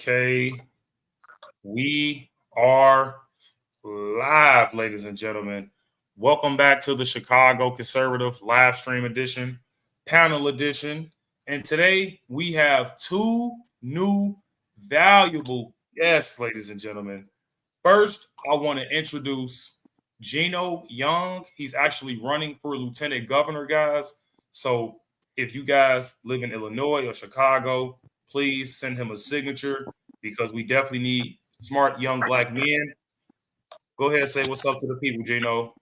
Okay, we are live, ladies and gentlemen. Welcome back to the Chicago Conservative live stream edition, panel edition. And today we have two new valuable guests, ladies and gentlemen. First, I want to introduce Gino Young. He's actually running for lieutenant governor, guys. So if you guys live in Illinois or Chicago, please send him a signature because we definitely need smart young black men. Go ahead and say what's up to the people, Gino.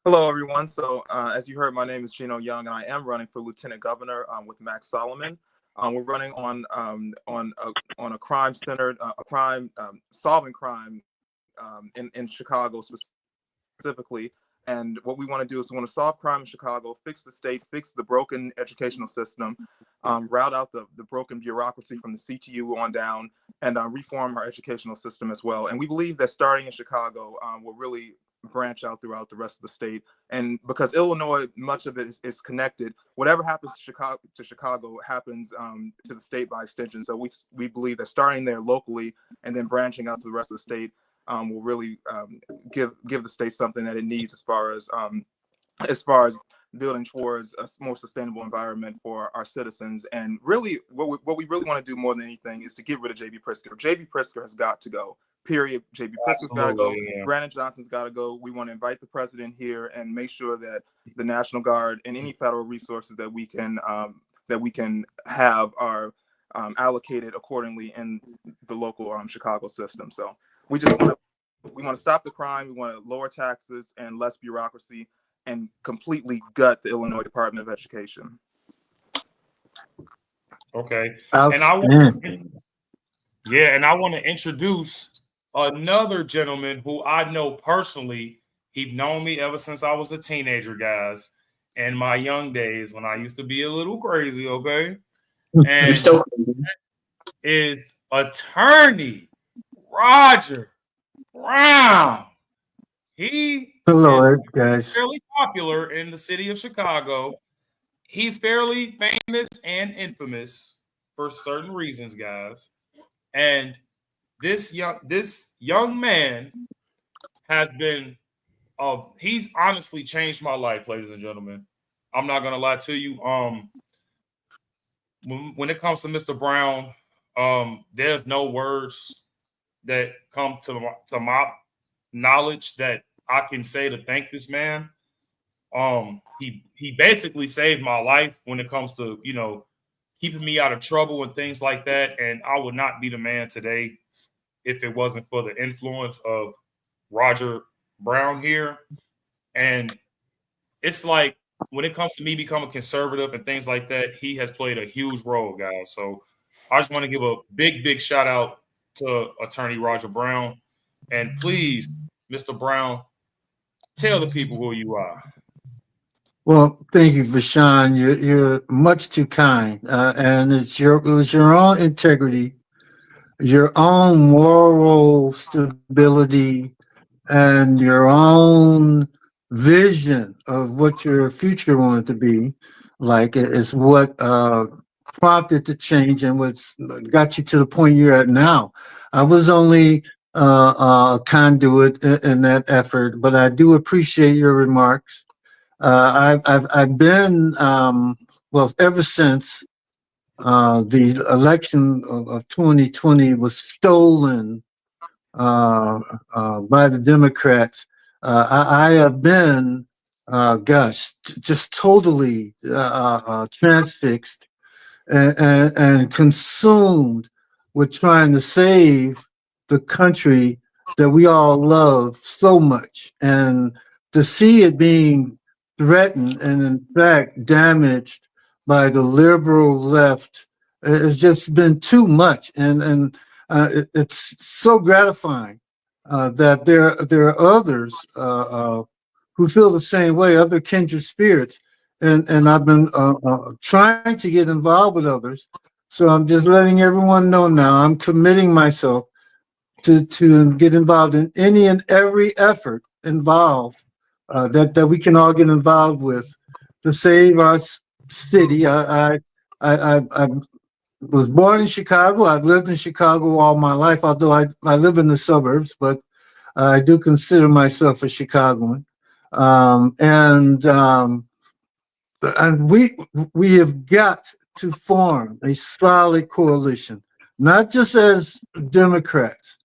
Hello, everyone. So, as you heard, my name is Gino Young, and I am running for lieutenant governor with Max Solomon. We're running on a crime-centered, solving crime in Chicago specifically. And what we want to do is we want to solve crime in Chicago, fix the state, fix the broken educational system, route out the broken bureaucracy from the CTU on down, and reform our educational system as well. And we believe that starting in Chicago will really branch out throughout the rest of the state. And because Illinois, much of it is connected, whatever happens to Chicago happens to the state by extension. So we believe that starting there locally and then branching out to the rest of the state will really give the state something that it needs as far as building towards a more sustainable environment for our citizens. And really, what we really want to do more than anything is to get rid of J.B. Pritzker. J.B. Pritzker has got to go. Period. J.B. Pritzker's got to go. Yeah. Brandon Johnson's got to go. We want to invite the president here and make sure that the National Guard and any federal resources that we can have are allocated accordingly in the local Chicago system. So we want to stop the crime. We want to lower taxes and less bureaucracy, and completely gut the Illinois Department of Education. Okay. And I want to introduce another gentleman who I know personally. He's known me ever since I was a teenager, guys, in my young days when I used to be a little crazy, okay? And is attorney Roger Brown. Hello, guys. Fairly popular in the city of Chicago. He's fairly famous and infamous for certain reasons, guys. And this young man has been he's honestly changed my life, ladies and gentlemen. I'm not gonna lie to you. When it comes to Mr. Brown, there's no words that come to my knowledge that I can say to thank this man. He basically saved my life when it comes to, keeping me out of trouble and things like that. And I would not be the man today if it wasn't for the influence of Roger Brown here. And it's like when it comes to me becoming conservative and things like that, he has played a huge role, guys. So I just want to give a big shout out to Attorney Roger Brown. And please, Mr. Brown, tell the people who you are. Well, thank you, Vashawn. You're much too kind, and it was your own integrity, your own moral stability, and your own vision of what your future wanted to be like is what prompted the change and what's got you to the point you're at now. I was only a conduit in that effort, but I do appreciate your remarks. I've been ever since the election of 2020 was stolen by the Democrats. I have been, just totally transfixed and consumed with trying to save the country that we all love so much, and to see it being threatened and in fact damaged by the liberal left has just been too much, and it's so gratifying that there are others who feel the same way, other kindred spirits, and I've been trying to get involved with others. So I'm just letting everyone know now I'm committing myself to get involved in any and every effort involved that we can all get involved with to save our city. I was born in Chicago. I've lived in Chicago all my life, although I live in the suburbs, but I do consider myself a Chicagoan. Um, and um, and we have got to form a solid coalition, not just as Democrats,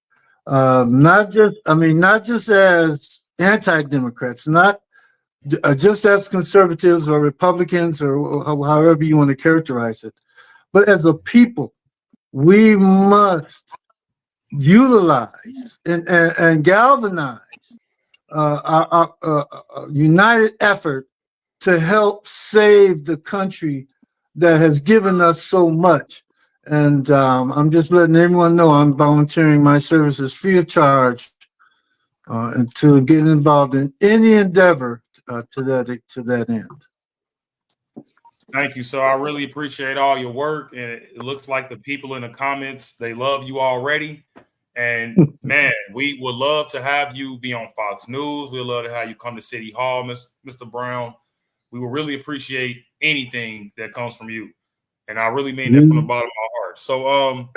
not just as anti-Democrats, not just as conservatives or Republicans or however you want to characterize it, but as a people, we must utilize and galvanize our united effort to help save the country that has given us so much. And I'm just letting everyone know I'm volunteering my services free of charge and to get involved in any endeavor to that end. Thank you. So I really appreciate all your work, and it looks like the people in the comments, they love you already. And man, we would love to have you be on Fox News. We'd love to have you come to City Hall, Mr. Brown. We will really appreciate anything that comes from you, and I really mean that from the You, bottom of my heart. So,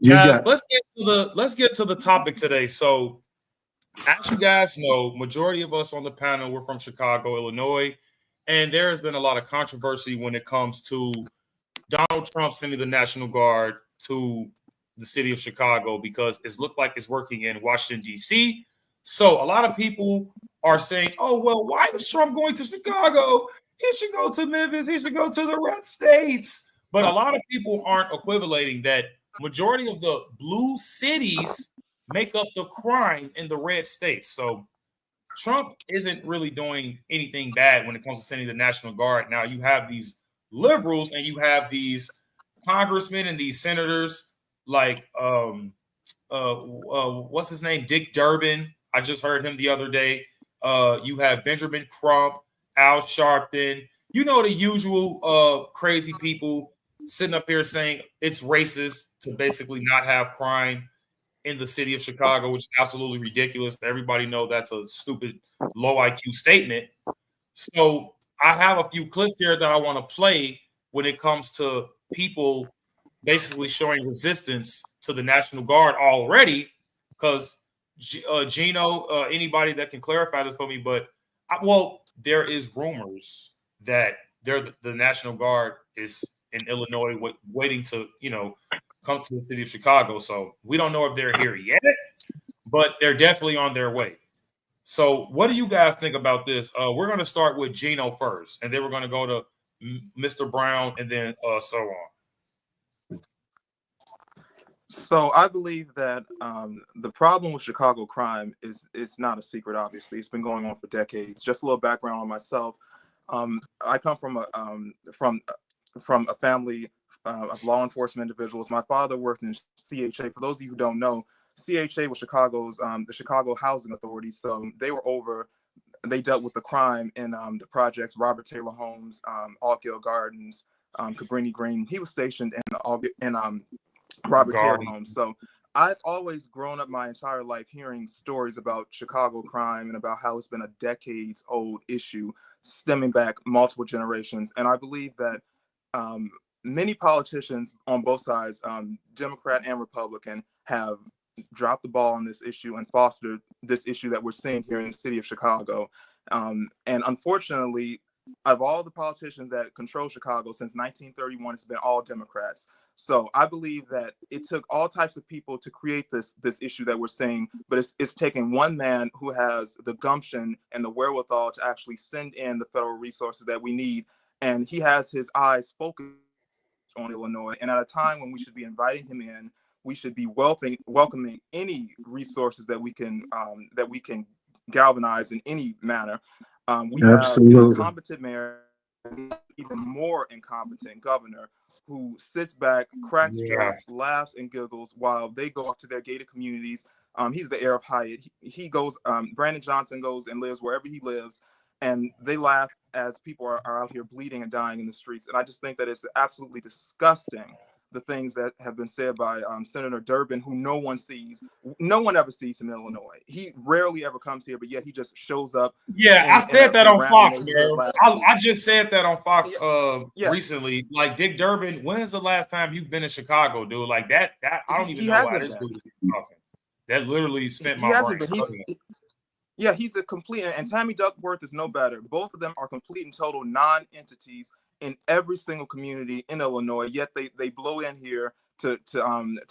you guys, got let's get to the topic today. So, as you guys know, majority of us on the panel we're from Chicago, Illinois, and there has been a lot of controversy when it comes to Donald Trump sending the National Guard to the city of Chicago because it's looked like it's working in Washington, D.C. So a lot of people are saying, oh, well, why is Trump going to Chicago? He should go to Memphis. He should go to the red states. But a lot of people aren't equivalating that majority of the blue cities make up the crime in the red states. So Trump isn't really doing anything bad when it comes to sending the National Guard. Now you have these liberals and you have these congressmen and these senators like what's his name, Dick Durbin. I just heard him the other day. You have Benjamin Crump, Al Sharpton. You know the usual crazy people sitting up here saying it's racist to basically not have crime in the city of Chicago, which is absolutely ridiculous. Everybody know that's a stupid, low IQ statement. So I have a few clips here that I want to play when it comes to people basically showing resistance to the National Guard already. Because Gino, anybody that can clarify this for me, but well, there is rumors that the National Guard is in Illinois waiting to come to the city of Chicago. So we don't know if they're here yet, but they're definitely on their way. So what do you guys think about this? We're going to start with Gino first, and then we're going to go to Mr. Brown, and then so on. So I believe that the problem with Chicago crime is not a secret. Obviously, it's been going on for decades. Just a little background on myself. I come from a family of law enforcement individuals. My father worked in CHA. For those of you who don't know, CHA was Chicago's the Chicago Housing Authority. So they dealt with the crime in the projects, Robert Taylor Homes, Altgeld Gardens, Cabrini Green. He was stationed in Robert Taylor Homes. So I've always grown up my entire life hearing stories about Chicago crime and about how it's been a decades old issue stemming back multiple generations. And I believe that many politicians on both sides, Democrat and Republican, have dropped the ball on this issue and fostered this issue that we're seeing here in the city of Chicago. And unfortunately, of all the politicians that control Chicago since 1931, it's been all Democrats. So I believe that it took all types of people to create this issue that we're seeing, but it's taking one man who has the gumption and the wherewithal to actually send in the federal resources that we need. And he has his eyes focused on Illinois. And at a time when we should be inviting him in, we should be welcoming any resources that we can galvanize in any manner. We have an absolutely. incompetent mayor, even more incompetent governor, who sits back, cracks jokes, laughs and giggles while they go out to their gated communities. He's the heir of Hyatt. He goes, Brandon Johnson goes and lives wherever he lives, and they laugh as people are out here bleeding and dying in the streets. And I just think that it's absolutely disgusting the things that have been said by Senator Durbin, who no one ever sees him in Illinois. He rarely ever comes here, but yet he just shows up Yeah, I in said that a on random Fox, neighborhood bro. last week. I just said that on Fox Yeah, recently. Like Dick Durbin, when's the last time you've been in Chicago, dude? Like that I don't even he know why hasn't this been. dude is talking. That literally spent He my brain. hasn't been. Yeah, he's a complete, and Tammy Duckworth is no better. Both of them are complete and total non-entities in every single community in Illinois. Yet they blow in here to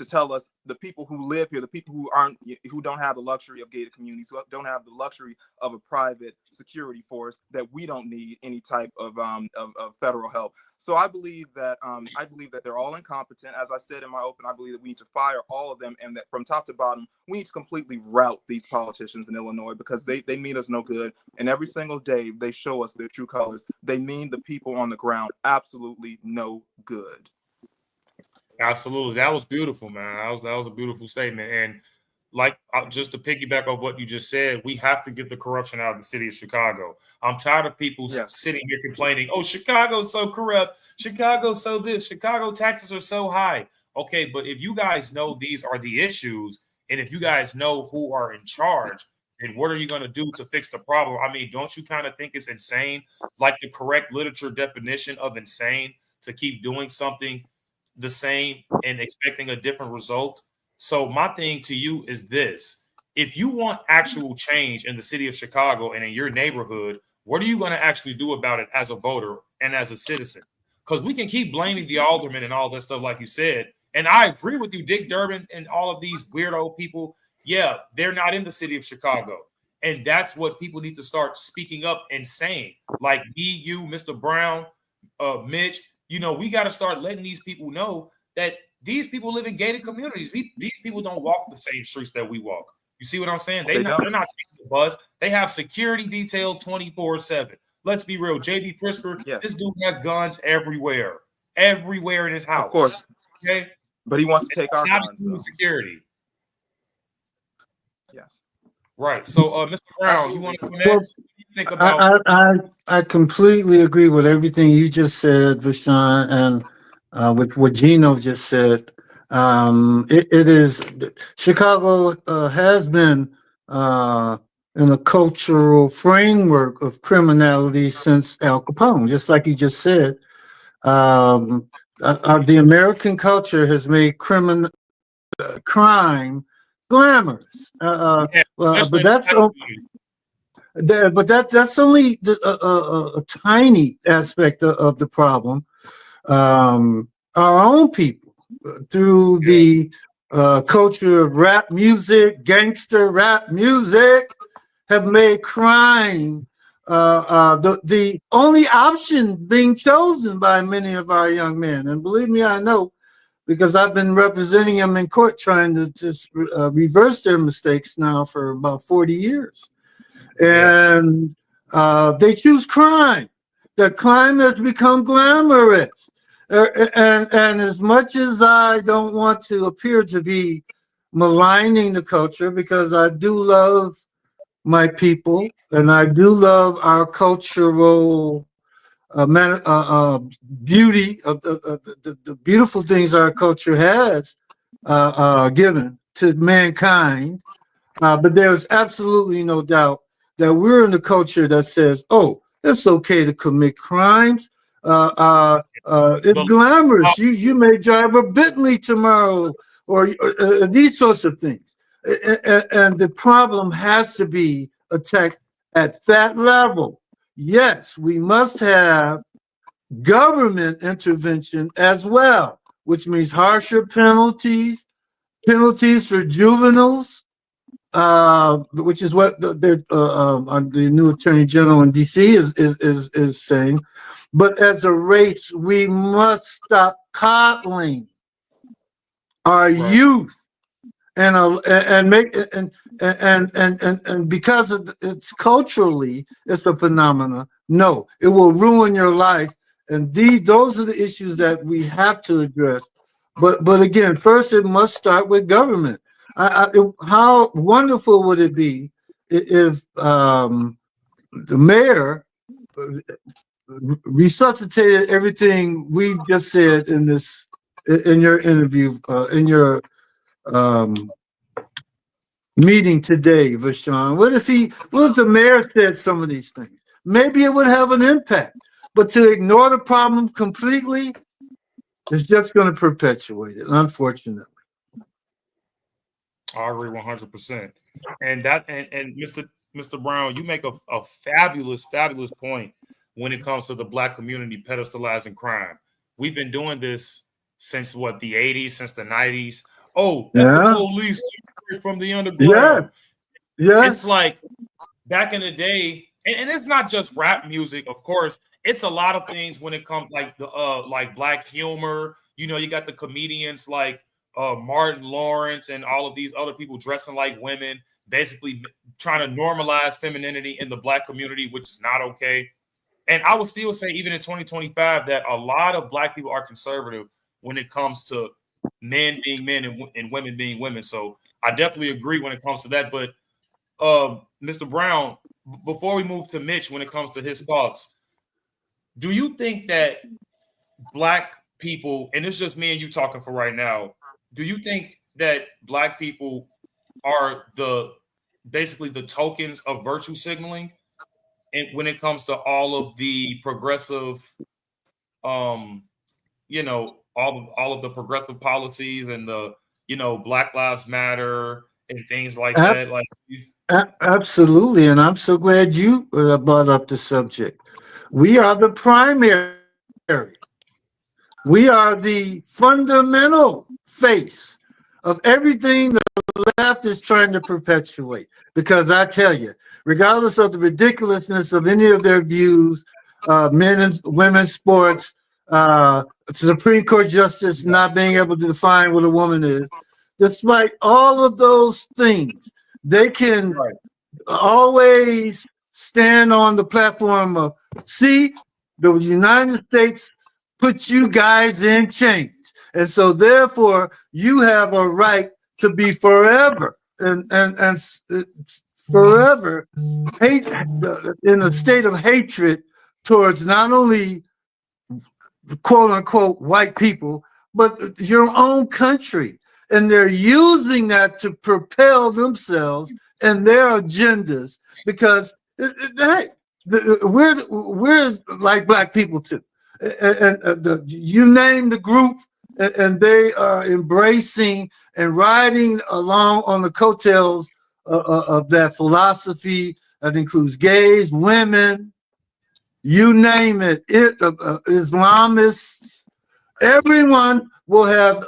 tell us, the people who live here, the people who don't have the luxury of gated communities, who don't have the luxury of a private security force, that we don't need any type of federal help. So I believe that they're all incompetent. As I said in my open, I believe that we need to fire all of them, and that from top to bottom, we need to completely rout these politicians in Illinois, because they mean us no good. And every single day they show us their true colors. They mean the people on the ground absolutely no good. Absolutely. That was beautiful, man. That was a beautiful statement. And like just to piggyback off what you just said, we have to get the corruption out of the city of Chicago. I'm tired of people Yes. sitting here complaining, oh, Chicago's so corrupt. Chicago's so this. Chicago taxes are so high. Okay, but if you guys know these are the issues, and if you guys know who are in charge, then what are you going to do to fix the problem? I mean, don't you kind of think it's insane? Like the correct literature definition of insane, to keep doing something the same and expecting a different result. So my thing to you is this: if you want actual change in the city of Chicago and in your neighborhood, what are you going to actually do about it as a voter and as a citizen? Because we can keep blaming the aldermen and all that stuff, like you said. And I agree with you, Dick Durbin and all of these weirdo people. Yeah, they're not in the city of Chicago. And that's what people need to start speaking up and saying. Like me, you, Mr. Brown, Mitch, you know, we got to start letting these people know that these people live in gated communities. These people don't walk the same streets that we walk. You see what I'm saying? They're not taking the bus. They have security detail 24/7. Let's be real. JB Prisker, Yes. this dude has guns everywhere in his house. Of course. Okay. But he wants to take our guns. Security. Yes. Right. So, Mr. Brown, you want to go next? Well, what do you think about? I completely agree with everything you just said, Vashawn, and with what Gino just said. It is Chicago has been in a cultural framework of criminality since Al Capone, just like you just said. The American culture has made crime glamorous. Yeah, But that's that's only a tiny aspect of the problem. Our own people, through the culture of rap music, gangster rap music, have made crime the only option being chosen by many of our young men. And believe me, I know, because I've been representing them in court, trying to just reverse their mistakes now for about 40 years. And they choose crime. The crime has become glamorous. And as much as I don't want to appear to be maligning the culture, because I do love my people and I do love our cultural beauty of the beautiful things our culture has given to mankind. But there's absolutely no doubt that we're in a culture that says, oh, it's okay to commit crimes. It's glamorous. You may drive a Bentley tomorrow, or these sorts of things. And the problem has to be attacked at that level. Yes, we must have government intervention as well, which means harsher penalties for juveniles, which is what the new Attorney General in D.C. is saying. But as a race, we must stop coddling our youth and make and because it's culturally, it's a phenomena. No, it will ruin your life, and those are the issues that we have to address. But again, first it must start with government. How wonderful would it be if the mayor resuscitated everything we've just said in this in your interview, in your um, meeting today, Vashawn? What if the mayor said some of these things? Maybe it would have an impact. But to ignore the problem completely is just going to perpetuate it, unfortunately. I agree 100%. And Mr. Brown, you make a fabulous point when it comes to the black community pedestalizing crime. We've been doing this since what, the 80s, since the 90s. Oh, that's the Yeah. police from the Yes. underground. It's Yes. like back in the day, and it's not just rap music, of course. It's a lot of things when it comes like the like black humor. You know, you got the comedians like Martin Lawrence and all of these other people dressing like women, basically trying to normalize femininity in the black community, which is not okay. And I would still say, even in 2025, that a lot of black people are conservative when it comes to men being men and women being women. So I definitely agree when it comes to that. But Mr. Brown, before we move to Mitch, when it comes to his thoughts, do you think that black people, and it's just me and you talking for right now, do you think that black people are the basically the tokens of virtue signaling, and when it comes to all of the progressive, um, all of the progressive policies and the Black Lives Matter and things like Ab- that, like Absolutely. And I'm so glad you brought up the subject. We are the primary. We are the fundamental face of everything the left is trying to perpetuate. Because I tell you, regardless of the ridiculousness of any of their views, men and women's sports, Supreme Court justice not being able to define what a woman is, despite all of those things, they can right, always stand on the platform of, see, the United States put you guys in chains. And so therefore you have a right to be forever and forever hate in a state of hatred towards not only quote unquote white people, but your own country. And they're using that to propel themselves and their agendas because, hey, we're like black people too. And you name the group, and they are embracing and riding along on the coattails of that philosophy that includes gays, women, you name Islamists, everyone will have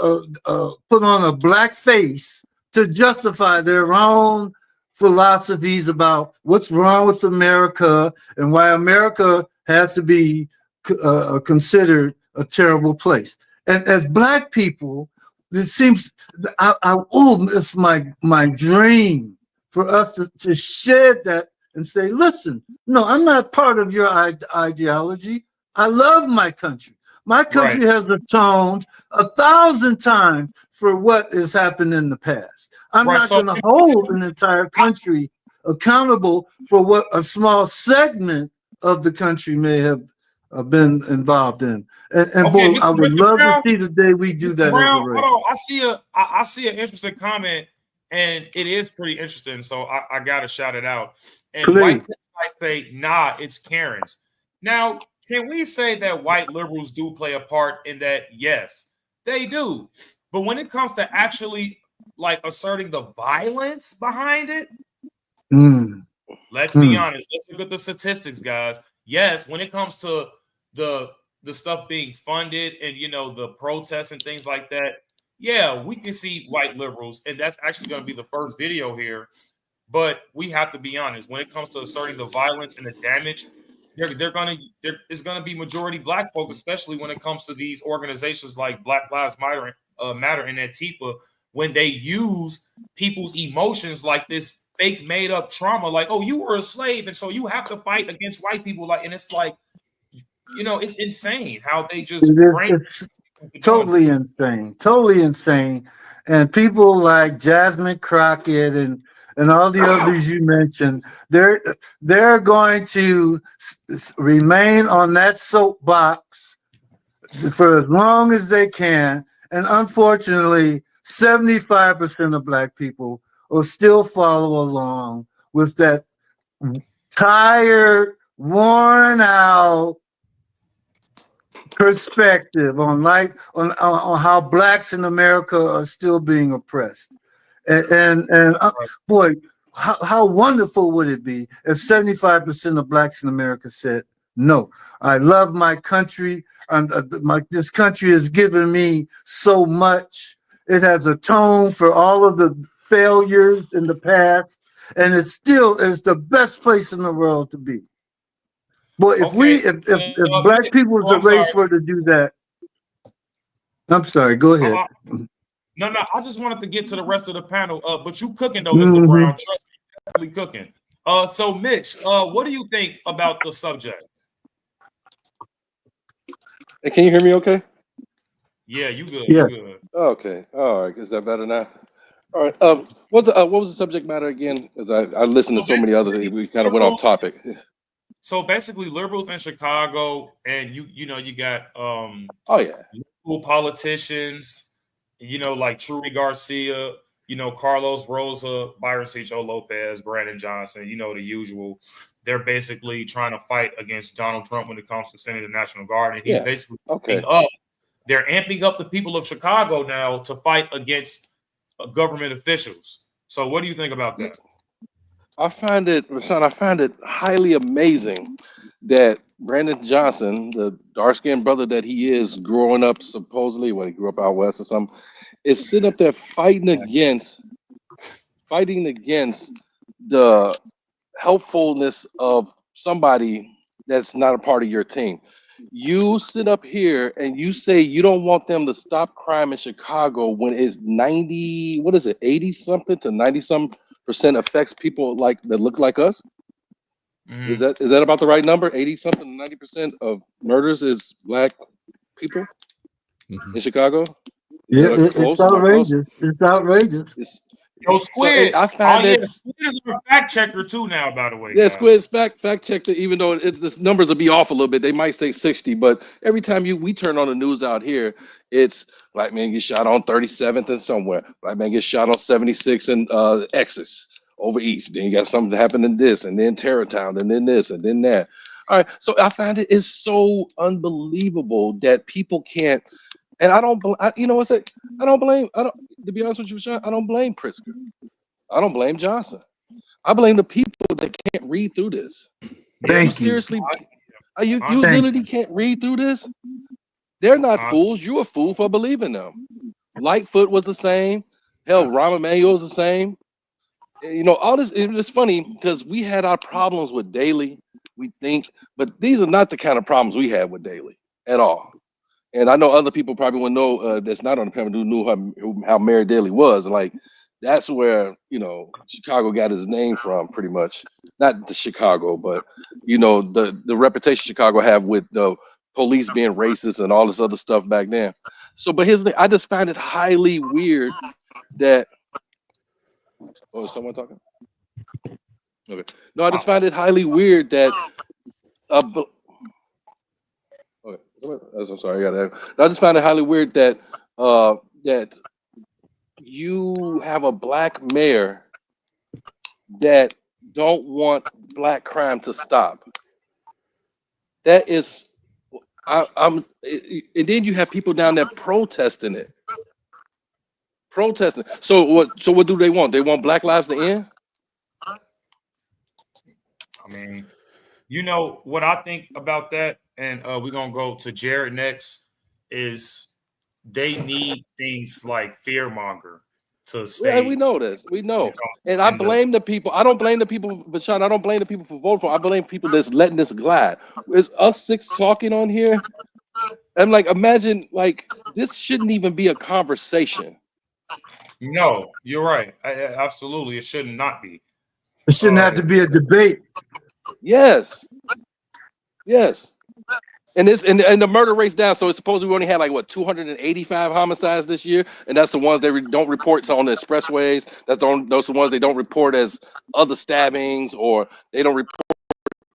put on a black face to justify their own philosophies about what's wrong with America and why America has to be considered a terrible place. And as black people, it seems it's my dream for us to shed that and say, listen, no, I'm not part of your ideology. I love my country. My right, country has atoned 1,000 times for what has happened in the past. I'm right. not So going to hold an entire country accountable for what a small segment of the country may have been involved in. And okay, boy, Mr. I would love to Brown, see the day we do Mr. that as a Brown, race. hold on. I see an interesting comment, and it is pretty interesting. So I gotta shout it out. And white Please. people might say, nah, it's Karen's. Now, can we say that white liberals do play a part in that? Yes, they do. But when it comes to actually like asserting the violence behind it, Mm, let's be mm. honest. Let's look at the statistics, guys. Yes, when it comes to the the stuff being funded and the protests and things like that, yeah, we can see white liberals, and that's actually going to be the first video here. But we have to be honest. When it comes to asserting the violence and the damage, it's gonna be majority black folk, especially when it comes to these organizations like Black Lives Matter and Antifa, when they use people's emotions like this fake made up trauma, like, oh, you were a slave, and so you have to fight against white people, like, and it's like, it's insane how they just brain It's into doing totally this. insane, totally insane. And people like Jasmine Crockett and all the others you mentioned, they're going to remain on that soapbox for as long as they can And unfortunately, 75% of black people will still follow along with that tired, worn out perspective on on how blacks in America are still being oppressed. And boy, how wonderful would it be if 75% of blacks in America said, no, I love my country. This country has given me so much. It has atoned for all of the failures in the past, and it still is the best place in the world to be. Boy, Okay. if black people was Oh, a I'm sorry. race for to do that, I'm sorry, go ahead. No, no. I just wanted to get to the rest of the panel. But you cooking though, Mr. Hmm. Brown. Trust me, definitely cooking. So Mitch, what do you think about the subject? Hey, can you hear me okay? Yeah, you good. You Yeah. good. Okay. All right. Is that better now? All right. What was the subject matter again? Because I listened to So so many others. basically, We kind of went off liberals. topic. So basically, liberals in Chicago, and you got Oh yeah. local politicians, like Trudy Garcia, Carlos Rosa, Byron Cicho Lopez, Brandon Johnson, the usual. They're basically trying to fight against Donald Trump when it comes to sending the National Guard, and he's Yeah. basically Okay. they're amping up the people of Chicago now to fight against government officials. So, what do you think about that? I find it, Rashawn, I find it highly amazing that Brandon Johnson, the dark-skinned brother that he is, growing up supposedly when he grew up out west or something, is sitting up there fighting against the helpfulness of somebody that's not a part of your team. You sit up here and you say you don't want them to stop crime in Chicago when it's 90, what is it, 80 something to 90 some percent affects people like that look like us? Is Mhm. that about the right number? 80 something to 90% of murders is black people in Chicago? Is Yeah, that it's close? Am I close? outrageous. It's outrageous. It's, Yo, so hey, Squid. I Oh find yeah, it. Squid is a fact checker too now. By the way, Yeah, Squid's guys. fact checked it. Even though the numbers will be off a little bit, they might say 60. But every time we turn on the news out here, it's black man gets shot on 37th and somewhere. Black man gets shot on 76 and Essex over east. Then you got something that happened in this, and then Terrortown, and then this, and then that. All right, so I find it is so unbelievable that people can't. And I don't. You know what's that? I don't blame. I don't. To be honest with you, Sean, I don't blame Pritzker. I don't blame Johnson. I blame the people that can't read through this. Yeah, You Thank you. seriously, I you understand. Thank literally you. can't read through this? They're not I, fools. You're a fool for believing them. Lightfoot was the same. Hell, Rahm Emanuel was the same. All this. It's funny because we had our problems with Daley, we think, but these are not the kind of problems we had with Daley at all. And I know other people probably will know that's not on the panel who knew how Mary Daly was. Like that's where Chicago got his name from, pretty much. Not the Chicago, but the reputation Chicago have with the police being racist and all this other stuff back then. So, but here's the thing: I just find it highly weird that. Oh, is someone talking? Okay. No, I just find it highly weird that. Okay. I'm sorry. I just find it highly weird that that you have a black mayor that don't want black crime to stop. That is, and then you have people down there protesting it, protesting. So what? So what do they want? They want Black lives to end. mean, what I think about that, and we're gonna go to Jared next. Is they need things like fearmonger to Well, we stay know this. We when it know. comes And to I end up. blame the people. I don't blame the people, Bashan. I don't blame the people for voting for. I blame people that's letting this glide. It's us six talking on here. I'm like, imagine like this shouldn't even be a conversation. No, you're right. Absolutely, it should not be. It shouldn't have to Um, be a debate. Yes, yes. And the murder rate's down. So it's supposed we only had like what 285 homicides this year, and that's the ones they don't report on the expressways. Those are the ones they don't report as other stabbings or they don't report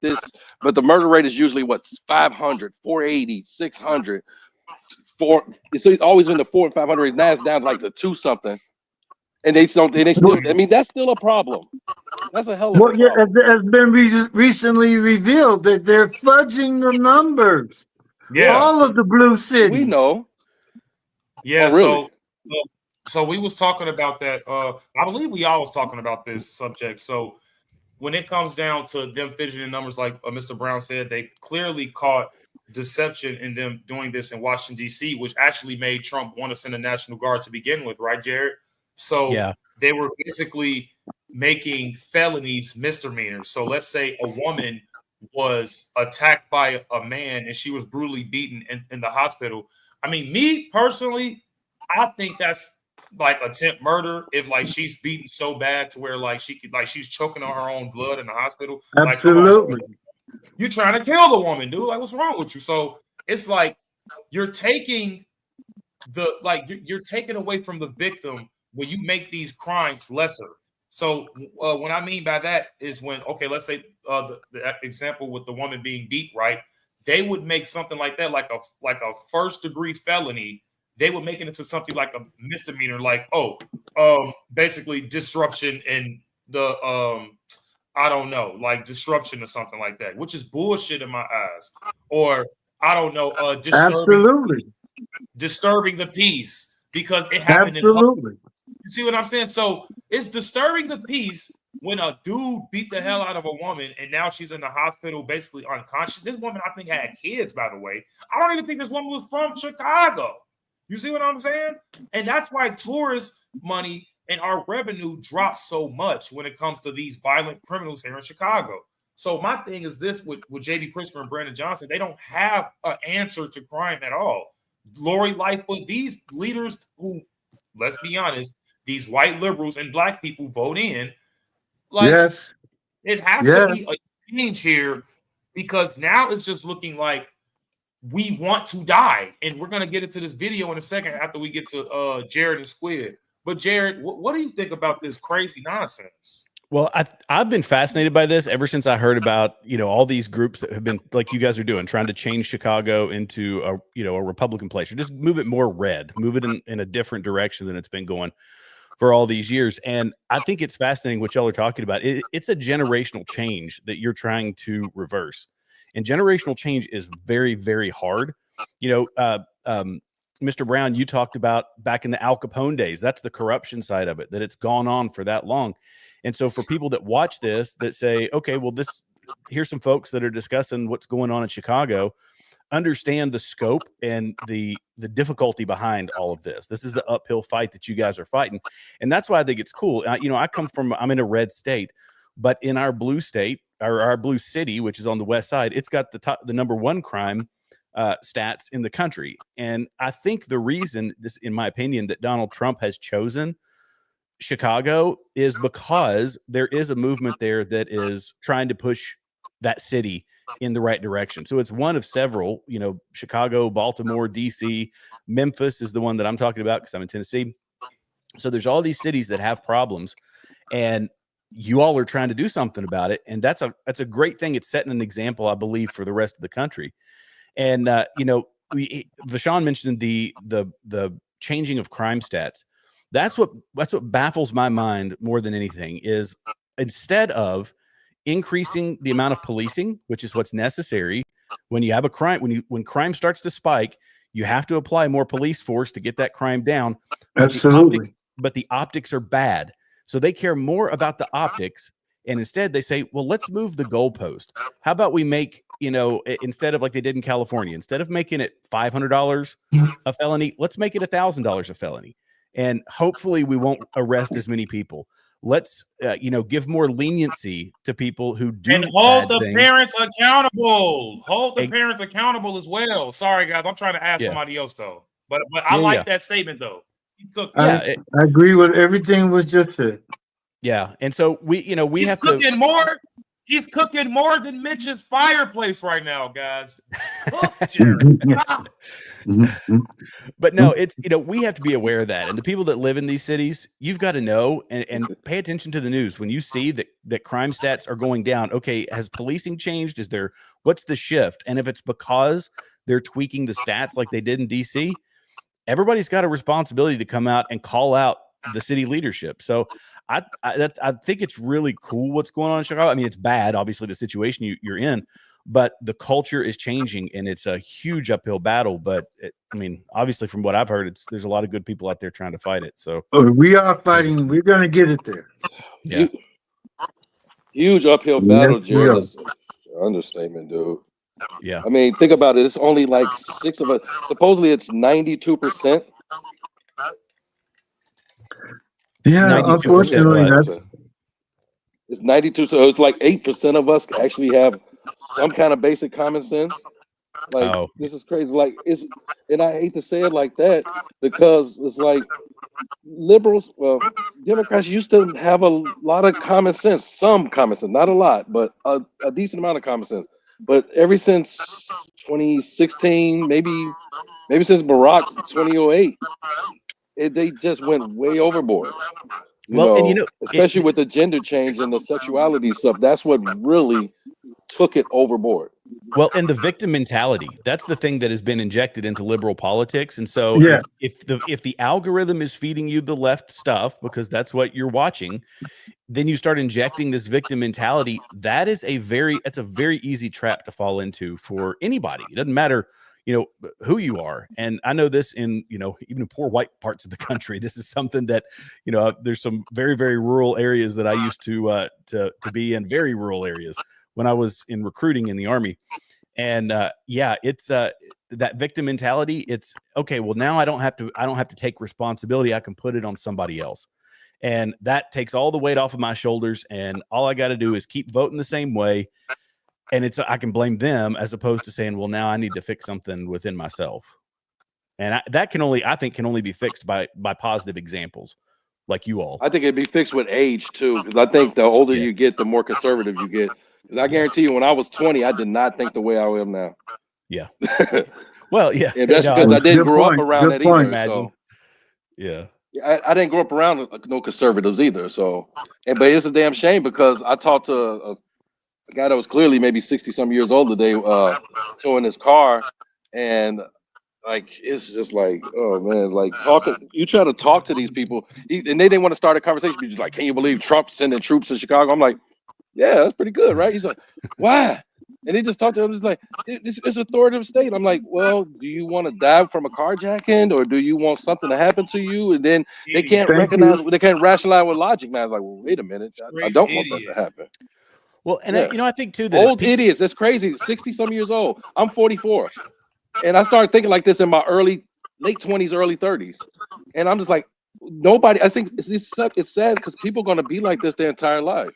this. But the murder rate is usually what 500, 480, 600. It's always been the 400 and 500 race. Now it's down to like the 2 something, and they still. I mean, that's still a problem. That's a hell of Well, a yeah, problem. has been recently revealed that they're fudging the numbers for Yeah, all of the blue We cities. know. yeah. Oh, really? So we was talking about that. I believe we all was talking about this subject. So when it comes down to them fidgeting numbers, like Mr. Brown said, they clearly caught deception in them doing this in Washington, D.C., which actually made Trump want to send a National Guard to begin with, right, Jared? So Yeah. they were basically making felonies misdemeanors. So let's say a woman was attacked by a man and she was brutally beaten in the hospital. I mean, me personally, I think that's like attempt murder if like she's beaten so bad to where like she could like she's choking on her own blood in the hospital. Like, come on, Absolutely. you're trying to kill the woman, dude. Like, what's wrong with you? So it's like you're taking you're taking away from the victim when you make these crimes lesser. So what I mean by that is when, okay, let's say the example with the woman being beat, right? They would make something like that, like a first degree felony. They would make it into something like a misdemeanor, like basically disruption in the I don't know, like disruption or something like that, which is bullshit in my eyes. Or I don't know, Absolutely. disturbing the peace because it happened in public. Absolutely. You see what I'm saying? So it's disturbing the peace when a dude beat the hell out of a woman and now she's in the hospital basically unconscious. This woman, I think, had kids, by the way. I don't even think this woman was from Chicago. You see what I'm saying? And that's why tourist money and our revenue drops so much when it comes to these violent criminals here in Chicago. So my thing is this with J.B. Pritzker and Brandon Johnson, they don't have an answer to crime at all. Lori Lightfoot, these leaders who, let's be honest, these white liberals and black people vote in, like, Yes. it has to be a change here because now it's just looking like we want to die. And we're going to get into this video in a second after we get to Jared and Squid. But Jared, what do you think about this crazy nonsense? Well, I've been fascinated by this ever since I heard about, all these groups that have been like you guys are doing, trying to change Chicago into a Republican place, or just move it more red, move it in a different direction than it's been going for all these years. And I think it's fascinating what y'all are talking about. It's a generational change that you're trying to reverse. And generational change is very, very hard. Mr. Brown, you talked about back in the Al Capone days, that's the corruption side of it, that it's gone on for that long. And so for people that watch this, that say, okay, well, here's some folks that are discussing what's going on in Chicago, understand the scope and the difficulty behind all of this. This is the uphill fight that you guys are fighting. And that's why I think it's cool. I'm in a red state, but in our blue state, or our blue city, which is on the west side, it's got the number one crime stats in the country. And I think the reason this, in my opinion, that Donald Trump has chosen Chicago is because there is a movement there that is trying to push that city in the right direction. So it's one of several, Chicago, Baltimore, DC, Memphis is the one that I'm talking about because I'm in Tennessee. So there's all these cities that have problems, and you all are trying to do something about it. And that's a great thing. It's setting an example, I believe, for the rest of the country. And, Vashon mentioned the changing of crime stats. That's what baffles my mind more than anything is instead of increasing the amount of policing, which is what's necessary when you have a crime, when crime starts to spike, you have to apply more police force to get that crime down. Absolutely. But the optics are bad. So they care more about the optics. And instead they say, well, let's move the goalpost. How about we make, instead of like they did in California, instead of making it $500 a felony, let's make it $1,000 a felony. And hopefully we won't arrest as many people. Let's, give more leniency to people who do. And hold the parents accountable. Hold the parents accountable as well. Sorry, guys. I'm trying to ask somebody else, though. But I like that statement, though. I agree with everything was just said. Yeah. And so we have cooking more. He's cooking more than Mitch's fireplace right now, guys. Look, Jared. But no, it's, we have to be aware of that. And the people that live in these cities, you've got to know and pay attention to the news. When you see that crime stats are going down, okay, has policing changed? What's the shift? And if it's because they're tweaking the stats like they did in DC, everybody's got a responsibility to come out and call out the city leadership. So I think it's really cool what's going on in Chicago. I mean, it's bad, obviously, the situation you're in, but the culture is changing, and it's a huge uphill battle. But obviously, from what I've heard, there's a lot of good people out there trying to fight it. So we are fighting. We're going to get it there. Yeah, huge uphill battle, Jared. That's an understatement, dude. Yeah. I mean, think about it. It's only like 6 of us. Supposedly, it's 92%. Yeah, unfortunately, that's it's 92. So it's like 8% of us actually have some kind of basic common sense. Like, this is crazy. Like, and I hate to say it like that because it's like liberals, Democrats used to have a lot of common sense, some common sense, not a lot, but a decent amount of common sense. But ever since 2016, maybe since Barack 2008, they just went way overboard. Especially with the gender change and the sexuality stuff, that's what really took it overboard. Well, and the victim mentality, that's the thing that has been injected into liberal politics. And so if the algorithm is feeding you the left stuff because that's what you're watching, then you start injecting this victim mentality. It's a very easy trap to fall into for anybody. It doesn't matter, who you are. And I know this in, even in poor white parts of the country. This is something that, there's some very, very rural areas that I used to be in, very rural areas when I was in recruiting in the Army. And it's that victim mentality. It's okay. Well, now I don't have to take responsibility. I can put it on somebody else. And that takes all the weight off of my shoulders. And all I got to do is keep voting the same way. And I can blame them as opposed to saying, well, now I need to fix something within myself. And that can only be fixed by positive examples like you all. I think it'd be fixed with age too. Because I think the older you get, the more conservative you get. Because I guarantee you, when I was 20, I did not think the way I am now. Yeah. Well, yeah. And that's because I didn't grow up around that either. So. Yeah. I didn't grow up around no conservatives either. So, but it's a damn shame because I talked to a guy that was clearly maybe 60-some years old today, towing his car, and like it's just like, oh man, like you try to talk to these people, and they didn't want to start a conversation. You're just like, can you believe Trump sending troops to Chicago? I'm like, yeah, that's pretty good, right? He's like, why? And they just talked to him. It's like, it's authoritative state. I'm like, well, do you want to die from a carjacking, or do you want something to happen to you? And then they can't they can't rationalize with logic. Now it's like, well, wait a minute, I don't want that to happen. Well, and I think too that old idiots. That's crazy. 60-some years old. I'm 44, and I started thinking like this in my late 20s, early 30s, and I'm just like, nobody. I think it's sad because people are going to be like this their entire life.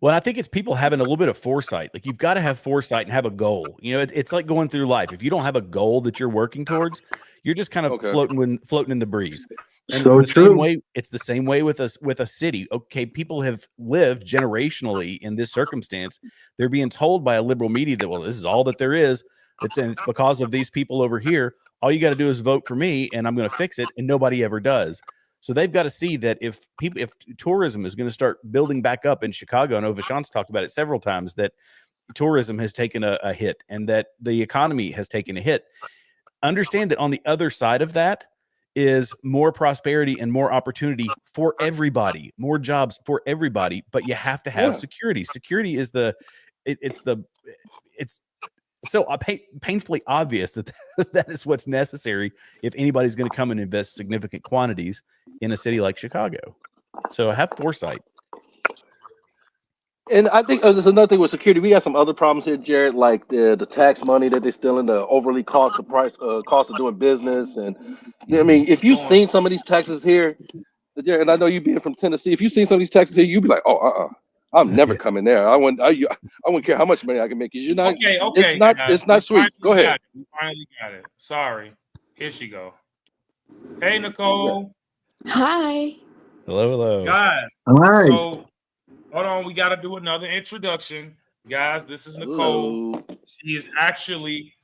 Well, I think it's people having a little bit of foresight. Like you've got to have foresight and have a goal. It's like going through life. If you don't have a goal that you're working towards, you're just kind of floating in the breeze. And it's the same way with a city. Okay, people have lived generationally in this circumstance. They're being told by a liberal media that, well, this is all that there is. It's because of these people over here. All you got to do is vote for me, and I'm going to fix it. And nobody ever does. So they've got to see that if tourism is going to start building back up in Chicago, I know Vashant's talked about it several times, that tourism has taken a hit and that the economy has taken a hit. Understand that on the other side of that is more prosperity and more opportunity for everybody, more jobs for everybody, but you have to have security. Security is it's so painfully obvious that that is what's necessary if anybody's going to come and invest significant quantities in a city like Chicago. So have foresight. And I think there's another thing with security. We got some other problems here, Jared, like the tax money that they're stealing, the overly cost of doing business. And I mean, if you've seen some of these taxes here, Jared, and I know you being from Tennessee, if you've seen some of these taxes here, you'd be like, I'm never coming there. I wouldn't care how much money I can make. You're not. Okay. It's not sweet. Go ahead. We finally got it. Sorry. Here she go. Hey, Nicole. Hi. Hello. Guys. Hi. So Hold on, we got to do another introduction, guys. This is Nicole. Hello. She is actually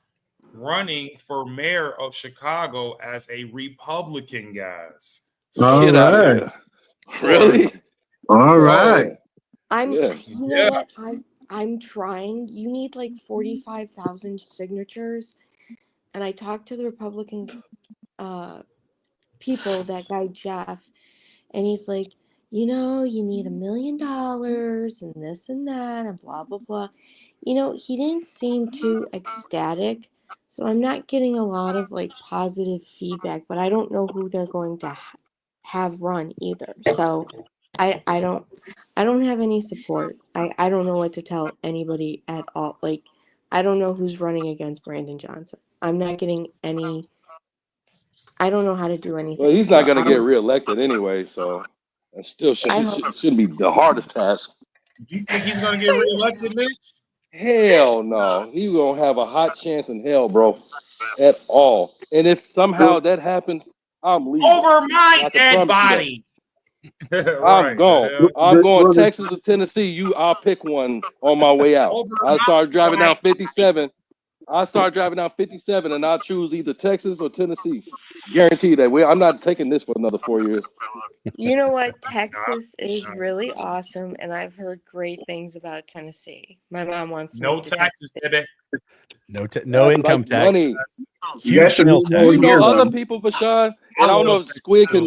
running for mayor of Chicago as a Republican, guys. All Get out of right. here. Really? All right. Oh, I'm, yeah. you know Yeah. what? I'm trying. You need like 45,000 signatures, and I talked to the Republican people, that guy Jeff, and he's like, you know, you need $1 million and this and that and blah blah blah. You know, he didn't seem too ecstatic, so I'm not getting a lot of like positive feedback. But I don't know who they're going to have run either. So I don't have any support. I don't know what to tell anybody at all. Like, I don't know who's running against Brandon Johnson. I'm not getting any. I don't know how to do Well, anything. he's not So going to get reelected anyway, so that still I hope. shouldn't be the hardest task. You think he's going to get reelected, Mitch? Hell no. He won't have a hot chance in hell, bro, at all. And if somehow that happens, I'm leaving. Over my I can dead promise you that. body. I'm gone. Hell. I'm going Well, Texas or Tennessee. I'll pick one on my way out. Over I start driving my down 57. I start driving down 57, and I'll choose either Texas or Tennessee. Guarantee that. I'm not taking this for another 4 years. You know what? Texas is really awesome, and I've heard great things about Tennessee. My mom wants to No move to taxes, Tennessee. baby. No That's income like tax. money. you guys Huge should sales move Do tax. over you know here other then. people, Fashawn? And I I don't know love if Texas Squid too. can.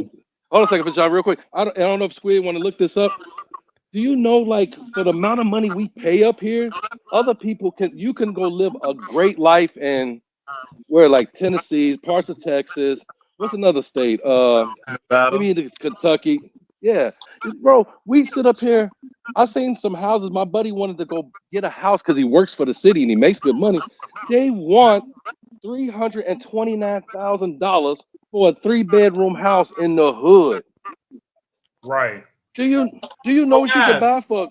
Hold on a second, Fashawn, real quick. I don't know if Squid want to look this up. Do you know, like, for the amount of money we pay up here, other people you can go live a great life in where, like, Tennessee, parts of Texas. What's another state? Maybe Battle. in Kentucky. Yeah, bro. We sit up here. I seen some houses. My buddy wanted to go get a house because he works for the city and he makes good money. They want $329,000 for a 3-bedroom house in the hood. Right. Do you know So what you could guys, buy for?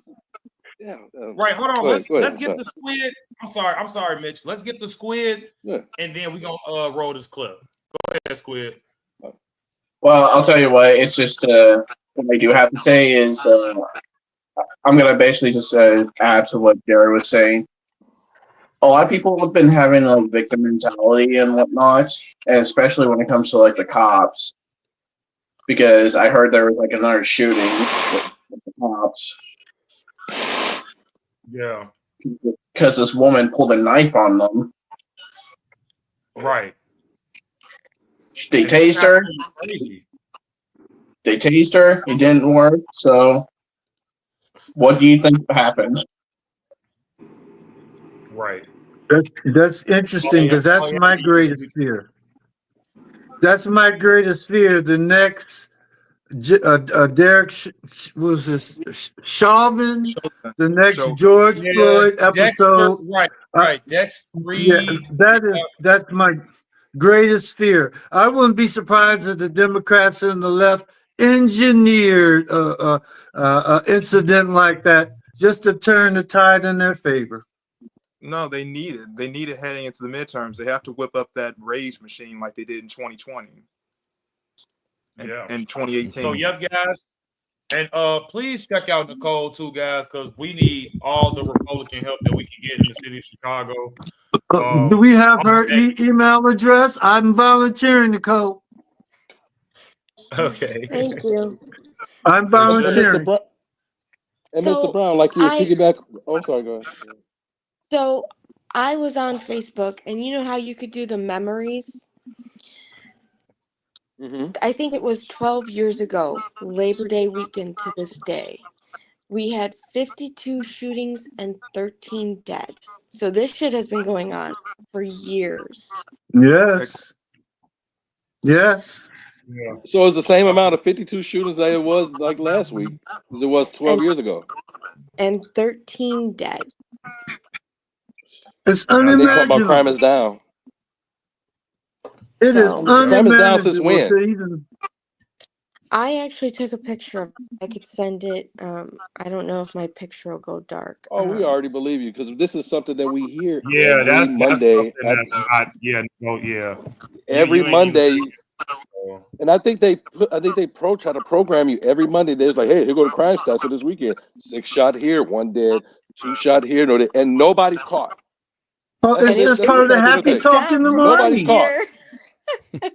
Yeah. right. Hold on. Go ahead, Let's get Michelle. the squid. I'm sorry, Mitch. Let's get the squid, Yeah. and then we're gonna roll this clip. Go ahead, squid. Well, I'll tell you what. It's just what I do have to say is I'm gonna basically just add to what Jared was saying. A lot of people have been having like victim mentality and whatnot, and especially when it comes to like the cops. Because I heard there was like another shooting with the cops Yeah. because this woman pulled a knife on them. Right. They And that's tased her. crazy. They tased her. It didn't work. So, what do you think happened? Right. That's interesting because that's my greatest fear. That's my greatest fear. The next Derek was this Chauvin, the next Show. George Yeah, Floyd Dexter. episode. Right. Dexter Yeah, Reed. that's my greatest fear. I wouldn't be surprised if the Democrats and the left engineered incident like that just to turn the tide in their favor. No, they need it. They need it heading into the midterms. They have to whip up that rage machine like they did in 2020 and 2018. So yep, guys. And please check out Nicole too, guys, because we need all the Republican help that we can get in the city of Chicago. Do we have her okay. email address? I'm volunteering, Nicole. Okay. Thank you. I'm And volunteering. Mr. Brown, like you were piggyback. Oh, I'm sorry. Go ahead. So I was on Facebook, and you know how you could do the memories? Mm-hmm. I think it was 12 years ago, Labor Day weekend to this day. We had 52 shootings and 13 dead. So this shit has been going on for years. Yes. Yes. Yeah. So it's the same amount of 52 shootings that it was like last week as it was 12 years ago. And 13 dead. It's And they talk about crime unimaginable. is down. It is So Crime is down since unimaginable when? to even. I actually took a picture of it. I could send it. I don't know if my picture will go dark. Oh, we already believe you because this is something that we hear Yeah, every that's Monday. something that's not. Yeah. No. Yeah. Every You ain't used Monday, that before. And I think they try to program you every Monday. There's like, hey, here go the crime stats for this weekend. 6 shot here, 1 dead, 2 shot here, and nobody's caught. Well, That's it's And just that's part what of the I think. happy Okay, it's talk in down the from nobody's last morning. caught. year.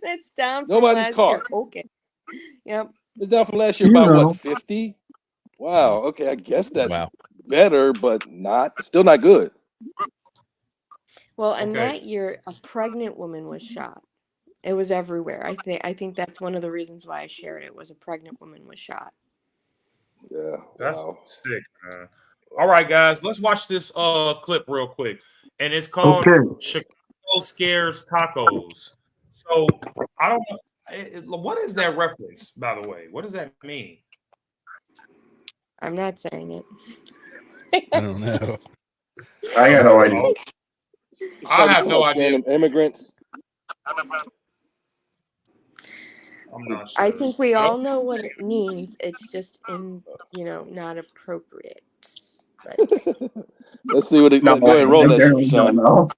It's down from Nobody's last year. caught. Okay. Yep. It's down from last year You by what, know. 50? Wow. Okay, I guess that's Wow. better, but still not good. Well, and Okay. that year a pregnant woman was shot. It was everywhere. I think that's one of the reasons why I shared it, was a pregnant woman was shot. Yeah. That's Wow. sick, man. All right, guys, let's watch this clip real quick. And it's called Okay. Chicago Scares Tacos. So I don't know. What is that reference, by the way? What does that mean? I'm not saying it. I don't know. I got no idea. Oh, It's I probably have talking no about idea. scaring them immigrants. I'm not I sure. think we But all know what it means. It's just not appropriate. But Let's see what it. No, Go ahead, roll I that, generally don't Sean. know.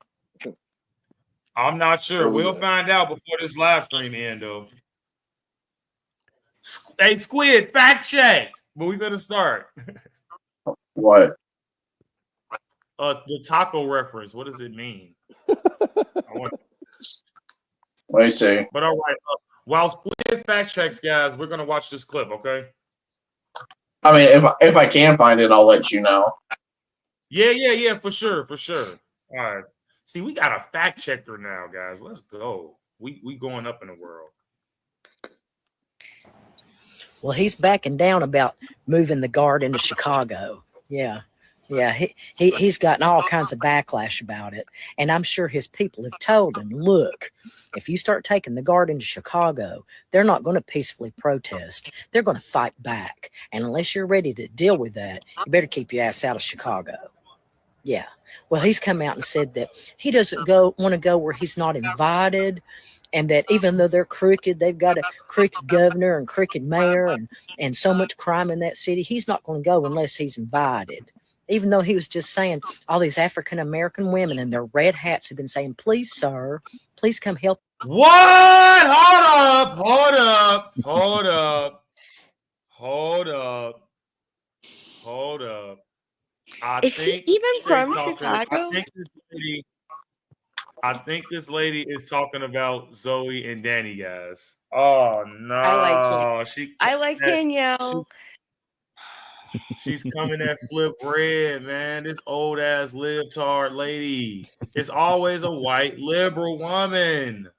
I'm not sure. Roll We'll that. find out before this live stream ends, though. Hey, Squid, fact check. But we better start. What? The taco reference. What does it mean? Let me see. But all right. While Squid fact checks, guys, we're gonna watch this clip. Okay. I mean, if I can find it, I'll let you know. Yeah, for sure. All right. See, we got a fact checker now, guys. Let's go. We going up in the world. Well, he's backing down about moving the guard into Chicago. Yeah. He's gotten all kinds of backlash about it. And I'm sure his people have told him, look, if you start taking the guard into Chicago, they're not going to peacefully protest. They're going to fight back. And unless you're ready to deal with that, you better keep your ass out of Chicago. Yeah. Well, he's come out and said that he doesn't want to go where he's not invited. And that even though they're crooked, they've got a crooked governor and crooked mayor and so much crime in that city, he's not going to go unless he's invited. Even though he was just saying all these African-American women in their red hats have been saying, please, sir, please come help. What? Hold up. I is he think even they from talking. Chicago? I think this lady is talking about Zoe and Danny, guys. Oh no, I like Danielle. She's coming at Flip Red, man. This old ass libtard lady. It's always a white liberal woman.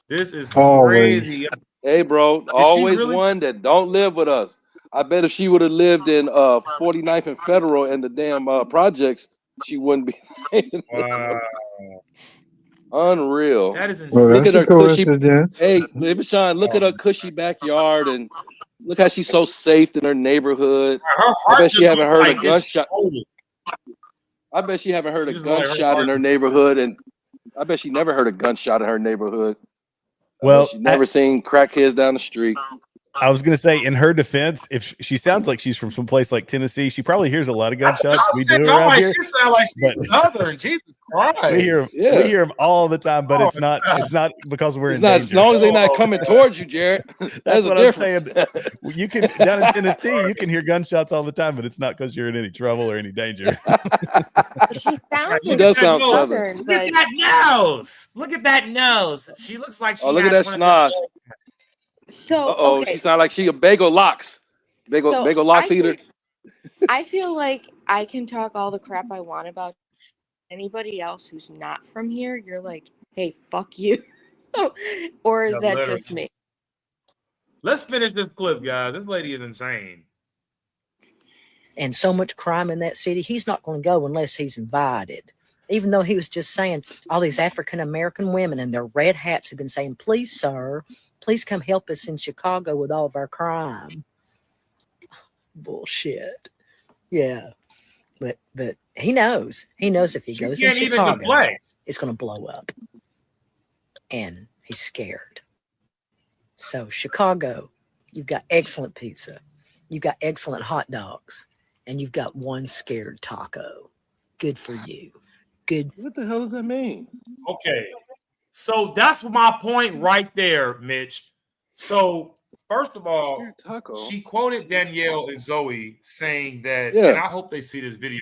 This is crazy. Always. Hey, bro, Did she always really? one that don't live with us. I bet if she would have lived in 49th and Federal and the damn projects, she wouldn't be. Wow, Unreal. that is Well, insane. Look that's at a her cushy. coincidence. Hey, Sean, look at her cushy backyard and look how she's so safe in her neighborhood. Her I heart bet she just haven't looks heard a like it's gunshot. total. I bet she haven't heard She a just look like her gunshot heart in her is- neighborhood, and I bet she never heard a gunshot in her neighborhood. I Well, bet she never seen crackheads down the street. I was going to say, in her defense, if she sounds like she's from some place like Tennessee, she probably hears a lot of gunshots. We do around here. She sound like she's Southern. Jesus Christ. We hear them all the time, but it's not because we're in As danger. long as they're not coming towards you, Jared. That's a what difference. I'm saying. You can down in Tennessee, you can hear gunshots all the time, but it's not because you're in any trouble or any danger. She sounds She does sound Southern. Look at that nose. Look at that nose. She looks like she Oh, look at has that one of schnoz. So She sound like she a bagel locks. Bagel locks eater. I feel like I can talk all the crap I want about anybody else who's not from here. You're like, hey, fuck you. Or is that literally. just me? Let's finish this clip, guys. This lady is insane. And so much crime in that city, he's not going to go unless he's invited. Even though he was just saying all these African-American women in their red hats have been saying, please, sir, please come help us in Chicago with all of our crime. Bullshit. Yeah. But he knows. He knows if he goes in Chicago, it's going to blow up. And he's scared. So Chicago, you've got excellent pizza. You've got excellent hot dogs. And you've got one scared taco. Good for you. Good. What the hell does that mean? Okay. So that's my point right there, Mitch. So first of all, Taco. she quoted Danielle and Zoe saying that, Yeah. and I hope they see this video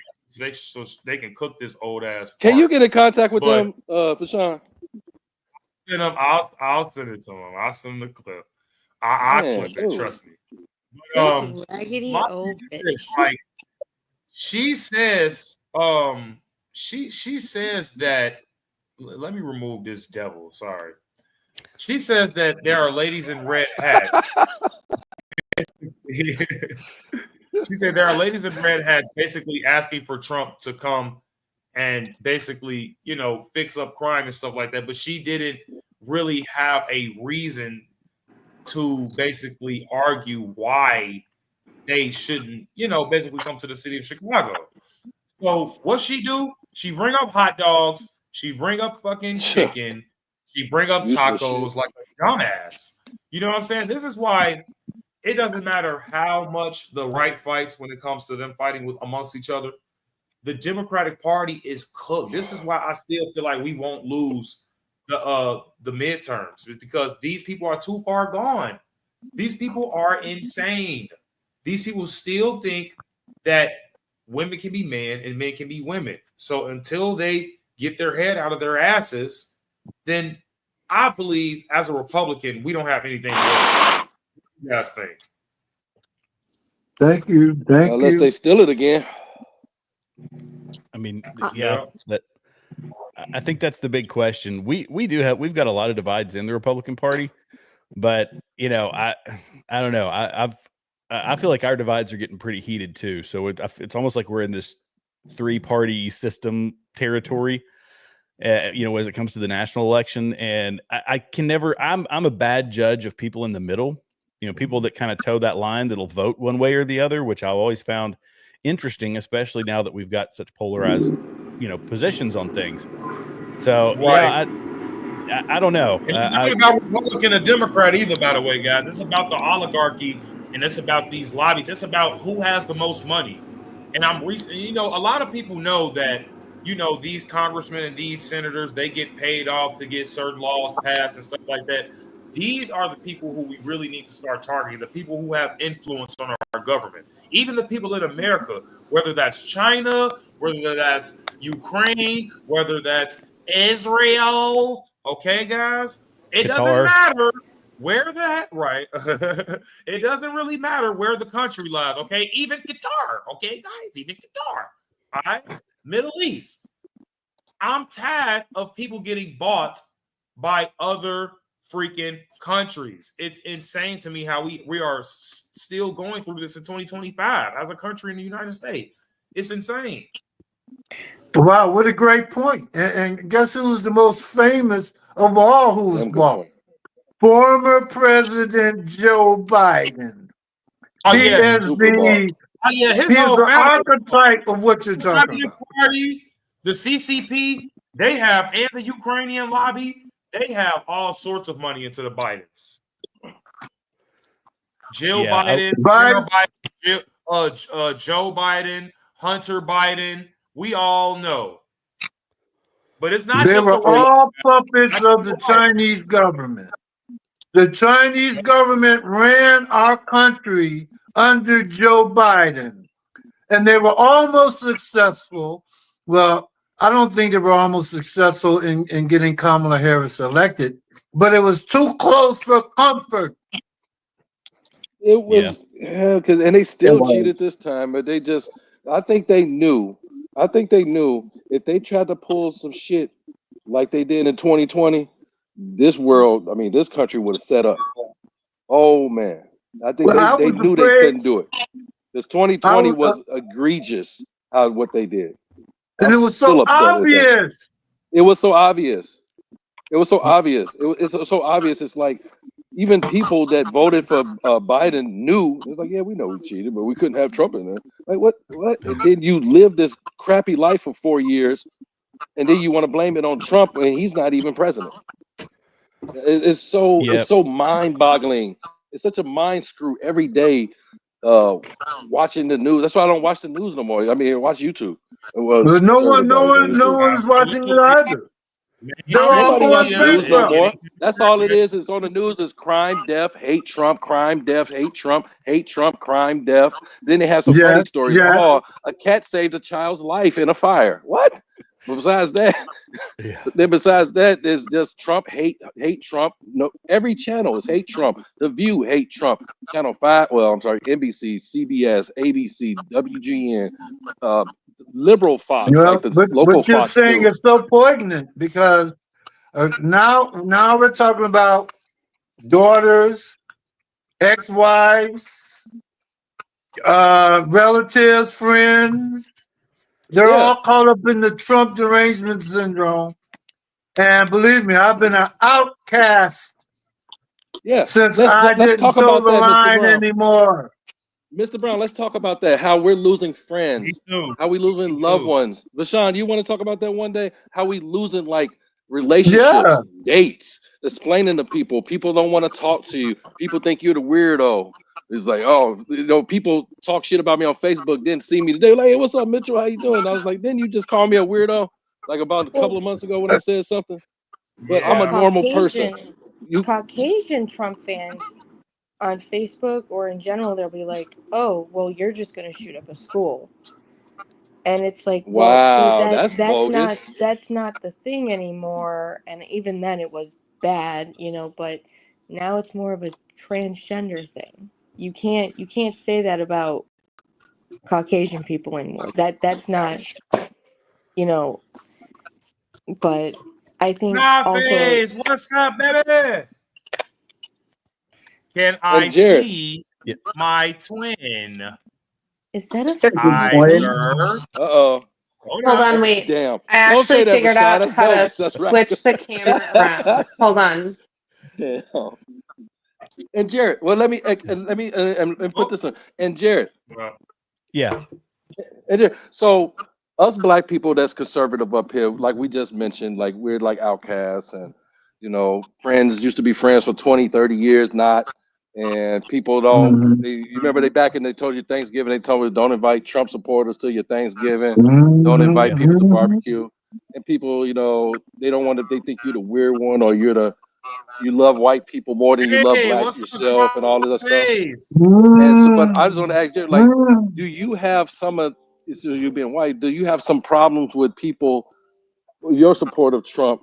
so they can cook this old ass. Can you fart. get in contact with But them, for Sean? send them, I'll send it to them. I'll send them the clip. I'll Man, clip it. dude. Trust me. That raggedy My old thing bitch. is, like, she says, she says that. Let me remove this devil. Sorry. She says that there are ladies in red hats. She said there are ladies in red hats basically asking for Trump to come and basically, you know, fix up crime and stuff like that. But she didn't really have a reason to basically argue why they shouldn't, you know, basically come to the city of Chicago. So what she do? She bring up hot dogs. She bring up fucking chicken. She bring up Useless tacos shit. like a dumbass. You know what I'm saying? This is why it doesn't matter how much the right fights when it comes to them fighting with amongst each other. The Democratic Party is cooked. This is why I still feel like we won't lose the midterms, because these people are too far gone. These people are insane. These people still think that women can be men and men can be women. So until they get their head out of their asses, then I believe as a Republican, we don't have anything to worry. You guys think? Thank you. Thank Unless you. they steal it again. I mean, yeah, that I think that's the big question. We've got a lot of divides in the Republican Party, but you know, I don't know. I feel like our divides are getting pretty heated too. So it's almost like we're in this 3-party system territory. You know, as it comes to the national election, and I can never. I'm a bad judge of people in the middle. You know, people that kind of toe that line that'll vote one way or the other, which I've always found interesting, especially now that we've got such polarized, you know, positions on things. So Right. yeah, I don't know. And it's not about Republican or Democrat either, by the way, guys. It's about the oligarchy and it's about these lobbies. It's about who has the most money. And you know, a lot of people know that, you know, these congressmen and these senators, they get paid off to get certain laws passed and stuff like that. These are the people who we really need to start targeting, the people who have influence on our government. Even the people in America, whether that's China, whether that's Ukraine, whether that's Israel. Okay, guys, it doesn't Qatar. matter where that right. It doesn't really matter where the country lies. Okay, even Qatar. Okay, guys, even Qatar. All right, Middle East. I'm tired of people getting bought by other freaking countries. It's insane to me how we are still going through this in 2025 as a country in the United States. It's insane. Wow, what a great point. And guess who's the most famous of all who was bought? Former President Joe Biden. Oh, He yeah. is the his whole the family. archetype of what you're talking about. Party, the CCP, they have, and the Ukrainian lobby, they have all sorts of money into the Bidens. Jill Biden, Sarah Biden, Joe Biden, Hunter Biden. We all know. But it's not They just were all puppets of the Chinese government. The Chinese government ran our country under Joe Biden, and they were almost successful. Well, I don't think they were almost successful in getting Kamala Harris elected, but it was too close for comfort. It was, because and they still cheated this time, but they just, I think they knew if they tried to pull some shit like they did in 2020, this country would have set up. Oh man, I think they knew they couldn't do it. Because 2020 was egregious what they did. And it was so obvious. It was so obvious. It was so obvious. It's so obvious. It's like even people that voted for Biden knew. It's like, yeah, we know we cheated, but we couldn't have Trump in there. Like what? And then you live this crappy life for 4 years, and then you want to blame it on Trump when he's not even president. It's so mind-boggling. It's such a mind screw every day. Watching the news. That's why I don't watch the news no more. I mean, watch YouTube. No one is watching it either. They're all Nobody going watches the news no bankrupt. more. That's all it is. It's on the news is crime, death, hate Trump, crime, death, hate Trump, crime, death. Then they have some Yes, funny stories. yes. Oh, a cat saved a child's life in a fire. What? But besides that, Yeah. then besides that, there's just Trump hate Trump. No, every channel is hate Trump. The View hate Trump. Channel 5, well, I'm sorry, NBC, CBS, ABC, WGN, liberal Fox, Well, like the local but you're Fox saying News. it's so poignant because now we're talking about daughters, ex-wives, relatives, friends. They're Yeah, all caught up in the Trump derangement syndrome. And believe me, I've been an outcast yeah. since Let's I let's didn't talk toe about the that, Mr. line Brown. anymore. Mr. Brown, let's talk about that. How we're losing Me friends, too. how we Me losing loved too. ones. Vashawn, you want to talk about that one day? How we losing like Yeah. relationships, dates, explaining to people. People don't want to talk to you. People think you're the weirdo. It's like, oh, people talk shit about me on Facebook, didn't see me today. Like, hey, what's up, Mitchell? How you doing? I was like, didn't you just call me a weirdo? Like about a Well, couple of months ago when I said something. But I'm well, a Yeah. normal person. You Caucasian Trump fans on Facebook or in general, they'll be like, "Oh, well, you're just going to shoot up a school," and it's like, well, see, wow, that's bogus. that's not the thing anymore. And even then, it was bad, but now it's more of a transgender thing. You can't say that about Caucasian people anymore. That's not, you know. But I think also, Nafiz, what's up, baby? Can I And Jared, see Yeah. my twin? is that a Hey, good Hi, female? morning. sir. uh-oh. Hold Hold up. on, wait. Damn. I Don't say actually that, figured Vashawn. out That's how to bogus. That's right. switch the camera around. Hold on. Damn. And Jared, well, let me put Oh. this on. And Jared, Yeah. so us black people that's conservative up here, like we just mentioned, like we're like outcasts and friends used to be friends for 20, 30 years, not. And people don't Mhm. you remember they back and they told you Thanksgiving, they told you don't invite Trump supporters to your Thanksgiving, don't Mhm. invite Yeah. people to Mhm. barbecue. And people, they don't want to, they think you're the weird one or you love white people more than you love Hey, black what's up, yourself and all of that stuff. Scarface? And so, but I just want to ask you, like, Mhm. do you have some of, so you being white, do you have some problems with people, your support of Trump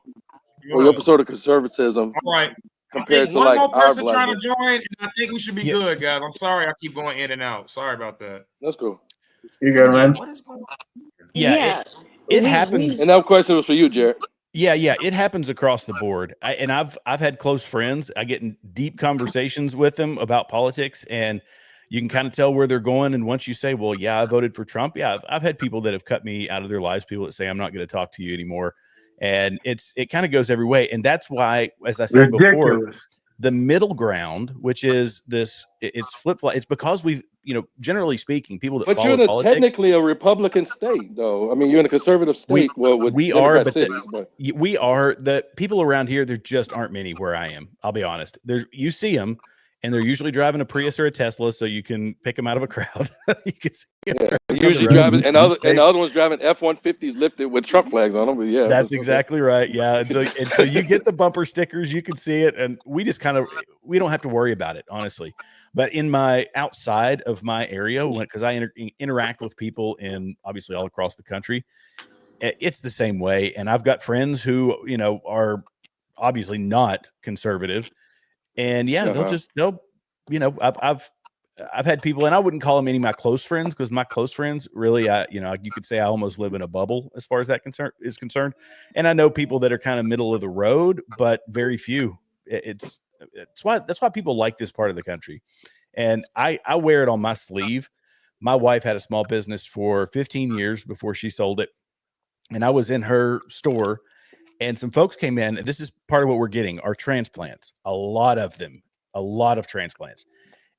or your Yeah. support of conservatism All right. I compared think to one like more our person black trying to folks? join, and I think we should be Yeah. good, guys. I'm sorry I keep going in and out. Sorry about that. That's cool. You Wait a good, minute. man? What is going on? Yeah. Yeah, It we happens. And that question was for you, Jared. Yeah, it happens across the board. I've had close friends. I get in deep conversations with them about politics, and you can kind of tell where they're going. And once you say, "Well, yeah, I voted for Trump," yeah, I've had people that have cut me out of their lives. People that say, "I'm not going to talk to you anymore," and it kind of goes every way. And that's why, as I said before, Ridiculous. the middle ground, which is it's flip flop. It's because we've generally speaking, people that But you're follow in a politics, technically a Republican state, though. I mean, you're in a conservative we state, well, with we are, Democrat but cities, but we are the people around here. There just aren't many where I am. I'll be honest. You see them, and they're usually driving a Prius or a Tesla, so you can pick them out of a crowd. You can see them yeah, driving down the usually road. driving, and They, the other one's driving F-150s lifted with Trump flags on them. But yeah, that's but okay. exactly right. Yeah, and so you get the bumper stickers. You can see it, and we just we don't have to worry about it, honestly. But in my outside of my area, because I interact with people in obviously all across the country, it's the same way. And I've got friends who are obviously not conservative, and yeah, they'll I've had people, and I wouldn't call them any of my close friends, because my close friends really, you could say I almost live in a bubble as far as that is concerned. And I know people that are kind of middle of the road, but very few. That's why people like this part of the country. And I wear it on my sleeve. My wife had a small business for 15 years before she sold it. And I was in her store, and some folks came in. This is part of what we're getting, are transplants. A lot of them, a lot of transplants.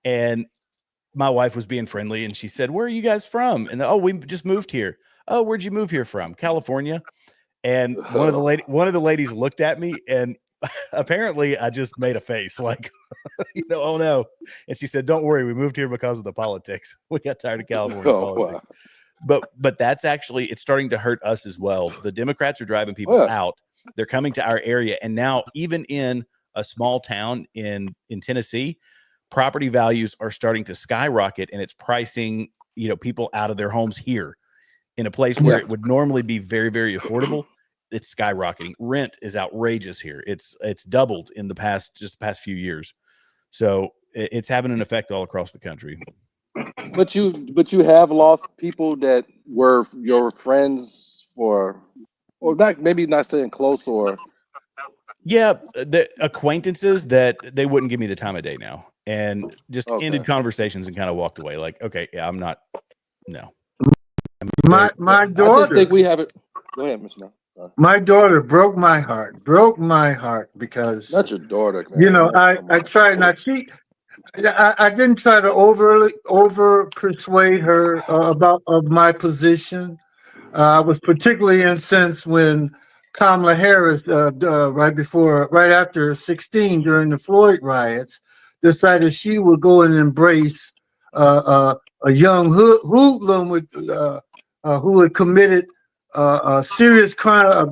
And my wife was being friendly, and she said, "Where are you guys from?" And, "Oh, we just moved here." "Oh, where'd you move here from?" "California." And one of the ladies looked at me, and apparently I just made a face like, "Oh no." And she said, "Don't worry, we moved here because of the politics. We got tired of California Oh politics." wow. But that's actually, it's starting to hurt us as well. The Democrats are driving people Well, out, They're coming to our area. And now even in a small town in Tennessee, property values are starting to skyrocket, and it's pricing, people out of their homes here in a place where it would normally be very, very affordable. It's skyrocketing. Rent is outrageous here. It's doubled in the past few years. So it's having an effect all across the country. But you have lost people that were your friends or not, maybe not saying close, or the acquaintances that they wouldn't give me the time of day now, and just ended conversations and kind of walked away. Like, okay, yeah, I'm not. No, My I just daughter. think we have it. Go ahead, Mr. Brown. Sorry. My daughter broke my heart because, Not your daughter, man. I tried not. I didn't try to over persuade her about my position. I was particularly incensed when Kamala Harris, right after 16 during the Floyd riots, decided she would go and embrace a young hoodlum who had committed a serious crime, a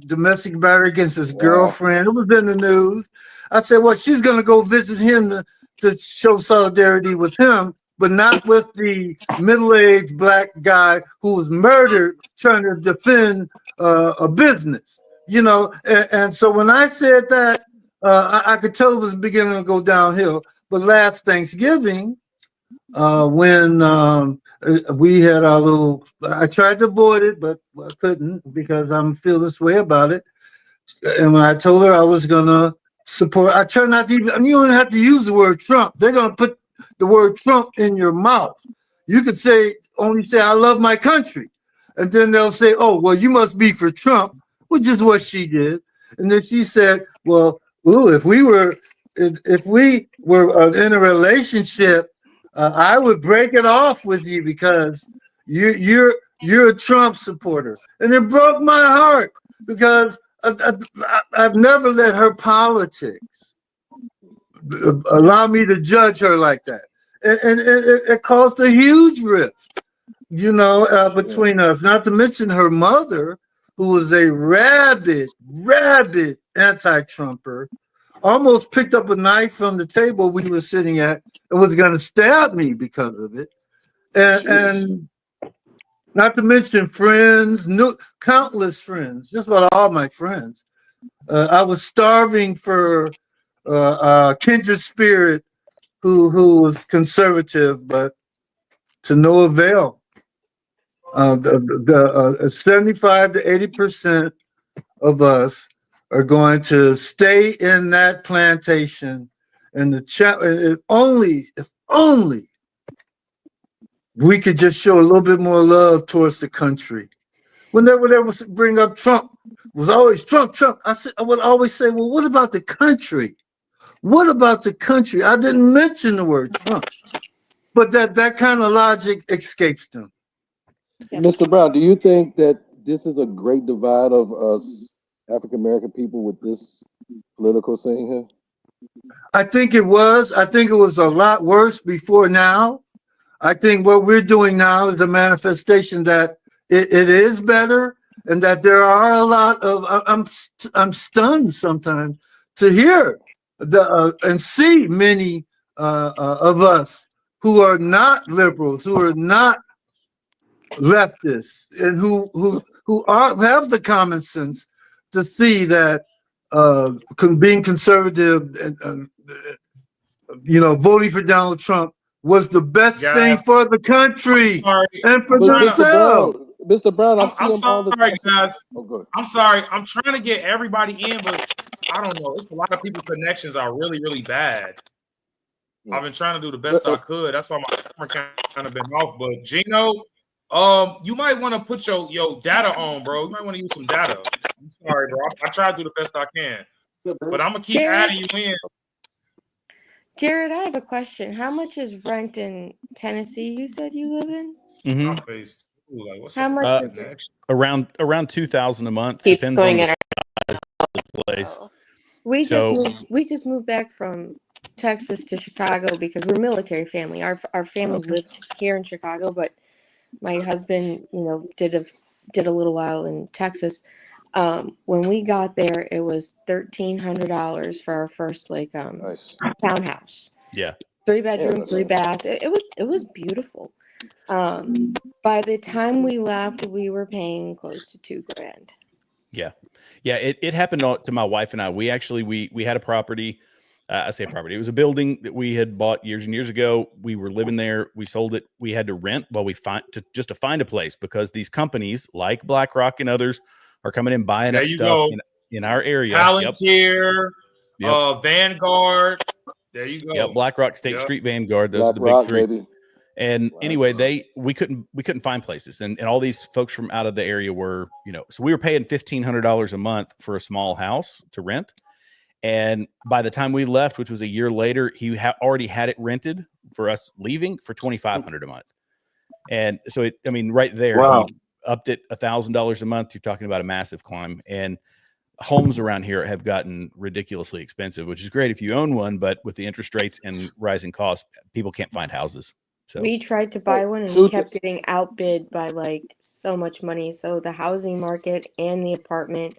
domestic battery against his girlfriend. It was in the news. I said, well, she's going to go visit him to show solidarity with him, but not with the middle-aged black guy who was murdered trying to defend a business, And so when I said that, I could tell it was beginning to go downhill. But last Thanksgiving, when we had our little, I tried to avoid it, but I couldn't because I feel this way about it. And when I told her I was gonna support, I try not to even, you don't have to use the word Trump. They're gonna put the word Trump in your mouth. You could only say, I love my country. And then they'll say, oh, well, you must be for Trump, which is what she did. And then she said, well, if we were in a relationship, I would break it off with you because you're a Trump supporter. And it broke my heart because I've never let her politics allow me to judge her like that. And it caused a huge rift, between us, not to mention her mother, who was a rabid anti-Trumper, almost picked up a knife from the table we were sitting at and was going to stab me because of it. And not to mention friends, countless friends, just about all my friends. I was starving for a kindred spirit who was conservative, but to no avail. 75 to 80% of us are going to stay in that plantation, and if only we could just show a little bit more love towards the country. Whenever they would bring up Trump, it was always Trump. I would always say, well, what about the country? What about the country? I didn't mention the word Trump, but that kind of logic escapes them. Mr. Brown, do you think that this is a great divide of us African American people with this political scene here? I think it was. I think it was a lot worse before now. I think what we're doing now is a manifestation that it is better, and that there are a lot of. I'm stunned sometimes to hear and see many of us who are not liberals, who are not leftists, and who have the common sense to see that being conservative and voting for Donald Trump was the best thing for the country and for themselves. Mr. Brown, I'm sorry, guys. Oh, good. I'm sorry. I'm trying to get everybody in, but I don't know. It's a lot of people connections are really, really bad. I've been trying to do the best I could. That's why my camera kind of been off. But Gino, you might want to put your data on, bro. You might want to use some data. I'm sorry, bro. I try to do the best I can, but I'm gonna keep adding you in. Jared, I have a question. How much is rent in Tennessee? You said you live in? Like, what's how much is it? Around $2,000 a month. Keeps Depends going on in the place. We just moved back from Texas to Chicago because we're a military family. Our family lives here in Chicago, but my husband, did a little while in Texas. When we got there, it was $1,300 for our first Nice. townhouse. Yeah. 3-bedroom, that's 3-bath. It was beautiful. By the time we left, we were paying close to $2,000. Yeah. Yeah. It happened to my wife and I. We actually, we had a property. I say a property. It was a building that we had bought years and years ago. We were living there. We sold it. We had to rent while we just to find a place, because these companies like BlackRock and others are coming in buying There up you stuff go. in our area. Palantir, Yep. Vanguard. There you go. Yep. BlackRock, State Yep. Street, Vanguard. Those are the BlackRock, big three. baby. And BlackRock. anyway, we couldn't find places, and all these folks from out of the area were, so we were paying $1,500 a month for a small house to rent. And by the time we left, which was a year later, he already had it rented for us leaving for $2,500 a month. And so right there, Wow. he upped it $1,000 a month. You're talking about a massive climb. And homes around here have gotten ridiculously expensive, which is great if you own one, but with the interest rates and rising costs, people can't find houses. So We tried to buy one and we kept getting outbid by like so much money. So the housing market and the apartment,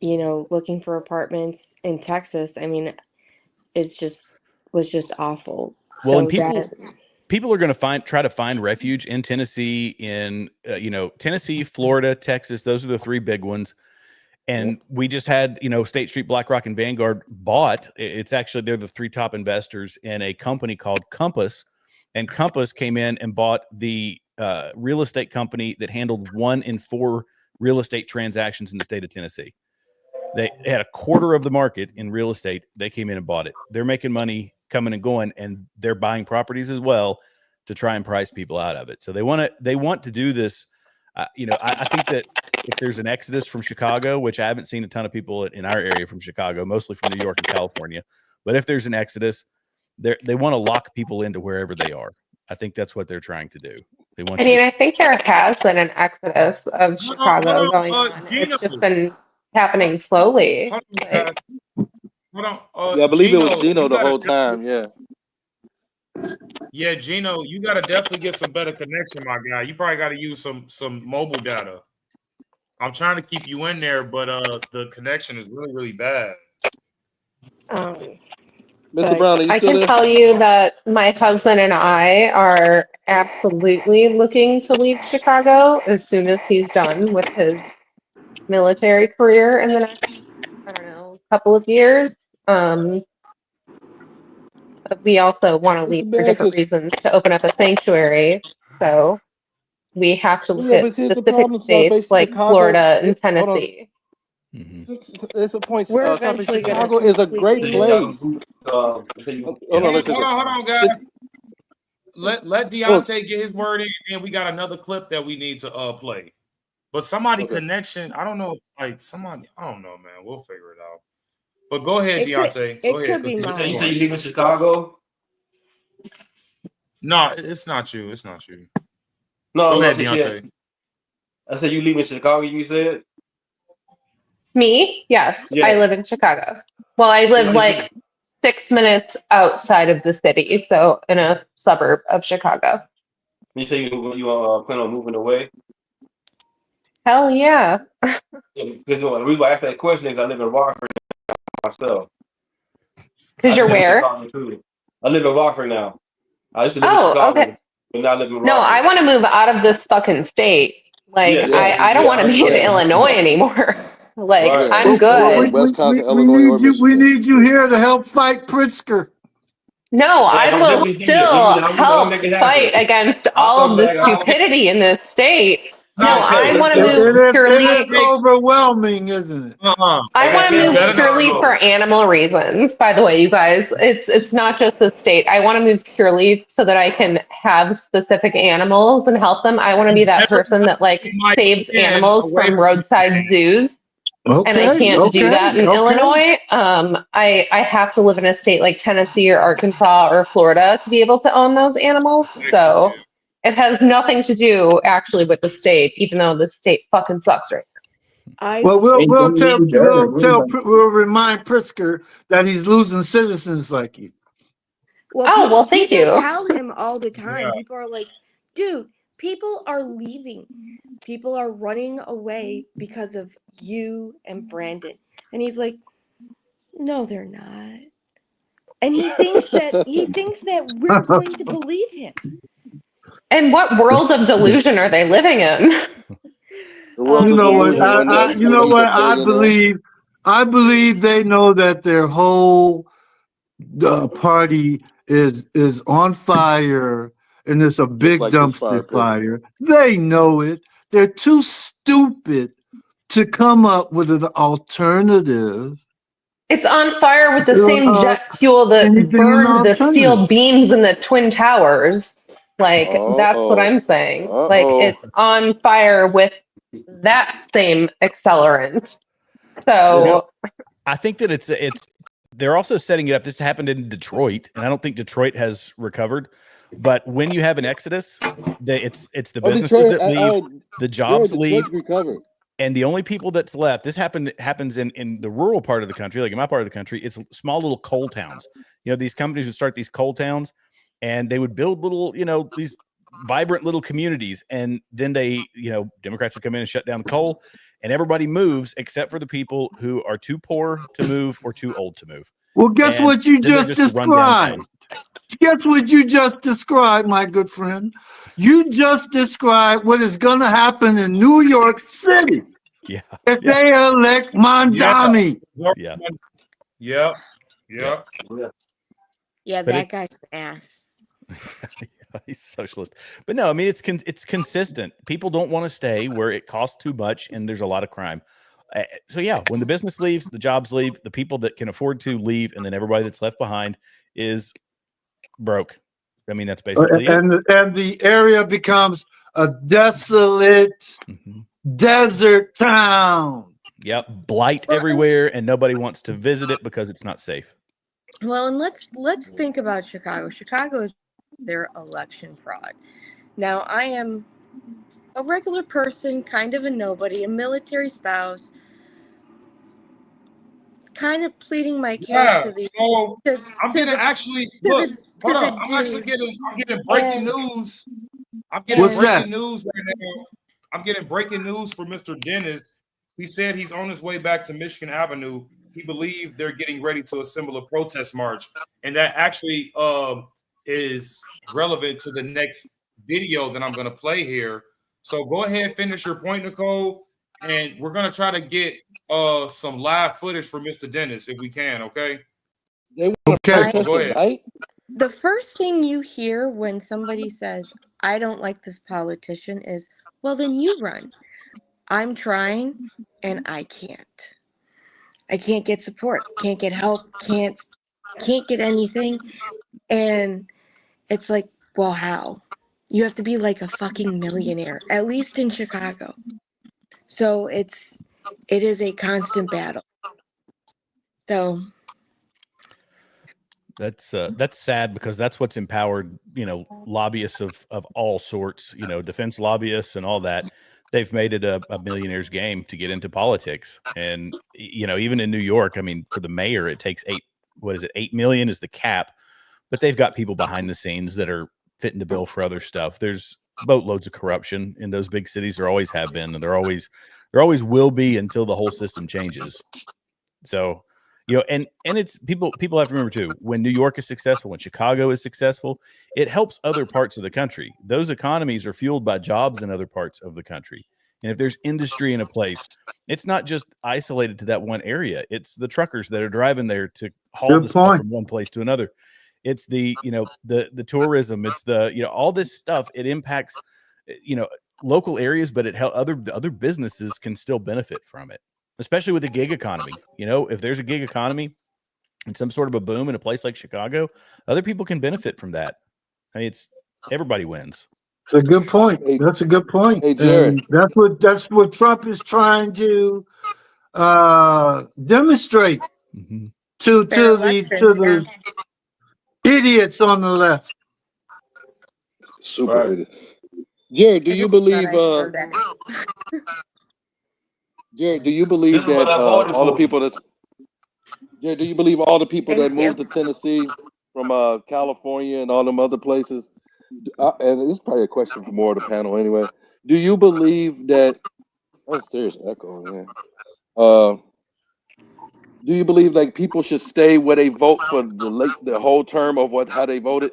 looking for apartments in Texas, was just awful. Well, So and people are going to try to find refuge in Tennessee, in Tennessee, Florida, Texas. Those are the three big ones. And we just had, State Street, BlackRock, and Vanguard it's actually, they're the three top investors in a company called Compass. And Compass came in and bought the real estate company that handled 1 in 4 real estate transactions in the state of Tennessee. They had a quarter of the market in real estate. They came in and bought it. They're making money coming and going, and they're buying properties as well to try and price people out of it. So they want to do this. I think that if there's an exodus from Chicago, which I haven't seen a ton of people in our area from Chicago, mostly from New York and California, but if there's an exodus, they want to lock people into wherever they are. I think that's what they're trying to do. They want. I think there has been an exodus of Chicago going on. Gino. It's just been happening slowly. Hold on, guys. Hold on. Yeah, I believe Gino, it was Gino the whole time. Yeah. Yeah, Gino, you got to definitely get some better connection, my guy. You probably got to use some mobile data. I'm trying to keep you in there, but the connection is really, really bad. Mr. Brown, are you I still can there? tell you that my husband and I are absolutely looking to leave Chicago as soon as he's done with his military career in the next, couple of years. But we also want to leave for different reasons, to open up a sanctuary. So we have to look at specific states like Florida and Tennessee. There's a point. We're eventually going to Chicago is a great place. Hold on, guys. Let Deontay get his word in, and we got another clip that we need to play. But somebody connection, I don't know, somebody, I don't know, man. We'll figure it out. But go ahead, Deontay. Go ahead. Could be mine. You leave in Chicago? No, it's not you. It's not you. No, go ahead, Deontay. I said you leave in Chicago. You said me? Yes, yeah. I live in Chicago. Well, I live like 6 minutes outside of the city, so in a suburb of Chicago. You say you plan on moving away? Hell yeah. Because the reason why I asked that question is I live in Rockford myself. Because you're where? I live in Rockford now. I used to live in Chicago, okay. But now I live in Rockford. No, I want to move out of this fucking state. Like, I don't want to be in Illinois anymore. Like, I'm good. We need you here to help fight Pritzker. No, I will still help fight against all of the stupidity in this state. No, I want to move purely. It's overwhelming, isn't it? I want to move purely for animal reasons. By the way, you guys, it's not just the state. I want to move purely so that I can have specific animals and help them. I want to be that person that like saves animals from roadside zoos. And I can't do that in Illinois. I have to live in a state like Tennessee or Arkansas or Florida to be able to own those animals. So it has nothing to do actually with the state, even though the state fucking sucks right now. We'll remind Pritzker that he's losing citizens like you. Well, thank you. People tell him all the time. People are like, dude, People are leaving. People are running away because of you and Brandon. And he's like, no, they're not. And he thinks that we're going to believe him. And what world of delusion are they living in? The world You of know what? delusion Candy. when the You when know he's a what? billionaire. I believe they know that their whole party is on fire, and it's a Just big like this dumpster fire pit. fire. They know it. They're too stupid to come up with an alternative. It's on fire with the same Uh, jet fuel that Anything an burned the alternative? steel beams in the Twin Towers. Like, that's what Uh-oh. I'm saying. Like, Uh-oh. it's on fire with that same accelerant. Well, So I think that it's they're also setting it up. This happened in Detroit, and I don't think Detroit has recovered. But when you have an exodus, it's the Oh, businesses Detroit. that leave, the Jared, jobs leave, Detroit's recovered. and the only people that's left. This happens in the rural part of the country, like in my part of the country. It's small little coal towns. You know, these companies would start these coal towns, and they would build little, these vibrant little communities, and then Democrats would come in and shut down the coal, and everybody moves except for the people who are too poor to move or too old to move. Well, guess And what you then they're just just run downtown. described? Guess what you just described, my good friend? You just described what is going to happen in New York City Yeah. if they elect Mondami. Yeah. Yeah. Yeah. Yeah, But that guy's an ass. he's socialist. But no, I mean, it's consistent. People don't want to stay where it costs too much and there's a lot of crime. So yeah, when the business leaves, the jobs leave, the people that can afford to leave, and then everybody that's left behind is broke. I mean, that's basically it. And the area becomes a desolate desert town. Yep, blight everywhere, and nobody wants to visit it because it's not safe. Well, and let's think about Chicago. Chicago is their election fraud. Now, I am a regular person, kind of a nobody, a military spouse, kind of pleading my case Yeah. to the. So To, I'm to getting the, actually to look. the, Hold to up. the I'm getting breaking And- news. I'm getting What's that? breaking news right now. I'm getting breaking news for Mr. Dennis. He said he's on his way back to Michigan Avenue. He believed they're getting ready to assemble a protest march, and that actually is relevant to the next video that I'm going to play here. So go ahead, finish your point, Nicole, and we're going to try to get some live footage for Mr. Dennis if we can. Okay. They want Okay. to protest Go ahead. tonight. The first thing you hear when somebody says, I don't like this politician is, well, then you run. I'm trying and I can't. I can't get support, can't get help, can't get anything. And it's like, well, how? You have to be like a fucking millionaire, at least in Chicago. So it is a constant battle. So That's sad because that's what's empowered, lobbyists of all sorts, defense lobbyists and all that. They've made it a millionaire's game to get into politics. And, even in New York, I mean, for the mayor, it takes 8 million is the cap, but they've got people behind the scenes that are fitting the bill for other stuff. There's boatloads of corruption in those big cities. There always have been, and there always will be until the whole system changes. So, and it's people have to remember too, when New York is successful, when Chicago is successful, it helps other parts of the country. Those economies are fueled by jobs in other parts of the country. And if there's industry in a place, it's not just isolated to that one area. It's the truckers that are driving there to haul the stuff from one place to another. It's the tourism. It's the, all this stuff. It impacts, local areas, but other businesses can still benefit from it, especially with the gig economy. If there's a gig economy and some sort of a boom in a place like Chicago, other people can benefit from that. I mean, everybody wins. It's a good point. That's a good point. Hey, Jared. And that's what Trump is trying to demonstrate to the idiots on the left. Super idiot. Jared, do you believe Jared, do you believe that all the people that Jared, do you believe all the people that moved to Tennessee from California and all them other places and this is probably a question for more of the panel anyway. Do you believe that? Oh, serious echo, man. Do you believe like people should stay where they vote for the whole term of how they voted?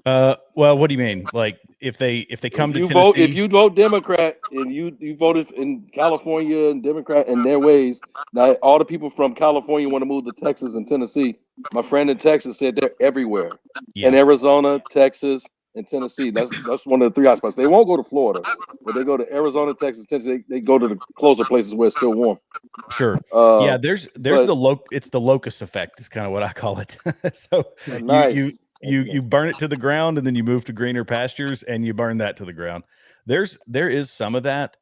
Well, what do you mean? Like if they come If to you Tennessee? vote Democrat and you voted in California and Democrat in their ways, now all the people from California want to move to Texas and Tennessee. My friend in Texas said they're everywhere. In Yeah, Arizona, Texas, and Tennessee. That's one of the three hotspots. They won't go to Florida, but they go to Arizona, Texas, Tennessee. They go to the closer places where it's still warm. sure. Yeah, there's But it's the locust effect is kind of what I call it. So nice. you burn it to the ground and then you move to greener pastures and you burn that to the ground. There is some of that,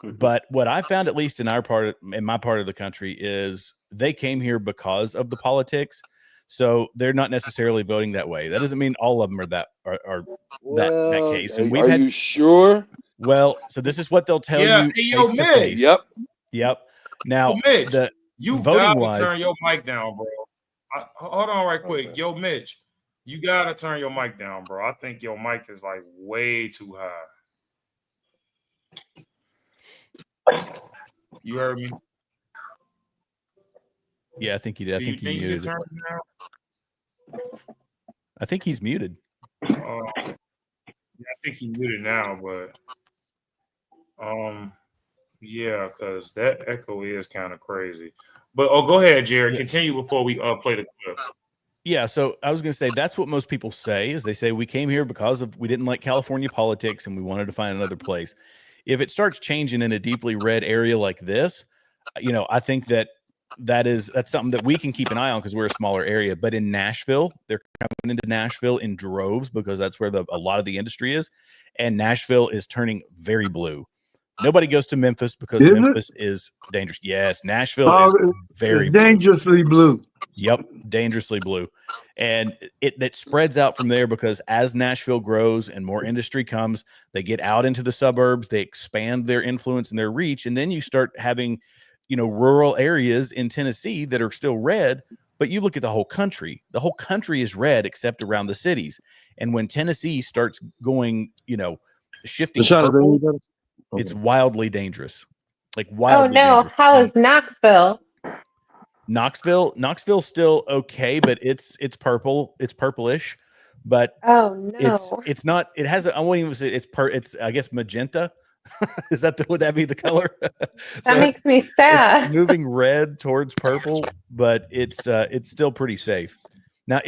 but what I found, at least in my part of the country, is they came here because of the politics. So they're not necessarily voting that way. That doesn't mean all of them are that case. And we've are had you sure? Well, so this is what they'll tell Yeah. you Hey, yo, face to Mitch. face. Yep. Yep. Now, Mitch, the you voting gotta wise, turn your mic down, bro. Hold on, right quick. Okay. Yo, Mitch, you gotta turn your mic down, bro. I think your mic is like way too high. You heard me? Yeah, I think he did. I think he muted. Turn it down? I think he's muted. Yeah, I think he muted now, but yeah, because that echo is kind of crazy. But go ahead, Jared. Continue before we play the clip. Yeah, so I was going to say that's what most people say is they say we came here because we didn't like California politics and we wanted to find another place. If it starts changing in a deeply red area like this, I think that's something that we can keep an eye on because we're a smaller area. But in Nashville, they're coming into Nashville in droves because that's where a lot of the industry is, and Nashville is turning very blue. Nobody goes to Memphis because Memphis is dangerous. Yes, Nashville is very dangerously blue. Yep, dangerously blue. And it spreads out from there because as Nashville grows and more industry comes, they get out into the suburbs, they expand their influence and their reach, and then you start having, rural areas in Tennessee that are still red, but you look at the whole country. The whole country is red except around the cities. And when Tennessee starts going, shifting purple, it's wildly dangerous. Like wildly dangerous. How is Knoxville? Knoxville's still okay, but it's purple. It's purplish, but it's not. It has. I won't even say it's. I guess magenta. Is that would that be the color? That makes me sad. It's moving red towards purple, but it's still pretty safe. Now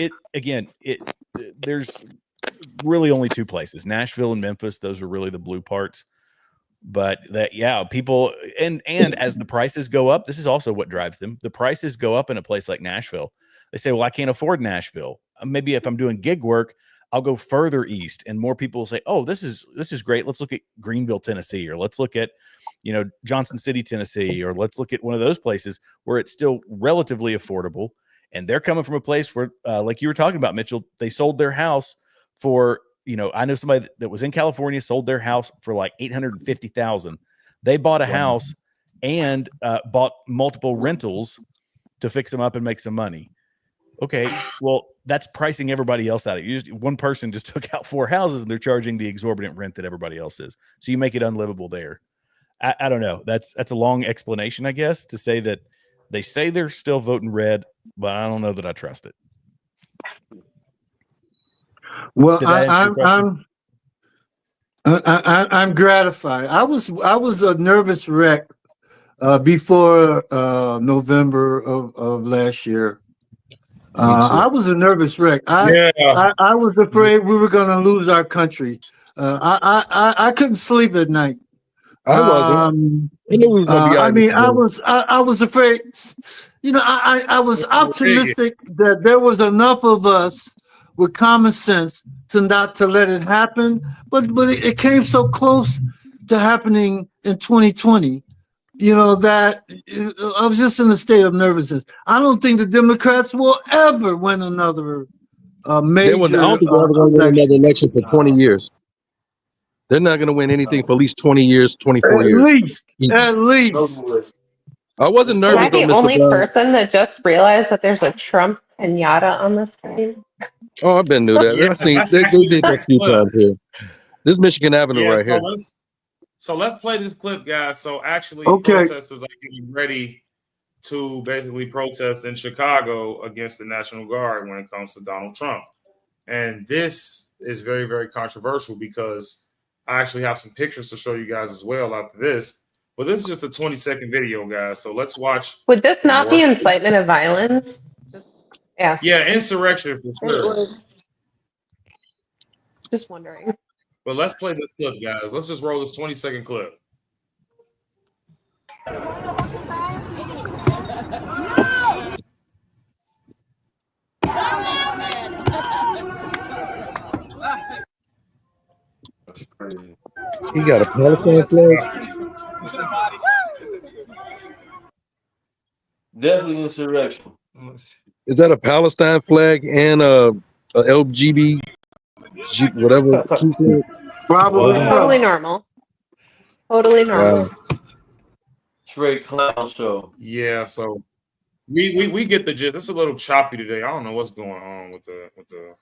there's really only two places, Nashville and Memphis. Those are really the blue parts. But people and as the prices go up, this is also what drives them. The prices go up in a place like Nashville. They say, well, I can't afford Nashville. Maybe if I'm doing gig work, I'll go further east. And more people will say, oh, this is great. Let's look at Greenville, Tennessee, or let's look at, Johnson City, Tennessee, or let's look at one of those places where it's still relatively affordable. And they're coming from a place where, like you were talking about, Mitchell, they sold their house for, I know somebody that was in California sold their house for like $850,000. They bought a house and bought multiple rentals to fix them up and make some money. Okay, well, that's pricing everybody else out. One person just took out 4 houses and they're charging the exorbitant rent that everybody else is. So you make it unlivable there. I don't know. That's a long explanation, I guess, to say that they say they're still voting red, but I don't know that I trust it. Well, I'm gratified. I was a nervous wreck before November of last year. I was a nervous wreck. I was afraid we were going to lose our country. I couldn't sleep at night. I wasn't. I knew we was gonna be I mean, I was afraid. I was optimistic that there was enough of us with common sense to not to let it happen, but it came so close to happening in 2020. That I was just in a state of nervousness. I don't think the Democrats will ever win another major. I don't think they're ever going to win another election for 20 years. They're not going to win anything for at least 20 years, 24 years. At least. I wasn't nervous. Am I the only person that just realized that there's a Trump Kenyatta on the screen. Oh, I've been knew that. Yeah, I seen that's they actually did the that a next few clip. times here. This Michigan Avenue Yeah, right so here. let's play this clip, guys. So actually, Okay. protesters are getting ready to basically protest in Chicago against the National Guard when it comes to Donald Trump. And this is very, very controversial because I actually have some pictures to show you guys as well after this. But this is just a 20-second video, guys. So let's watch Would this not be more. incitement of violence? Just ask. Yeah, insurrection for It sure. would. Just wondering. But let's play this clip, guys. Let's just roll this 20-second clip. He got a Palestine flag. Definitely insurrection. Is that a Palestine flag and a LGB whatever? Probably Wow. Totally so. normal. Totally normal. Wow. Straight clown show. Yeah, so we get the gist. It's a little choppy today. I don't know what's going on with the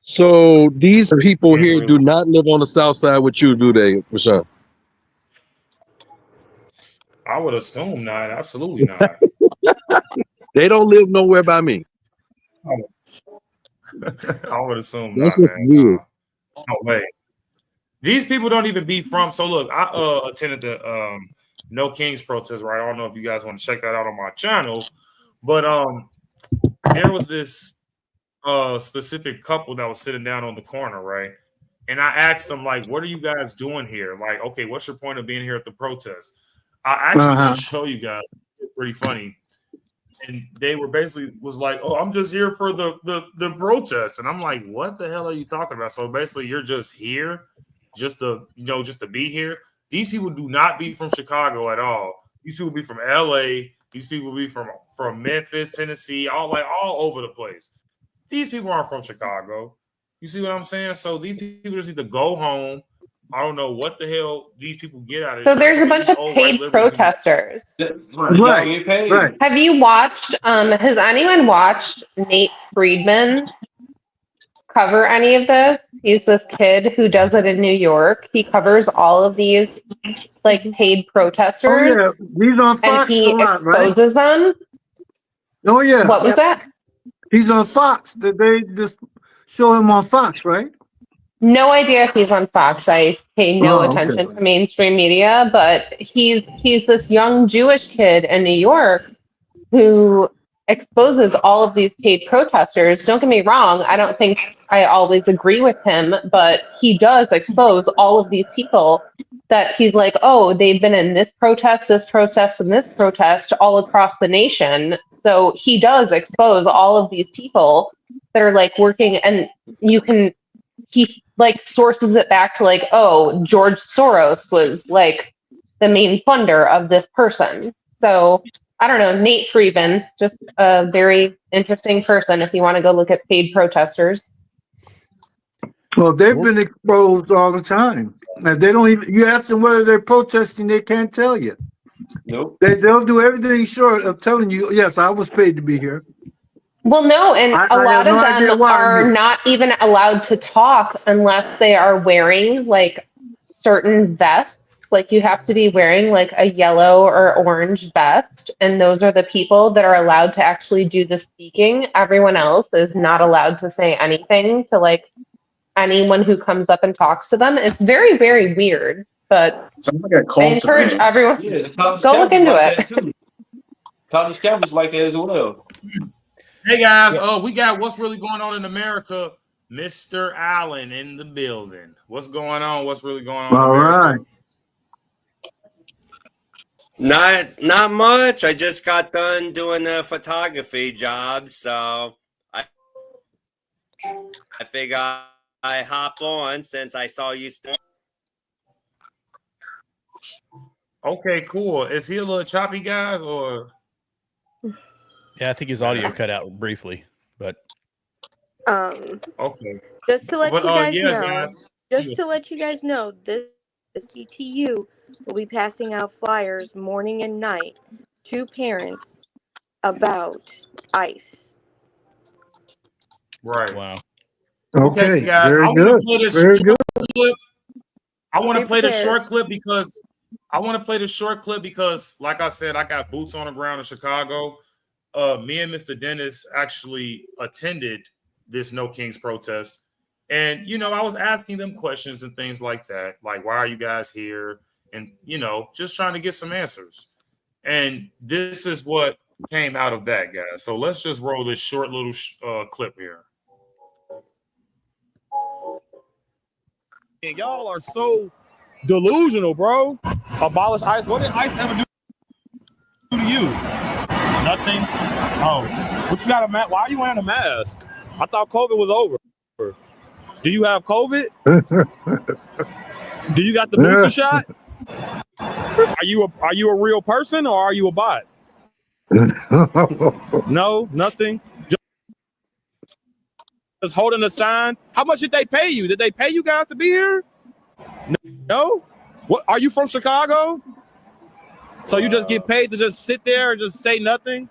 So these people can't here do really. not live on the south side with you, do they, Rashawn? I would assume not. Absolutely not. They don't live nowhere by me. I would assume That's not, what's man. weird. No way. These people don't even be from. So look, I attended the No Kings protest, right? I don't know if you guys want to check that out on my channel, but there was this specific couple that was sitting down on the corner, right? And I asked them, like, what are you guys doing here? Like, okay, what's your point of being here at the protest? I actually will show you guys. It's pretty funny. And they were basically was like, oh, I'm just here for the protest. And I'm like, what the hell are you talking about? So basically, you're just here just to, just to be here. These people do not be from Chicago at all. These people be from LA. These people be from Memphis, Tennessee, all over the place. These people aren't from Chicago. You see what I'm saying? So these people just need to go home. I don't know what the hell these people get out of So this. there's a bunch of paid protesters. Right. Have you watched, has anyone watched Nate Friedman cover any of this? He's this kid who does it in New York. He covers all of these like paid Oh protesters yeah, he's on and Fox a he lot, right? exposes them. Oh yeah, What was Yep. that? he's on Fox. They just show him on Fox, right? No idea if he's on Fox. I pay no Oh, okay. attention to mainstream media, but he's this young Jewish kid in New York who exposes all of these paid protesters. Don't get me wrong, I don't think I always agree with him, but he does expose all of these people that he's like, oh, they've been in this protest, and this protest all across the nation. So he does expose all of these people that are like working, and he like sources it back to like, oh, George Soros was like the main funder of this person. So I don't know, Nate Friedman, just a very interesting person if you want to go look at paid protesters. Well, they've been exposed all the time. And they don't even. You ask them whether they're protesting, they can't tell you. Nope. They'll do everything short of telling you, yes, I was paid to be here. Well, no, and a I lot have of no idea them why I'm are here. not even allowed to talk unless they are wearing like certain vests. Like you have to be wearing like a yellow or orange vest, and those are the people that are allowed to actually do the speaking. Everyone else is not allowed to say anything to like anyone who comes up and talks to them. It's very, very weird, but Sounds like a I cult to encourage me. everyone Yeah, the college go look scouts into like it. that too. College scouts like that as well. Hey guys, we got what's really going on in America. Mr. Allen in the building. What's going on? What's really going on in All America? right. Not much. I just got done doing a photography job, so I figure I hop on since I saw you still. Okay, cool. Is he a little choppy, guys, or? Yeah, I think his audio cut out briefly, but Okay. Just to let But you guys yeah, know, guys. just to let you guys know, this CTU will be passing out flyers morning and night to parents about ICE. Right. Wow. Okay, guys. very I want to good. play this Very short good. clip. I want to Be play this prepared. short clip because, like I said, I got boots on the ground in Chicago. Me and Mr. Dennis actually attended this No Kings protest. And, I was asking them questions and things like that. Like, why are you guys here? And, just trying to get some answers. And this is what came out of that, guys. So let's just roll this short little clip here. And y'all are so delusional, bro. Abolish ICE. What did ICE ever do to you? Nothing. Oh, what you got a mask? Why are you wearing a mask? I thought COVID was over. Do you have COVID? Do you got the booster shot? Are you a real person or are you a bot? No, nothing. Just holding a sign. How much did they pay you? Did they pay you guys to be here? No. What? Are you from Chicago? So you just get paid to just sit there and just say nothing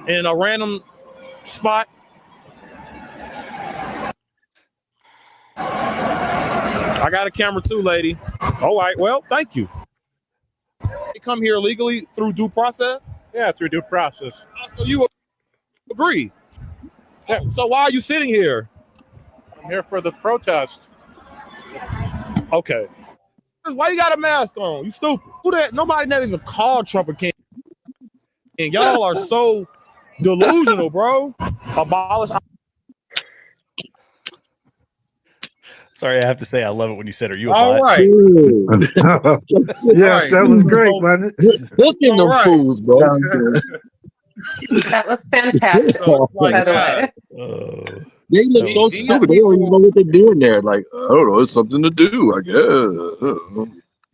in a random spot? I got a camera too, lady. All right. Well, thank you. You come here legally through due process? Yeah, through due process. So you agree? Yeah. So why are you sitting here? I'm here for the protest. Okay. Why you got a mask on? You stupid. Who that? Nobody never even called Trump a king. And y'all are so delusional, bro. Abolish. Sorry, I have to say I love it when you said, "Are you a All bot?" right. Yes, that was great, wasn't it? Look in them fools, bro. That was fantastic, So it's like, by the guys, way. Oh, They look that so was- these stupid. They don't even know people, what they're doing there. Like, I don't know, it's something to do, I guess.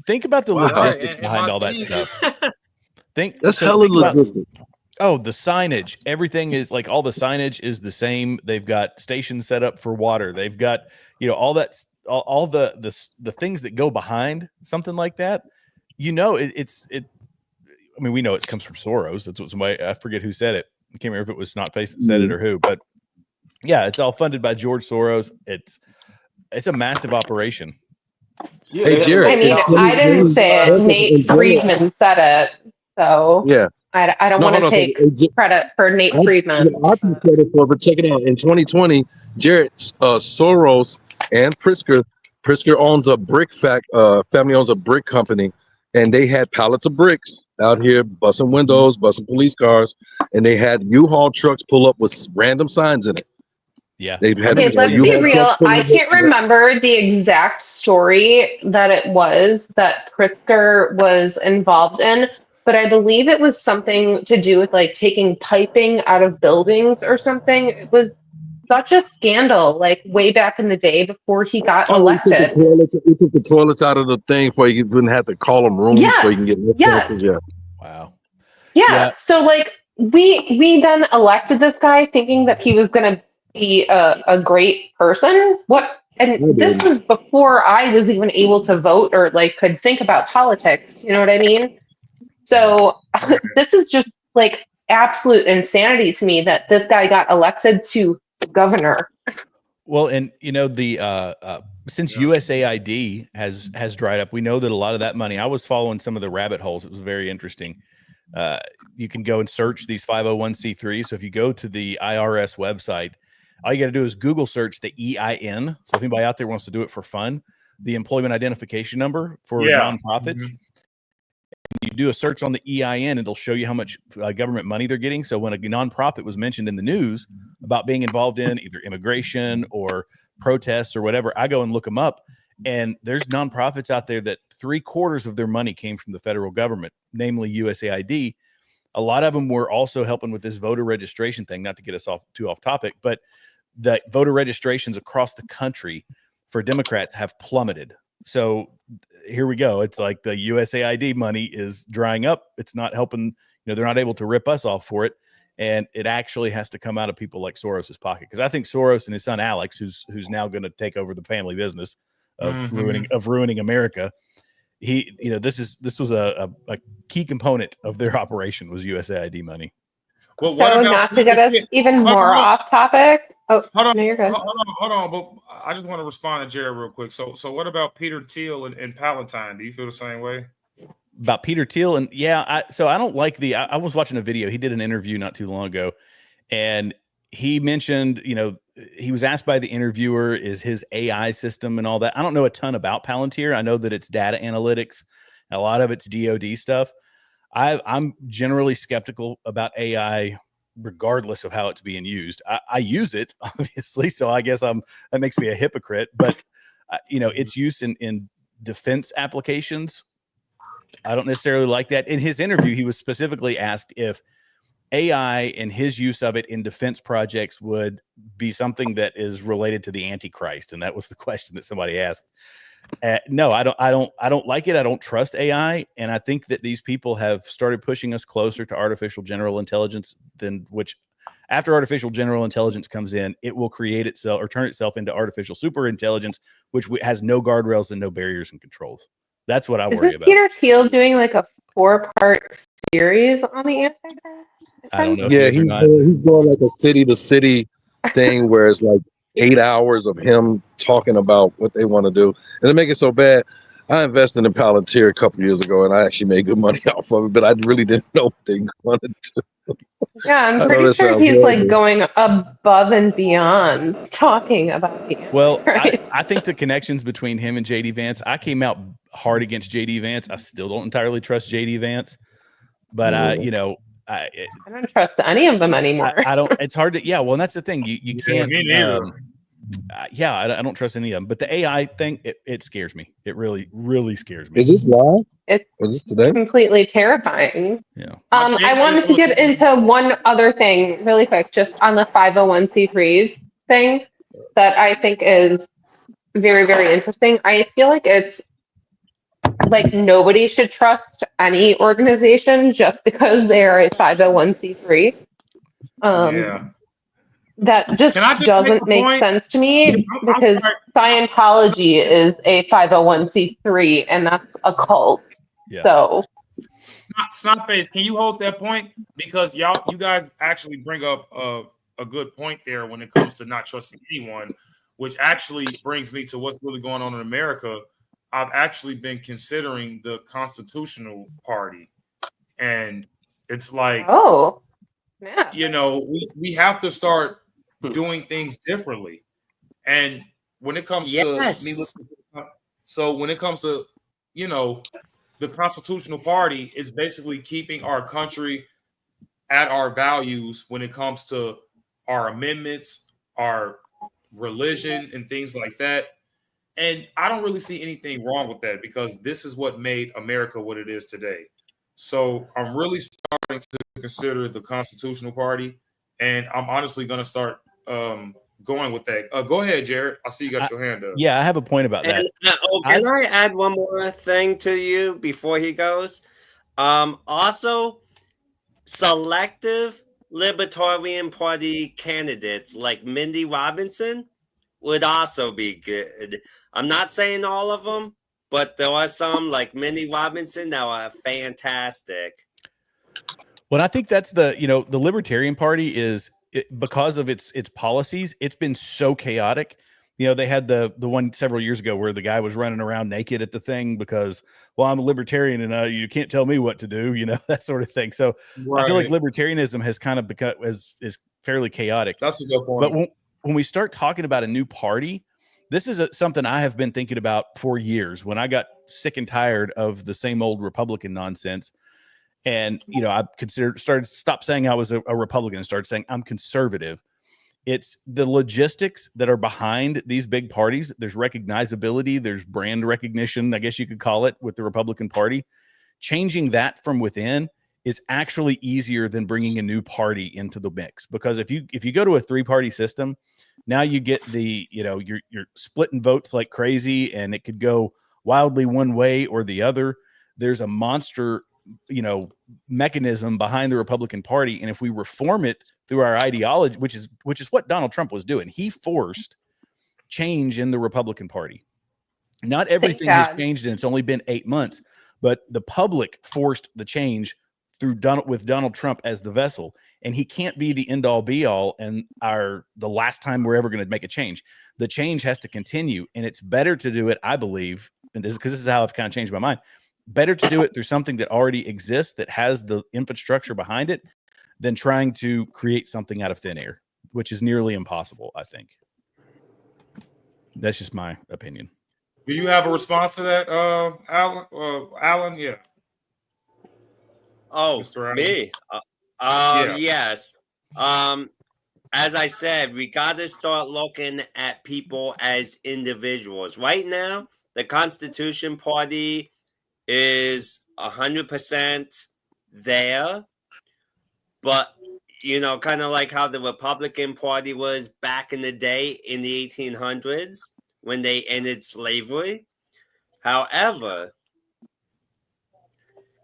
think about the Wow. logistics And behind my all that thing stuff. is, That's So hella think about, logistics. oh, the signage. Everything is like all the signage is the same. They've got stations set up for water. They've got, all that, all the things that go behind something like that. I mean, we know it comes from Soros. That's what somebody, I forget who said it. I can't remember if it was Snotface that said it or who, but yeah, it's all funded by George Soros. It's a massive operation. Yeah, Hey, they have a Jared, I mean, breakdown. I didn't say it. Nate Friedman said it. So Yeah. I don't No, want hold to on a second. take credit for Nate Friedman. I take credit for it, but check it out. In 2020, Jared Soros and Pritzker owns a family owns a brick company, and they had pallets of bricks out here busting windows, busting police cars, and they had U-Haul trucks pull up with random signs in it. Yeah. They had Okay, let's be U-Haul real. trucks pulling I up. can't remember the exact story that it was that Pritzker was involved in, but I believe it was something to do with like taking piping out of buildings or something. It was such a scandal, like way back in the day before he got Oh, elected. he took the toilets out of the thing so you wouldn't have to call them rooms so you can get Yes. Yeah. Wow. Yeah. Yeah. So like we then elected this guy thinking that he was gonna be a great person. And this was before I was even able to vote or like could think about politics. You know what I mean? So this is just like absolute insanity to me that this guy got elected to governor. Well, and since USAID has dried up, we know that a lot of that money. I was following some of the rabbit holes. It was very interesting. You can go and search these 501c3s. So if you go to the IRS website, all you got to do is Google search the EIN. So if anybody out there wants to do it for fun, the employment identification number for nonprofits. Mhm. You do a search on the EIN, and it'll show you how much government money they're getting. So when a nonprofit was mentioned in the news about being involved in either immigration or protests or whatever, I go and look them up. And there's nonprofits out there that 3/4 of their money came from the federal government, namely USAID. A lot of them were also helping with this voter registration thing, not to get us too off topic, but the voter registrations across the country for Democrats have plummeted. So here we go. It's like the USAID money is drying up. It's not helping, they're not able to rip us off for it. And it actually has to come out of people like Soros's pocket. Because I think Soros and his son Alex, who's now going to take over the family business of ruining America. This was a key component of their operation was USAID money. Well, So not to get us even more off topic, Oh, Hold on, no, you're good. hold on. But I just want to respond to Jared real quick. So what about Peter Thiel and Palatine? Do you feel the same way? About Peter Thiel, and yeah, so I don't like I was watching a video. He did an interview not too long ago, and he mentioned, he was asked by the interviewer, is his AI system and all that. I don't know a ton about Palantir. I know that it's data analytics. A lot of it's DoD stuff. I'm generally skeptical about AI, regardless of how it's being used. I use it, obviously, so I guess that makes me a hypocrite. But its use in defense applications, I don't necessarily like that. In his interview, he was specifically asked if AI and his use of it in defense projects would be something that is related to the Antichrist, and that was the question that somebody asked. No, I don't like it. I don't trust AI, and I think that these people have started pushing us closer to artificial general intelligence. Which, after artificial general intelligence comes in, it will create itself or turn itself into artificial super intelligence, which has no guardrails and no barriers and controls. That's what I worry about. Peter Thiel doing like a 4-part series on the Antichrist? I don't know if Yeah, he is or not. he's doing like a city to city thing where it's like 8 hours of him talking about what they want to do. And to make it so bad, I invested in Palantir a couple years ago and I actually made good money off of it, but I really didn't know what they wanted to do. Yeah, I'm pretty sure he's like going above and beyond talking about the Antichrist. Well, I think the connections between him and JD Vance, I came out hard against JD Vance. I still don't entirely trust JD Vance, but I don't trust any of them anymore. I don't. It's hard to. Yeah, well, and that's the thing. You can't. Me neither. I don't trust any of them. But the AI thing, it scares me. It really, really scares me. Is this live? It's this today? Completely terrifying. Yeah. I wanted to get into one other thing really quick, just on the 501c3s thing that I think is very, very interesting. I feel like it's like nobody should trust any organization just because they are a 501c3. Yeah. That just doesn't make sense to me because Scientology is a 501c3 and that's a cult. Yeah. So Snotface, can you hold that point? Because you guys actually bring up a good point there when it comes to not trusting anyone, which actually brings me to what's really going on in America. I've actually been considering the Constitutional Party, and it's like, we have to start doing things differently. And when it comes to when it comes to the Constitutional Party is basically keeping our country at our values when it comes to our amendments, our religion, and things like that. And I don't really see anything wrong with that because this is what made America what it is today. So I'm really starting to consider the Constitutional Party, and I'm honestly going to start going with that. Go ahead, Jared. I see you got your hand up. Yeah, I have a point about that. Can I add one more thing to you before he goes? Also, selective Libertarian Party candidates like Mindy Robinson would also be good. I'm not saying all of them, but there are some like Mindy Robinson that are fantastic. Well, I think that's the Libertarian Party is because of its policies. It's been so chaotic. They had the one several years ago where the guy was running around naked at the thing because, well, I'm a libertarian and you can't tell me what to do, that sort of thing. So I feel like libertarianism has kind of become is fairly chaotic. That's a good point. But when we start talking about a new party, this is something I have been thinking about for years. When I got sick and tired of the same old Republican nonsense, and I stopped saying I was a Republican and started saying I'm conservative. It's the logistics that are behind these big parties. There's recognizability, there's brand recognition, I guess you could call it, with the Republican Party. Changing that from within is actually easier than bringing a new party into the mix. Because if you go to a 3-party system, now you get you're splitting votes like crazy, and it could go wildly one way or the other. There's a monster mechanism behind the Republican Party, and if we reform it through our ideology, which is what Donald Trump was doing, he forced change in the Republican Party. Not everything has changed, and it's only been 8 months, but the public forced the change with Donald Trump as the vessel, and he can't be the end all be all and the last time we're ever going to make a change. The change has to continue, and it's better to do it, I believe, and this is how I've kind of changed my mind. Better to do it through something that already exists, that has the infrastructure behind it, than trying to create something out of thin air, which is nearly impossible, I think. That's just my opinion. Do you have a response to that, Alan? Alan, yeah. Oh, Mr. me? Yeah. Yes. As I said, we got to start looking at people as individuals. Right now, the Constitution Party is 100% there, but kind of like how the Republican Party was back in the day in the 1800s when they ended slavery. However,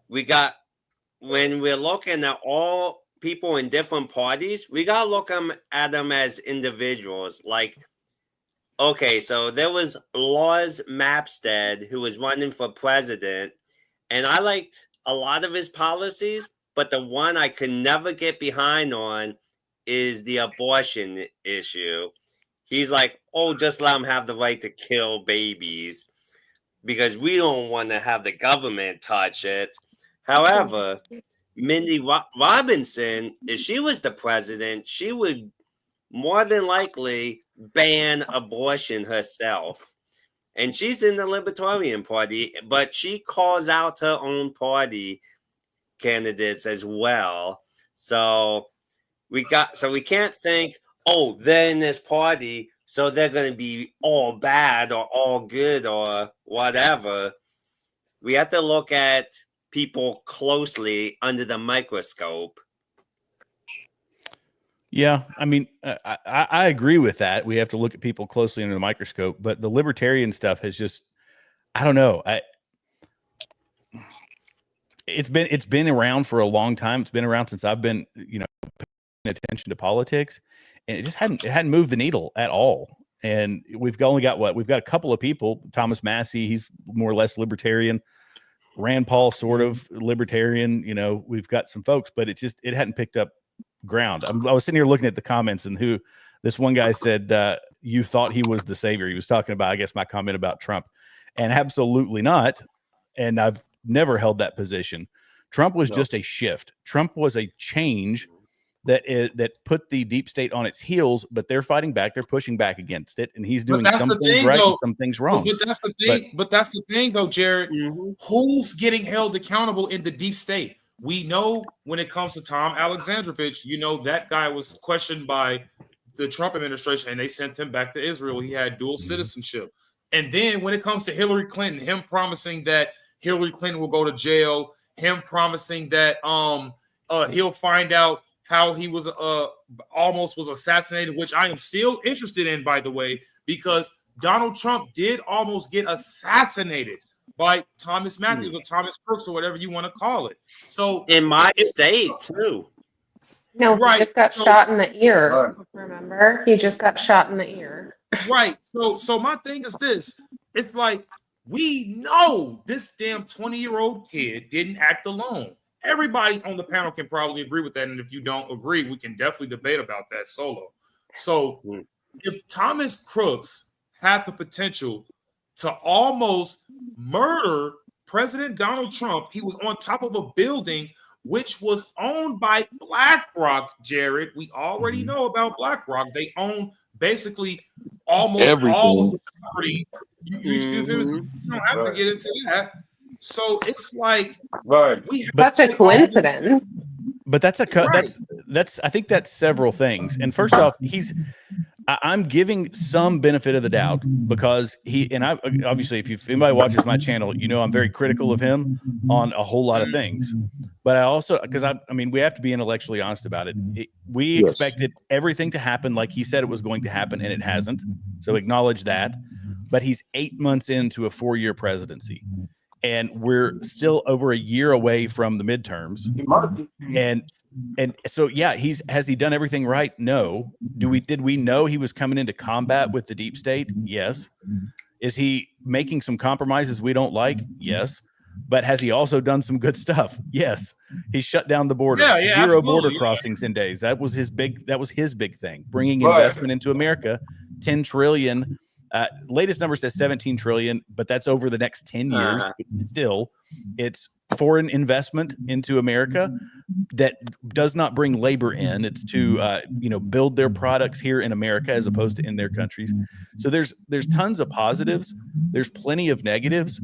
when we're looking at all people in different parties, we got to look at them as individuals. Like, okay, so there was Lars Mapstead who was running for president, and I liked a lot of his policies, but the one I could never get behind on is the abortion issue. He's like, oh, just let them have the right to kill babies because we don't want to have the government touch it. However, Mindy Robinson, if she was the president, she would more than likely ban abortion herself. And she's in the Libertarian Party, but she calls out her own party candidates as well. So we can't think, oh, they're in this party, so they're going to be all bad or all good or whatever. We have to look at people closely under the microscope. Yeah, I mean, I agree with that. We have to look at people closely under the microscope, but the libertarian stuff has just, I don't know. It's been around for a long time. It's been around since I've been, paying attention to politics, and it hadn't moved the needle at all. And we've only got we've got a couple of people. Thomas Massey, he's more or less libertarian. Rand Paul, sort of libertarian. We've got some folks, but it hadn't picked up ground. I was sitting here looking at the comments, and this one guy said, you thought he was the savior. He was talking about, I guess, my comment about Trump, and absolutely not. And I've never held that position. Trump was just a shift. Trump was a change that put the deep state on its heels, but they're fighting back. They're pushing back against it, and he's doing some things right and some things wrong. But that's the thing, though, Jared. Mm-hmm. Who's getting held accountable in the deep state? We know when it comes to Tom Alexandrovich, that guy was questioned by the Trump administration, and they sent him back to Israel. He had dual citizenship. And then when it comes to Hillary Clinton, him promising that Hillary Clinton will go to jail, him promising that he'll find out how he was almost was assassinated, which I am still interested in, by the way, because Donald Trump did almost get assassinated by Thomas Matthews or Thomas Crooks or whatever you want to call it. So in my state too. No, he just got shot in the ear. Remember? He just got shot in the ear. Right. So my thing is this. It's like, we know this damn 20-year-old kid didn't act alone. Everybody on the panel can probably agree with that. And if you don't agree, we can definitely debate about that solo. So if Thomas Crooks had the potential to almost murder President Donald Trump, he was on top of a building which was owned by BlackRock, Jared. We already know about BlackRock. They own basically almost everything. All of the property. You don't have to get into that. So it's like, such a coincidence. But that's I think that's several things. And first off, I'm giving some benefit of the doubt because obviously if anybody watches my channel, I'm very critical of him on a whole lot of things. But I also, because we have to be intellectually honest about it. We expected everything to happen like he said it was going to happen, and it hasn't. So acknowledge that. But he's 8 months into a 4-year presidency, and we're still over a year away from the midterms. And so, has he done everything right? No. Did we know he was coming into combat with the deep state? Yes. Is he making some compromises we don't like? Yes. But has he also done some good stuff? Yes. He shut down the border. Yeah, yeah, Zero absolutely, border yeah. crossings in days. That was his big thing. Bringing Right. investment into America, 10 trillion. Latest number says 17 trillion, but that's over the next 10 years. Still, it's foreign investment into America that does not bring labor in. It's to build their products here in America as opposed to in their countries. So there's tons of positives. There's plenty of negatives.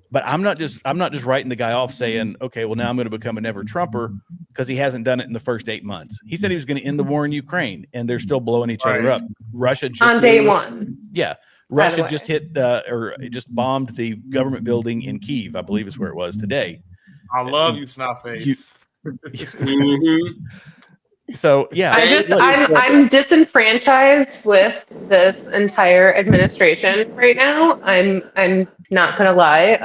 But I'm not just writing the guy off saying, okay, well, now I'm going to become a never Trumper because he hasn't done it in the first 8 months. He said he was going to end the war in Ukraine, and they're still blowing each other up. Russia just on day one. Yeah. Russia just just bombed the government building in Kyiv, I believe is where it was today. I love you, Snotface. So yeah, I'm disenfranchised with this entire administration right now. I'm not gonna lie.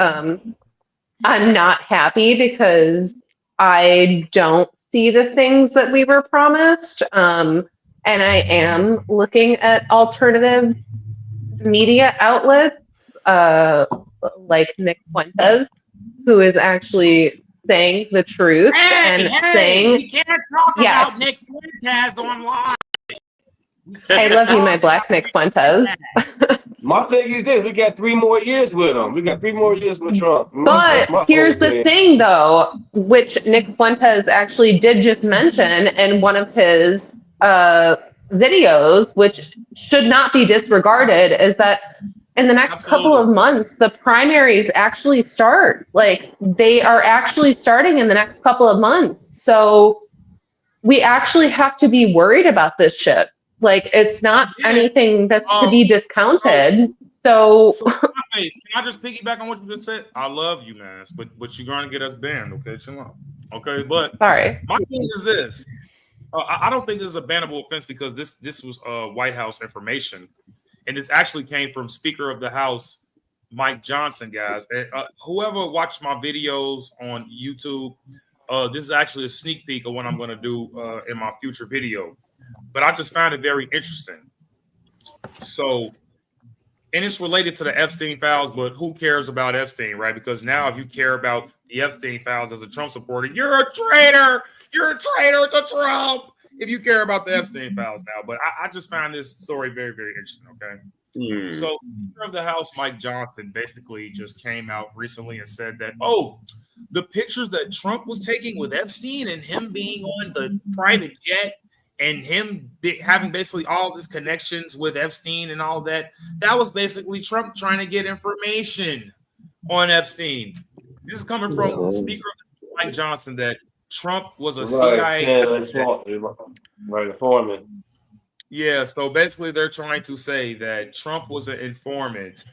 I'm not happy because I don't see the things that we were promised. And I am looking at alternative media outlets, like Nick Fuentes, who is actually saying the truth saying we can't talk about Nick Fuentes online. I love you, my black Nick Fuentes. My thing is this: we got 3 more years with him. We got 3 more years with Trump. But here's the thing, though, which Nick Fuentes actually did just mention in one of his videos, which should not be disregarded, is that in the next couple of months, the primaries actually start. Like, they are actually starting in the next couple of months. So we actually have to be worried about this shit. Like, it's not anything that's to be discounted. So can I just piggyback on what you just said? I love you, man, but you're going to get us banned, okay? Chill out. Okay, but sorry. My thing is this. I don't think this is a bannable offense because this was White House information. And it actually came from Speaker of the House, Mike Johnson, guys. And, whoever watched my videos on YouTube, this is actually a sneak peek of what I'm going to do in my future video. But I just found it very interesting. So, and it's related to the Epstein files, but who cares about Epstein, right? Because now if you care about the Epstein files as a Trump supporter, you're a traitor. You're a traitor to Trump. If you care about the Epstein files now, but I just found this story very, very interesting. Okay, so Speaker of the House Mike Johnson basically just came out recently and said that the pictures that Trump was taking with Epstein and him being on the private jet and him having basically all his connections with Epstein and all that was basically Trump trying to get information on Epstein. This is coming from Speaker Mike Johnson that Trump was a CIA. Right, informant. Yeah, so basically they're trying to say that Trump was an informant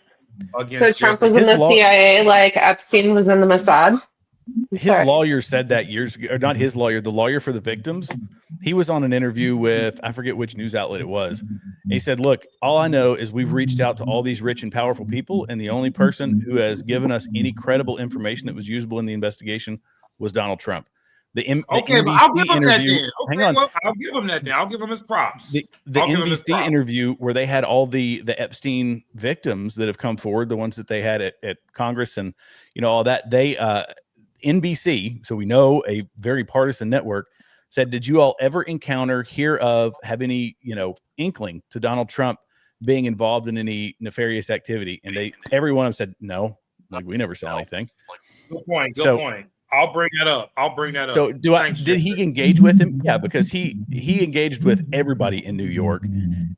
against. So Trump was in the CIA like Epstein was in the Mossad? His lawyer said that years ago, or not his lawyer, the lawyer for the victims. He was on an interview with, I forget which news outlet it was. And he said, look, all I know is we've reached out to all these rich and powerful people, and the only person who has given us any credible information that was usable in the investigation was Donald Trump. The okay, NBC but I'll give him that interview, then. Okay, hang on. well, I'll give him that then. I'll give him his props. The NBC interview where they had all the Epstein victims that have come forward, the ones that they had at Congress and all that, they NBC, so we know a very partisan network, said, did you all ever hear of, have any inkling to Donald Trump being involved in any nefarious activity? And every one of them said no, like we never saw anything. Good point. Good point. I'll bring that up. So did he engage with him? Yeah, because he engaged with everybody in New York,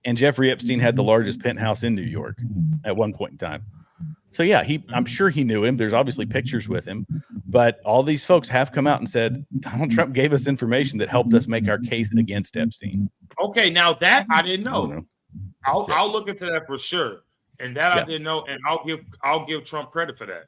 and Jeffrey Epstein had the largest penthouse in New York at one point in time. So yeah, I'm sure he knew him. There's obviously pictures with him, but all these folks have come out and said Donald Trump gave us information that helped us make our case against Epstein. Okay, now that I didn't know. I'll look into that for sure. And that I didn't know, and I'll give Trump credit for that.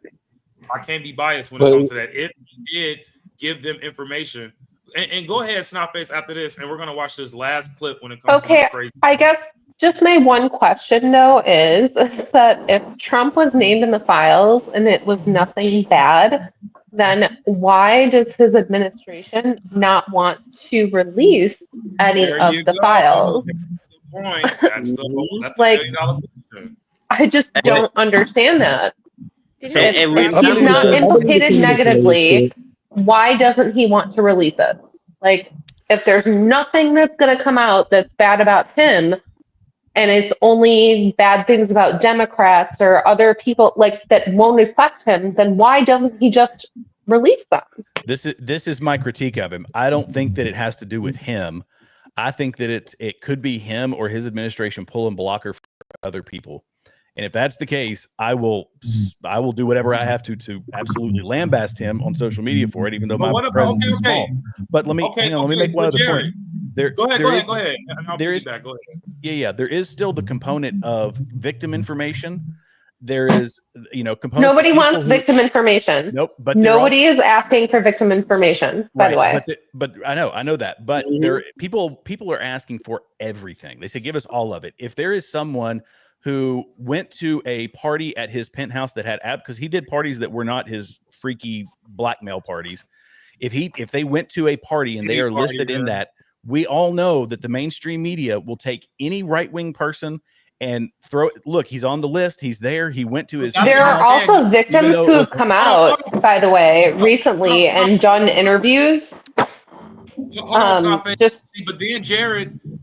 I can't be biased when it comes to that. If he did give them information, and go ahead, Snotface, after this, and we're gonna watch this last clip when it comes to this crazy. I guess just my one question though is that if Trump was named in the files and it was nothing bad, then why does his administration not want to release any of the files? That's the $1 million question. I just don't understand that. If he's not implicated negatively, why doesn't he want to release it? Like, if there's nothing that's going to come out that's bad about him, and it's only bad things about Democrats or other people like that won't affect him, then why doesn't he just release them? This is my critique of him. I don't think that it has to do with him. I think that it could be him or his administration pulling blocker for other people. And if that's the case, I will do whatever I have to absolutely lambaste him on social media for it, even though my presence is small. But let me hang on. Let me make one other point. Go ahead. Yeah. There is still the component of victim information. There is, components. Nobody wants victim information. Nope. But nobody is asking for victim information. By the way, but I know that. But people are asking for everything. They say, give us all of it. If there is someone who went to a party at his penthouse that had because he did parties that were not his freaky blackmail parties. If they went to a party and they are listed in that, we all know that the mainstream media will take any right-wing person and look, he's on the list. He's there. He went to his. There are also victims who have come out, by the way, recently and done interviews. Hold on,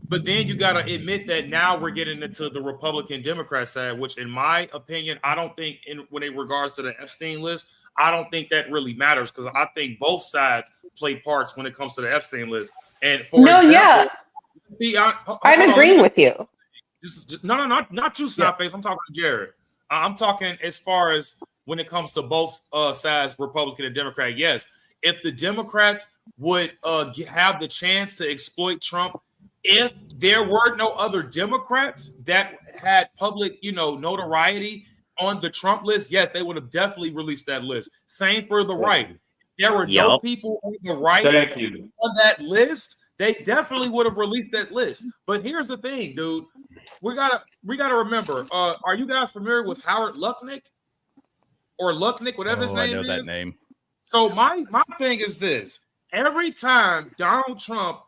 but then you got to admit that now we're getting into the Republican Democrat side, which in my opinion, I don't think when it regards to the Epstein list, I don't think that really matters because I think both sides play parts when it comes to the Epstein list. And for example, I'm agreeing with you. Not you, Snotface. I'm talking to Jared. I'm talking as far as when it comes to both sides, Republican and Democrat. Yes, if the Democrats would have the chance to exploit Trump, if there were no other Democrats that had public, notoriety on the Trump list, yes, they would have definitely released that list. Same for the right. There were no people on the right on that list. They definitely would have released that list. But here's the thing, dude. We gotta remember. Are you guys familiar with Howard Lutnick or Lutnick, whatever his name is? I know that name. So my thing is this: every time Donald Trump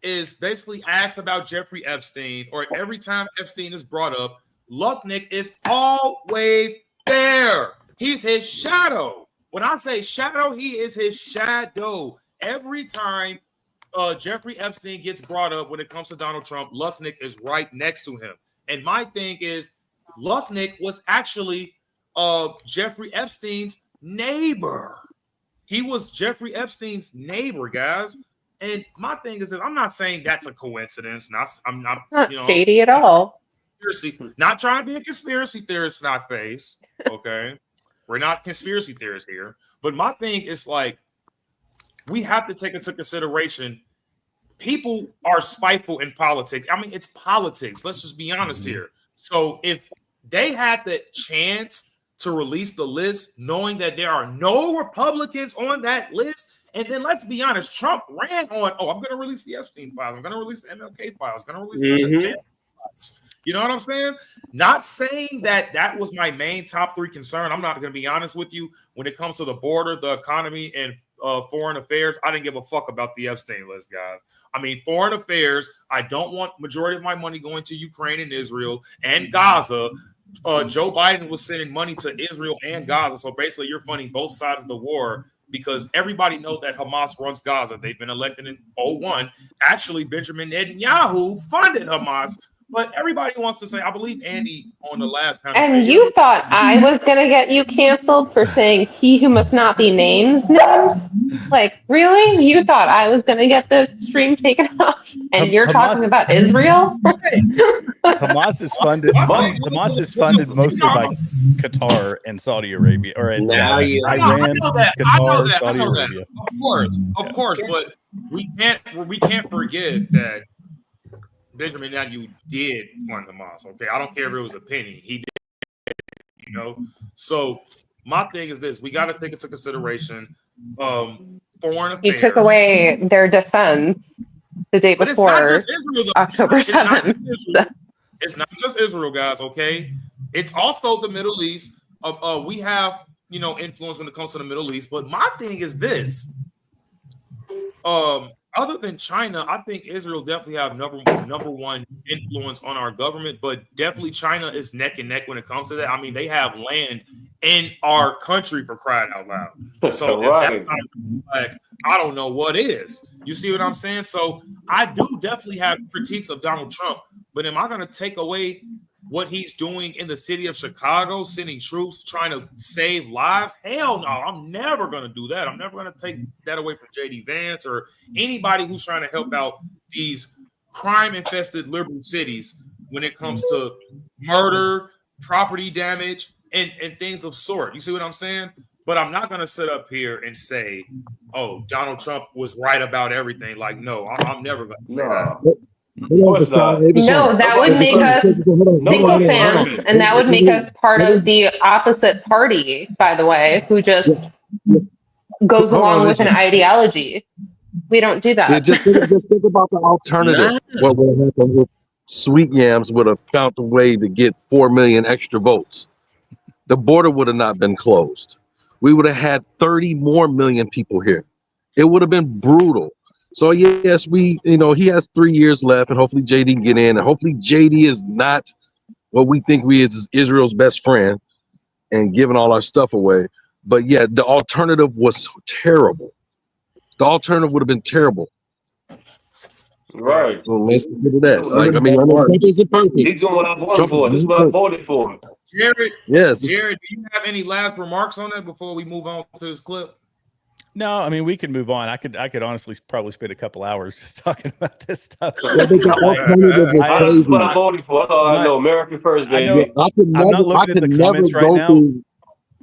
is basically asked about Jeffrey Epstein, or every time Epstein is brought up, Lutnick is always there. He's his shadow. When I say shadow, he is his shadow. Every time Jeffrey Epstein gets brought up when it comes to Donald Trump, Lutnick is right next to him. And my thing is, Lutnick was actually Jeffrey Epstein's neighbor. He was Jeffrey Epstein's neighbor, guys. And my thing is that I'm not saying that's a coincidence. I'm not shady at all. Not trying to be a conspiracy theorist, Snotface. Okay, we're not conspiracy theorists here. But my thing is like, we have to take into consideration people are spiteful in politics. I mean, it's politics. Let's just be honest here. So if they had the chance to release the list, knowing that there are no Republicans on that list, and then let's be honest, Trump ran on, I'm going to release the Epstein files. I'm going to release the MLK files. I'm going to release the J files. You know what I'm saying? Not saying that was my main top 3 concern. I'm not going to be honest with you. When it comes to the border, the economy, and foreign affairs, I didn't give a fuck about the Epstein list, guys. I mean, foreign affairs, I don't want majority of my money going to Ukraine and Israel and Gaza. Joe Biden was sending money to Israel and Gaza. So basically, you're funding both sides of the war because everybody knows that Hamas runs Gaza. They've been elected in 2001. Actually, Benjamin Netanyahu funded Hamas. But everybody wants to say, I believe Andy on the last panel. And you thought I was going to get you canceled for saying he who must not be named? Like, really? You thought I was going to get this stream taken off? And you're talking about Israel? Hamas is funded. Hamas is funded mostly by Qatar and Saudi Arabia, or Iran, Qatar, Saudi Arabia. Of course, but we can't forget that Benjamin Netanyahu did fund Hamas. Okay, I don't care if it was a penny. He did, So my thing is this: we got to take into consideration foreign affairs. He took away their defense the day before October 7th. It's not just Israel, guys. Okay, it's also the Middle East. We have influence when it comes to the Middle East. But my thing is this: other than China, I think Israel definitely have number one influence on our government, but definitely China is neck and neck when it comes to that. I mean, they have land in our country, for crying out loud. So if that's not black, I don't know what is. You see what I'm saying? So I do definitely have critiques of Donald Trump, but am I going to take away what he's doing in the city of Chicago, sending troops, trying to save lives? Hell no, I'm never going to do that. I'm never going to take that away from J.D. Vance or anybody who's trying to help out these crime-infested liberal cities when it comes to murder, property damage, and things of sort. You see what I'm saying? But I'm not going to sit up here and say, oh, Donald Trump was right about everything. Like, no, I'm never going to say that. No, that would make us sycophants, and that would make us part of the opposite party, by the way, who just goes along with an ideology. We don't do that. Just think about the alternative. What would have happened if Sweet Yams would have found a way to get 4 million extra votes? The border would have not been closed. We would have had 30 more million people here. It would have been brutal. So yes, he has 3 years left, and hopefully JD can get in, and hopefully JD is not what we think we is Israel's best friend and giving all our stuff away. But yeah, the alternative was terrible. The alternative would have been terrible. Right. So let's consider that. Like, I mean, I know Trump isn't perfect. He's doing what I voted for. This is what I voted for. Jared, yes. Jared, do you have any last remarks on that before we move on to this clip? No, I mean, we can move on. I could honestly probably spend a couple hours just talking about this stuff. That's what I voted for. That's all I know. America first, baby. I'm not looking at the comments right now,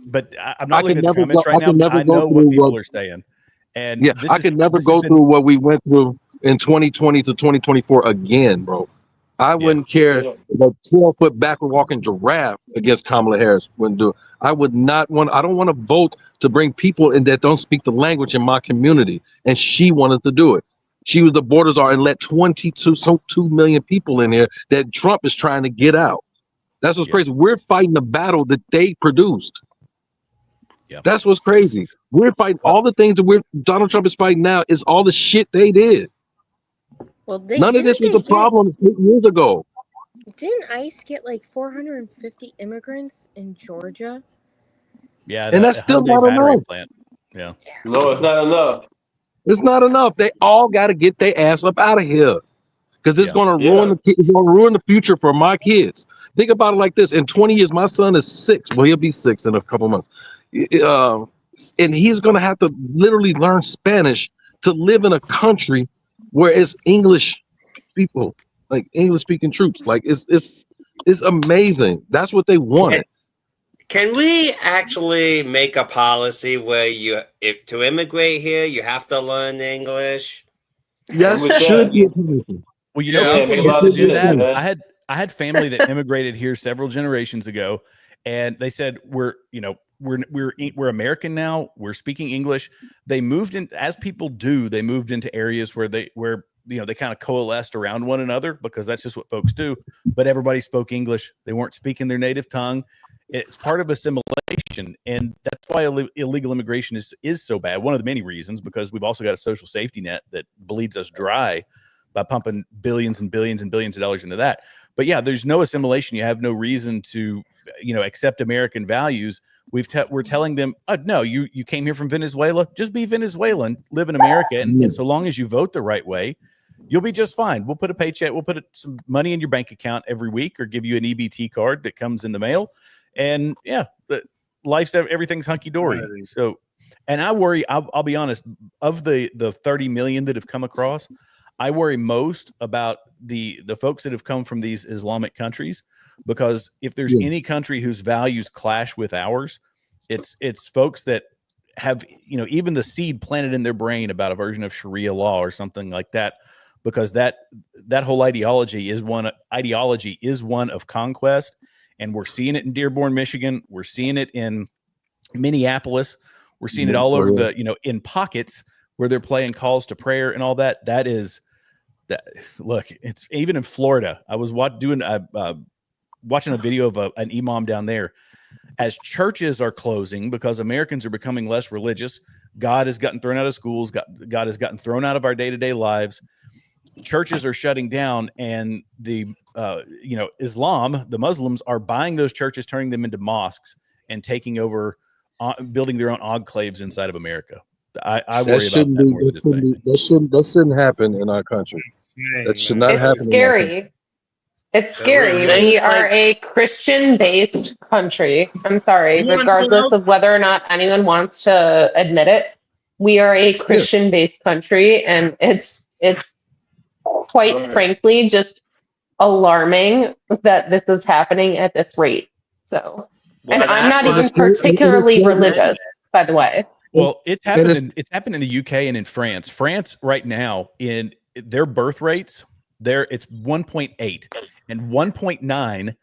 but I'm not looking at the comments right now. I know what people are saying. And yeah, I could never go through what we went through in 2020 to 2024 again, bro. I wouldn't care the 12-foot backward walking giraffe against Kamala Harris wouldn't do it. I would not want. I don't want to vote to bring people in that don't speak the language in my community, and she wanted to do it. She was the borders are and let 2 million people in here that Trump is trying to get out. That's what's crazy. We're fighting the battle that they produced. Yeah, that's what's crazy. We're fighting all the things that Donald Trump is fighting now is all the shit they did. Well, none of this was a problem 8 years ago. Didn't ICE get like 450 immigrants in Georgia? Yeah, and that's still not enough. Plant. Yeah. No, it's not enough. It's not enough. They all got to get their ass up out of here because it's going to ruin it's going to ruin the future for my kids. Think about it like this: in 20 years, my son is 6. Well, he'll be 6 in a couple months, and he's going to have to literally learn Spanish to live in a country where it's English people, like English speaking troops. Like it's amazing. That's what they wanted. Can we actually make a policy where if to immigrate here, you have to learn English? Yes, it should be a policy. Well, you know, people used to do that. I had family that immigrated here several generations ago, and they said we're American now. We're speaking English. They moved in, as people do. They moved into areas where they kind of coalesced around one another because that's just what folks do. But everybody spoke English. They weren't speaking their native tongue. It's part of assimilation, and that's why illegal immigration is so bad. One of the many reasons, because we've also got a social safety net that bleeds us dry by pumping billions and billions and billions of dollars into that. But yeah, there's no assimilation. You have no reason to, accept American values. We're telling them, oh, no, you came here from Venezuela. Just be Venezuelan, live in America, and so long as you vote the right way, you'll be just fine. We'll put a paycheck, we'll put some money in your bank account every week, or give you an EBT card that comes in the mail. And yeah, everything's hunky dory. So, and I worry. I'll be honest. Of the 30 million that have come across, I worry most about the folks that have come from these Islamic countries, because if there's any country whose values clash with ours, it's folks that have even the seed planted in their brain about a version of Sharia law or something like that, because that whole ideology is one of conquest. And we're seeing it in Dearborn, Michigan. We're seeing it in Minneapolis. We're seeing it all over in pockets where they're playing calls to prayer and all that. Look, it's even in Florida. I was watching a video of an imam down there. As churches are closing because Americans are becoming less religious, God has gotten thrown out of schools. God has gotten thrown out of our day-to-day lives. Churches are shutting down, and the Islam, the Muslims, are buying those churches, turning them into mosques, and taking over, building their own enclaves inside of America. I That worry about shouldn't that be. more than just anything. That shouldn't happen in our country. That should not It's happen in our country. scary. It's That really scary. is. We Things are like a Christian-based country. I'm sorry, You want to know what regardless else? of whether or not anyone wants to admit it. We are a Yeah. Christian-based country, and it's quite Right. frankly just alarming that this is happening at this rate. So, and well, I'm that's not And what even it's and it's particularly scary. religious, by the way. Well, it's And happened. It's happened in the UK and in France. France right now, in their birth rates, it's 1.8 and 1.9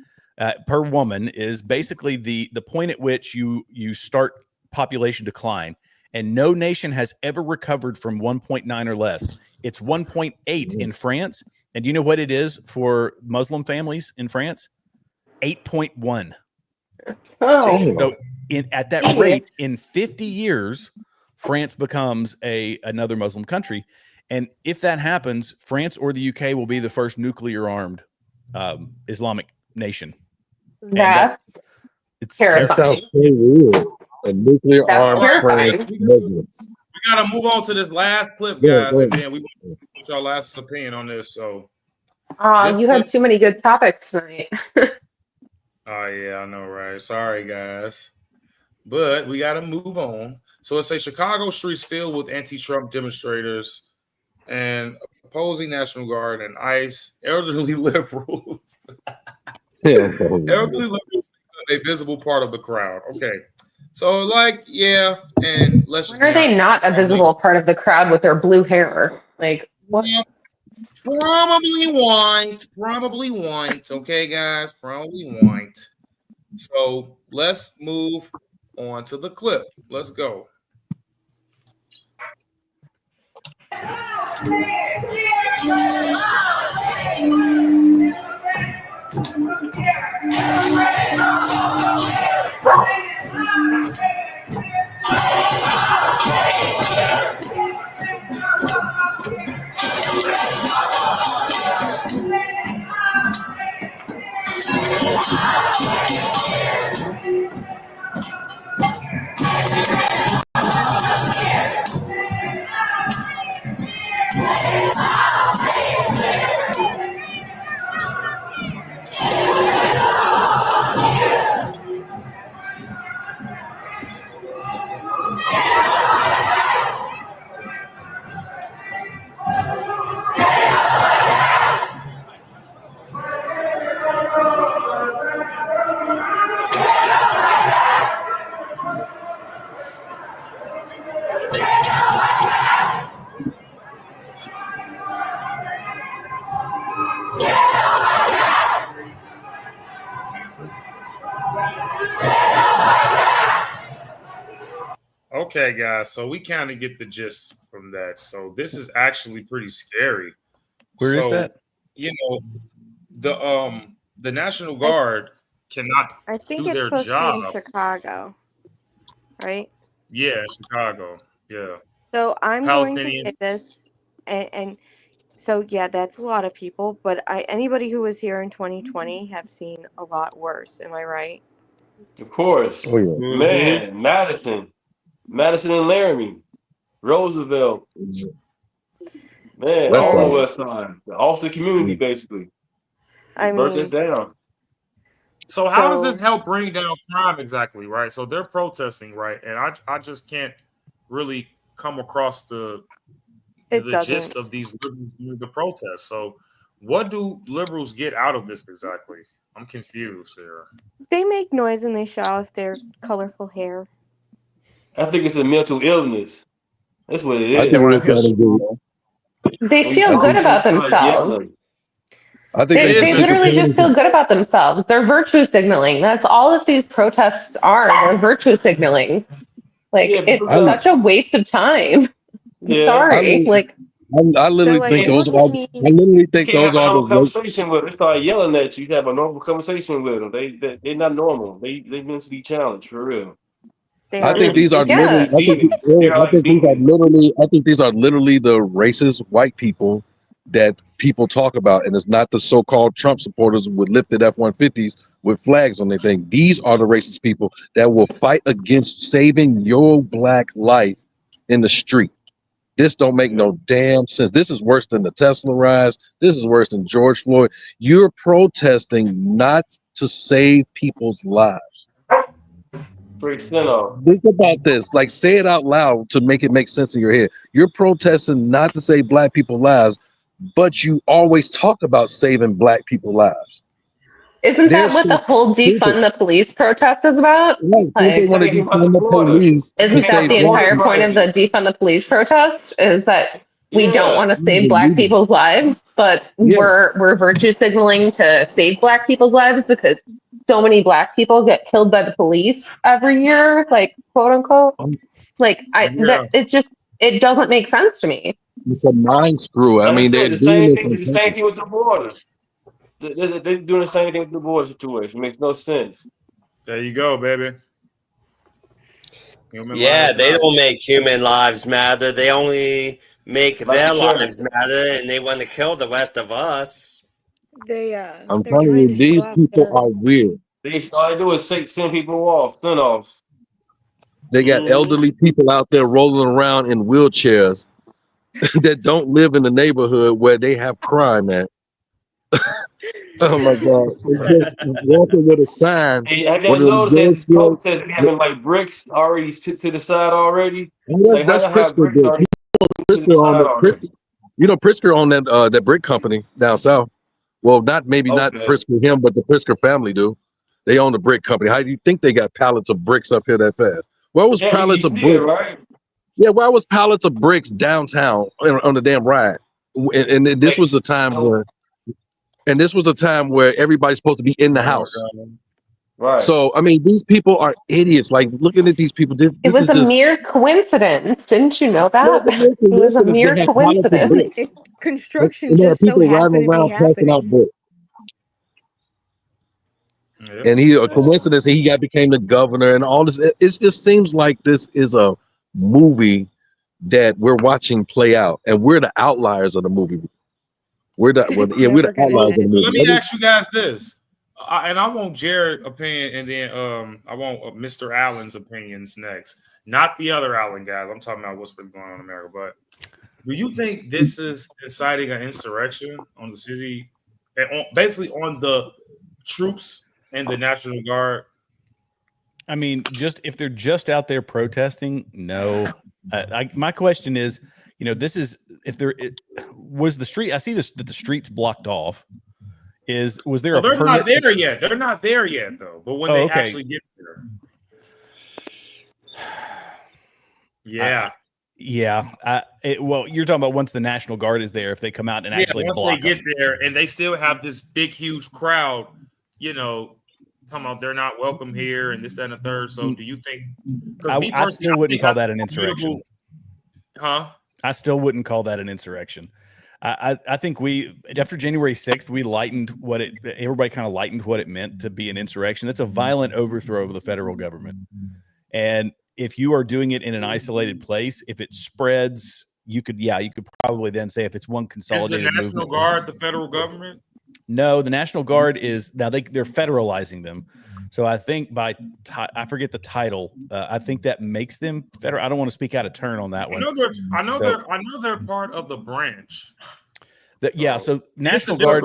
per woman is basically the point at which you start population decline. And no nation has ever recovered from 1.9 or less. It's 1.8 in France. And do you know what it is for Muslim families in France? 8.1. Oh, Damn. So at that geez. rate, in 50 years, France becomes another Muslim country. And if that happens, France or the UK will be the first nuclear armed Islamic nation. And That's it's That terrifying. sounds so weird. A nuclear That's armed terrifying. France Muslims. We got to move on to this last clip, Go ahead, guys, go and ahead. then we want to get your last opinion on this. So this You had clip. too many good topics tonight. Oh yeah, I know, right? Sorry, guys, but we got to move on. So it's a Chicago streets filled with anti-Trump demonstrators and opposing National Guard and ICE, elderly liberals. Yeah, Elderly liberals a visible part of the crowd. Okay. So, like, yeah, and let's just When are be honest. they not a visible part of the crowd with their blue hair? Like, what? Probably white. Probably white. Okay, guys. Probably white. So, let's move on to the clip. Let's go. Okay, guys. So we kind of get the gist from that. So this is actually pretty scary. Where is that? You know, the National Guard cannot I think do it's their supposed to be in job. Chicago, right? Yeah, Chicago. Yeah. So I'm going to Palestinian. say this, and so yeah, that's a lot of people. But anybody who was here in 2020 have seen a lot worse. Am I right? Of course. Oh yeah. Man, Madison and Laramie, Roosevelt, man, West all the Side. West Side, the Austin community, basically. I Burnt this mean, down. So how does this so help bring down crime exactly, right? So they're protesting, right? And I just can't really come across the it gist doesn't. of these liberals doing the protests. So what do liberals get out of this exactly? I'm confused here. They make noise and they show off their colorful hair. I think it's a mental illness. That's what it I is. think they're trying to do. They When you feel talk good to about them, start themselves. yelling. I think They they literally just feel participate. good about themselves. They're virtue signaling. That's all of these protests are. They're virtue signaling. Like, Yeah, but it's I, such a waste of time. yeah, I, Sorry. Like, I literally They're like, think yeah. those look are. at I me. literally You think can't have those a are normal the. conversation with them. They start yelling at you. You have a normal conversation with them. They're not normal. They mentally challenged for real. They I are think these are mentally yeah. literally. Demons. They're I like think these are demons. literally. I think these are literally the racist white people that people talk about, and it's not the so-called Trump supporters with lifted F-150s with flags on their thing. These are the racist people that will fight against saving your black life in the street. This don't make no damn sense. This is worse than the Tesla rise. This is worse than George Floyd. You're protesting not to save people's lives. Pretty send-off. Think about this. Like, say it out loud to make it make sense in your head. You're protesting not to save black people's lives, but you always talk about saving black people's lives. Isn't They're that what so the whole stupid. defund the police protest is about? Right. They Like, want to defund the police to isn't that save the black entire people. point of the defund the police protest? Is that we don't want to save black people's lives, but we're virtue signaling to save black people's lives because so many black people get killed by the police every year, like quote unquote. Like it doesn't make sense to me. It's a mind screw. I mean, they're the doing same this thing. on The same purpose. thing with the border. They're doing the same thing with the border situation. It makes no sense. There you go, baby. Yeah, they don't make human lives matter. They only make their lives matter, and they want to kill the rest of us. I'm telling you, these people are weird. All they do is send people off, send-offs. They got elderly people out there rolling around in wheelchairs that don't live in the neighborhood where they have crime at. Oh my God! It's just walking with a sign. Hey, have you noticed that protests having like bricks already to the side already? That's Pritzker bricks. Pritzker on that brick company down south. Well, not Pritzker him, but the Pritzker family do. They own the brick company. How do you think they got pallets of bricks up here that fast? Where was pallets of bricks? Right? Yeah, where was pallets of bricks downtown on the damn ride? And this was the time where everybody's supposed to be in the house. Right. So I mean, these people are idiots. Like, looking at these people, It was a mere coincidence. Didn't you know that? It was a mere coincidence. Construction just so people happened riding to be around passing out happening. bricks. And a coincidence, he became the governor and all this. It just seems like this is a movie that we're watching play out, and we're the outliers of the movie. We're the outliers of the movie. Let me ask you guys this, and I want Jared's opinion, and then I want Mr. Allen's opinions next. Not the other Allen guys. I'm talking about what's been going on in America. But do you think this is inciting an insurrection on the city, and basically on the troops and the National Guard? I mean, just if they're just out there protesting, no. My question is, this is if there was the street. I see this that the street's blocked off. Was there? They're not there yet. They're not there yet, though. But when they actually get there, well, you're talking about once the National Guard is there, if they come out and actually once block they get there, and they still have this big, huge crowd, talking about they're not welcome here and this, that, and the third. So do you think? I still wouldn't call that an insurrection. Huh? I still wouldn't call that an insurrection. I think after January 6th, everybody kind of lightened what it meant to be an insurrection. That's a violent overthrow of the federal government. And if you are doing it in an isolated place, if it spreads, you could probably then say if it's one consolidated movement. Is the National Guard the federal government? No, the National Guard is now they're federalizing them. So I think I forget the title. I think that makes them federal. I don't want to speak out of turn on that one. I know they're part of the branch. So National Guard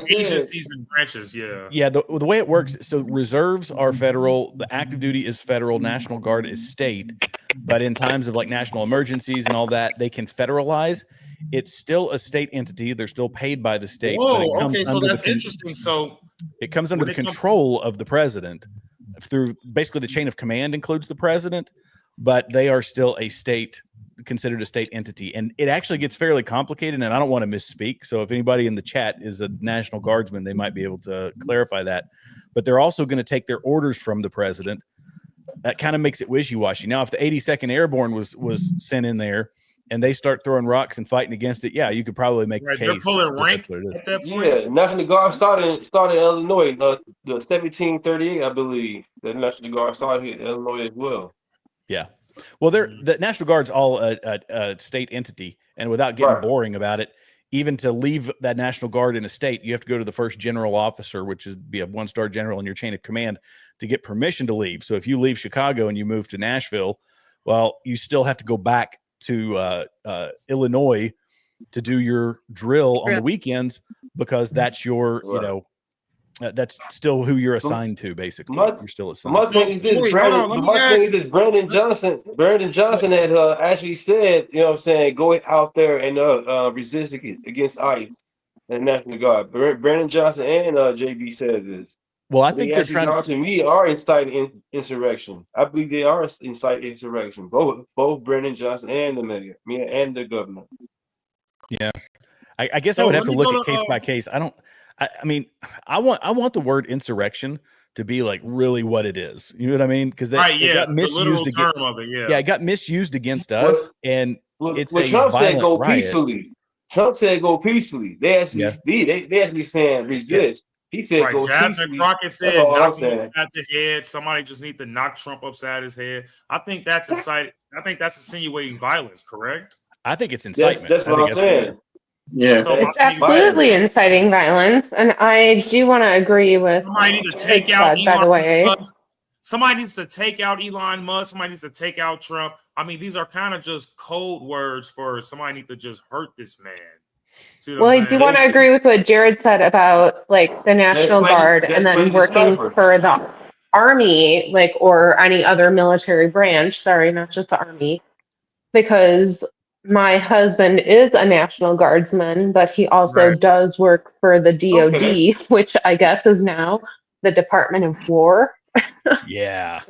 agencies and branches. Yeah. The way it works. So reserves are federal. The active duty is federal. National Guard is state. But in times of like national emergencies and all that, they can federalize. It's still a state entity. They're still paid by the state. Whoa, okay, so that's interesting. So it comes under the control of the president through basically the chain of command includes the president, but they are still considered a state entity. And it actually gets fairly complicated, and I don't want to misspeak. So if anybody in the chat is a National Guardsman, they might be able to clarify that. But they're also going to take their orders from the president. That kind of makes it wishy-washy. Now, if the 82nd Airborne was sent in there, and they start throwing rocks and fighting against it, you could probably make a case. They're pulling rank at that point. Yeah, National Guard started in Illinois, the 1738, I believe. The National Guard started in Illinois as well. Yeah. Well, the National Guard's all a state entity, and without getting boring about it, even to leave that National Guard in a state, you have to go to the first general officer, which is be a 1-star general in your chain of command, to get permission to leave. So if you leave Chicago and you move to Nashville, well, you still have to go back to Illinois to do your drill on the weekends, because that's your, you know, that's still who you're assigned to. Basically, you're still assigned. My thing is this, Brandon. My thing is this, Brandon Johnson. Brandon Johnson had actually said, you know what I'm saying, go out there and resist against ICE and National Guard. Brandon Johnson and JB said this. Well, I They think they're actually, trying to me, are inciting insurrection. I believe they are inciting insurrection. Both Brandon Johnson and the mayor, and the governor. Yeah, I guess So I would have let to me look go at to, case by case. I mean, I want the word insurrection to be like really what it is. You know what I mean? Because right, it got the misused literal against. term of it, Yeah, it got misused against Well, us, and it's well, a Trump said violent go riot. peacefully. Trump said go peacefully. They actually, Yeah. they actually saying resist. He said right. go Jasmine peacefully. Crockett That's said, all I'm knock him saying. upside the head. Somebody just need to knock Trump upside his head. I think that's inciting. I think that's insinuating violence, correct? I think it's incitement. That's I what think I'm that's saying. Yeah. So my It's thing is, absolutely inciting violence, and I do want to agree with somebody needs what to Jared take out said, by the Elon way. Musk. Somebody needs to take out Elon Musk. Somebody needs to take out Trump. I mean, these are kind of just code words for somebody needs to just hurt this man. See what Well, I I'm do saying? want to agree with what Jared said about like the National Guard and then working for the Army, like, or any other military branch. Sorry, not just the Army, because my husband is a National Guardsman, but he also Right. does work for the Okay. DoD, which I guess is now the Department of War. Yeah.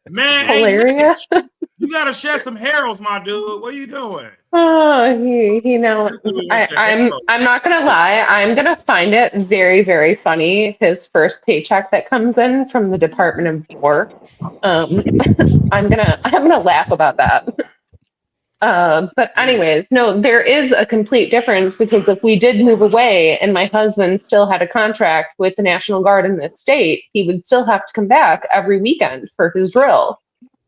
Man, hey, Hilarious. Mitch, you gotta shed some hairs, my dude. What are you doing? Oh, he now. This dude wants your I'm not gonna lie. I'm gonna find it very, very funny. His first paycheck that comes in from the Department of War. I'm gonna laugh about that. But anyways, no, there is a complete difference, because if we did move away and my husband still had a contract with the National Guard in this state, he would still have to come back every weekend for his drill.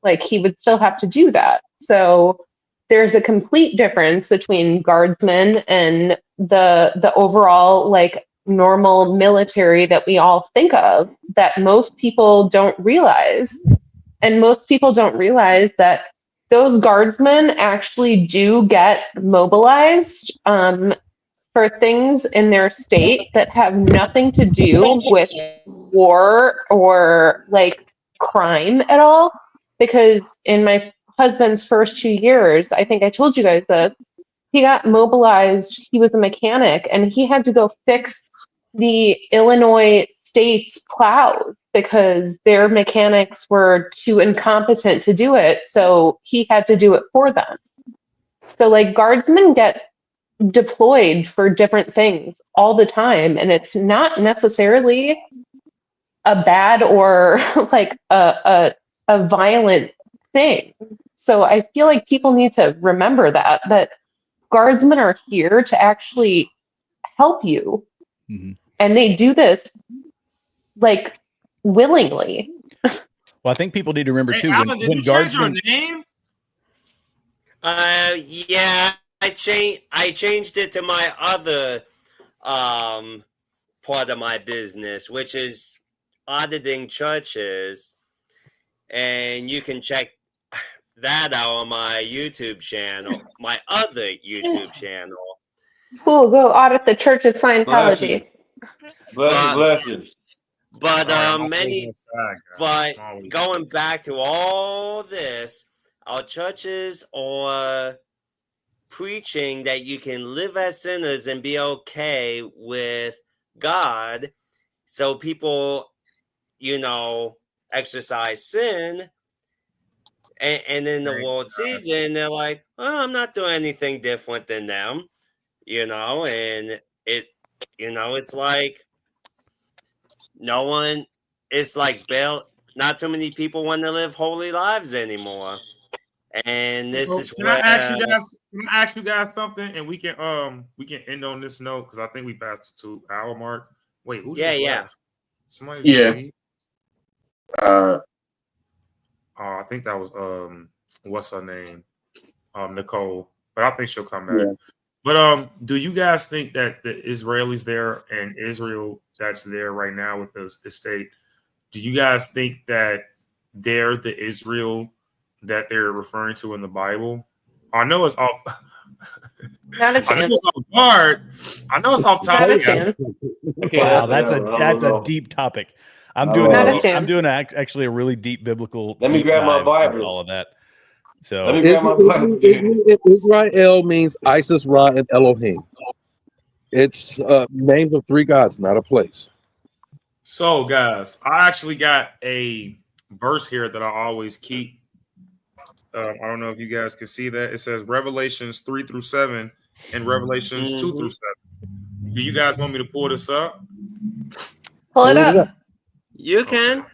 Like, he would still have to do that. So there's a complete difference between guardsmen and the overall like normal military that we all think of, that most people don't realize. And most people don't realize that those guardsmen actually do get mobilized for things in their state that have nothing to do with war or like crime at all. Because in my husband's first 2 years, I think I told you guys this, he got mobilized. He was a mechanic and he had to go fix the Illinois state's plows because their mechanics were too incompetent to do it. So he had to do it for them. So, like, guardsmen get deployed for different things all the time. And it's not necessarily a bad or like a violent thing. So I feel like people need to remember that guardsmen are here to actually help you. Mm-hmm. And they do this like willingly. Well, I think people need to remember Hey, too, Alan, did when you change your guardsmen. name? Yeah, I changed it to my other part of my business, which is auditing churches, and you can check that out on my YouTube channel, my other YouTube channel. Cool, go audit the Church of Bless you. Scientology. Bless you. But Sorry, many, but going back to all this, our churches are preaching that you can live as sinners and be okay with God. So people, exercise sin, and in the world sees it, and they're like, "Oh, I'm not doing anything different than them," and it's like no one. It's like not too many people want to live holy lives anymore, and this So is can I where. ask you guys? Can I ask you guys something, and we can end on this note because I think we passed the 2-hour mark. Wait, who just left? Somebody just leave. I think that was what's her name? Nicole, but I think she'll come back. Yeah. But do you guys think that the Israelis there and Israel that's there right now with the state, do you guys think that they're the Israel that they're referring to in the Bible? I know it's off. Not a I know chance. it's off guard. I know it's off Not a topic. chance. Wow, that's a deep topic. I'm doing actually a really deep biblical. Let me deep grab my dive Bible. on all of that. So Let me grab my Bible. Israel means Isis, Ra, and Elohim. It's names of three gods, not a place. So, guys, I actually got a verse here that I always keep. I don't know if you guys can see that. It says Revelations 3-7 and Revelations 2-7. Do you guys want me to pull this up? Pull it up. You can.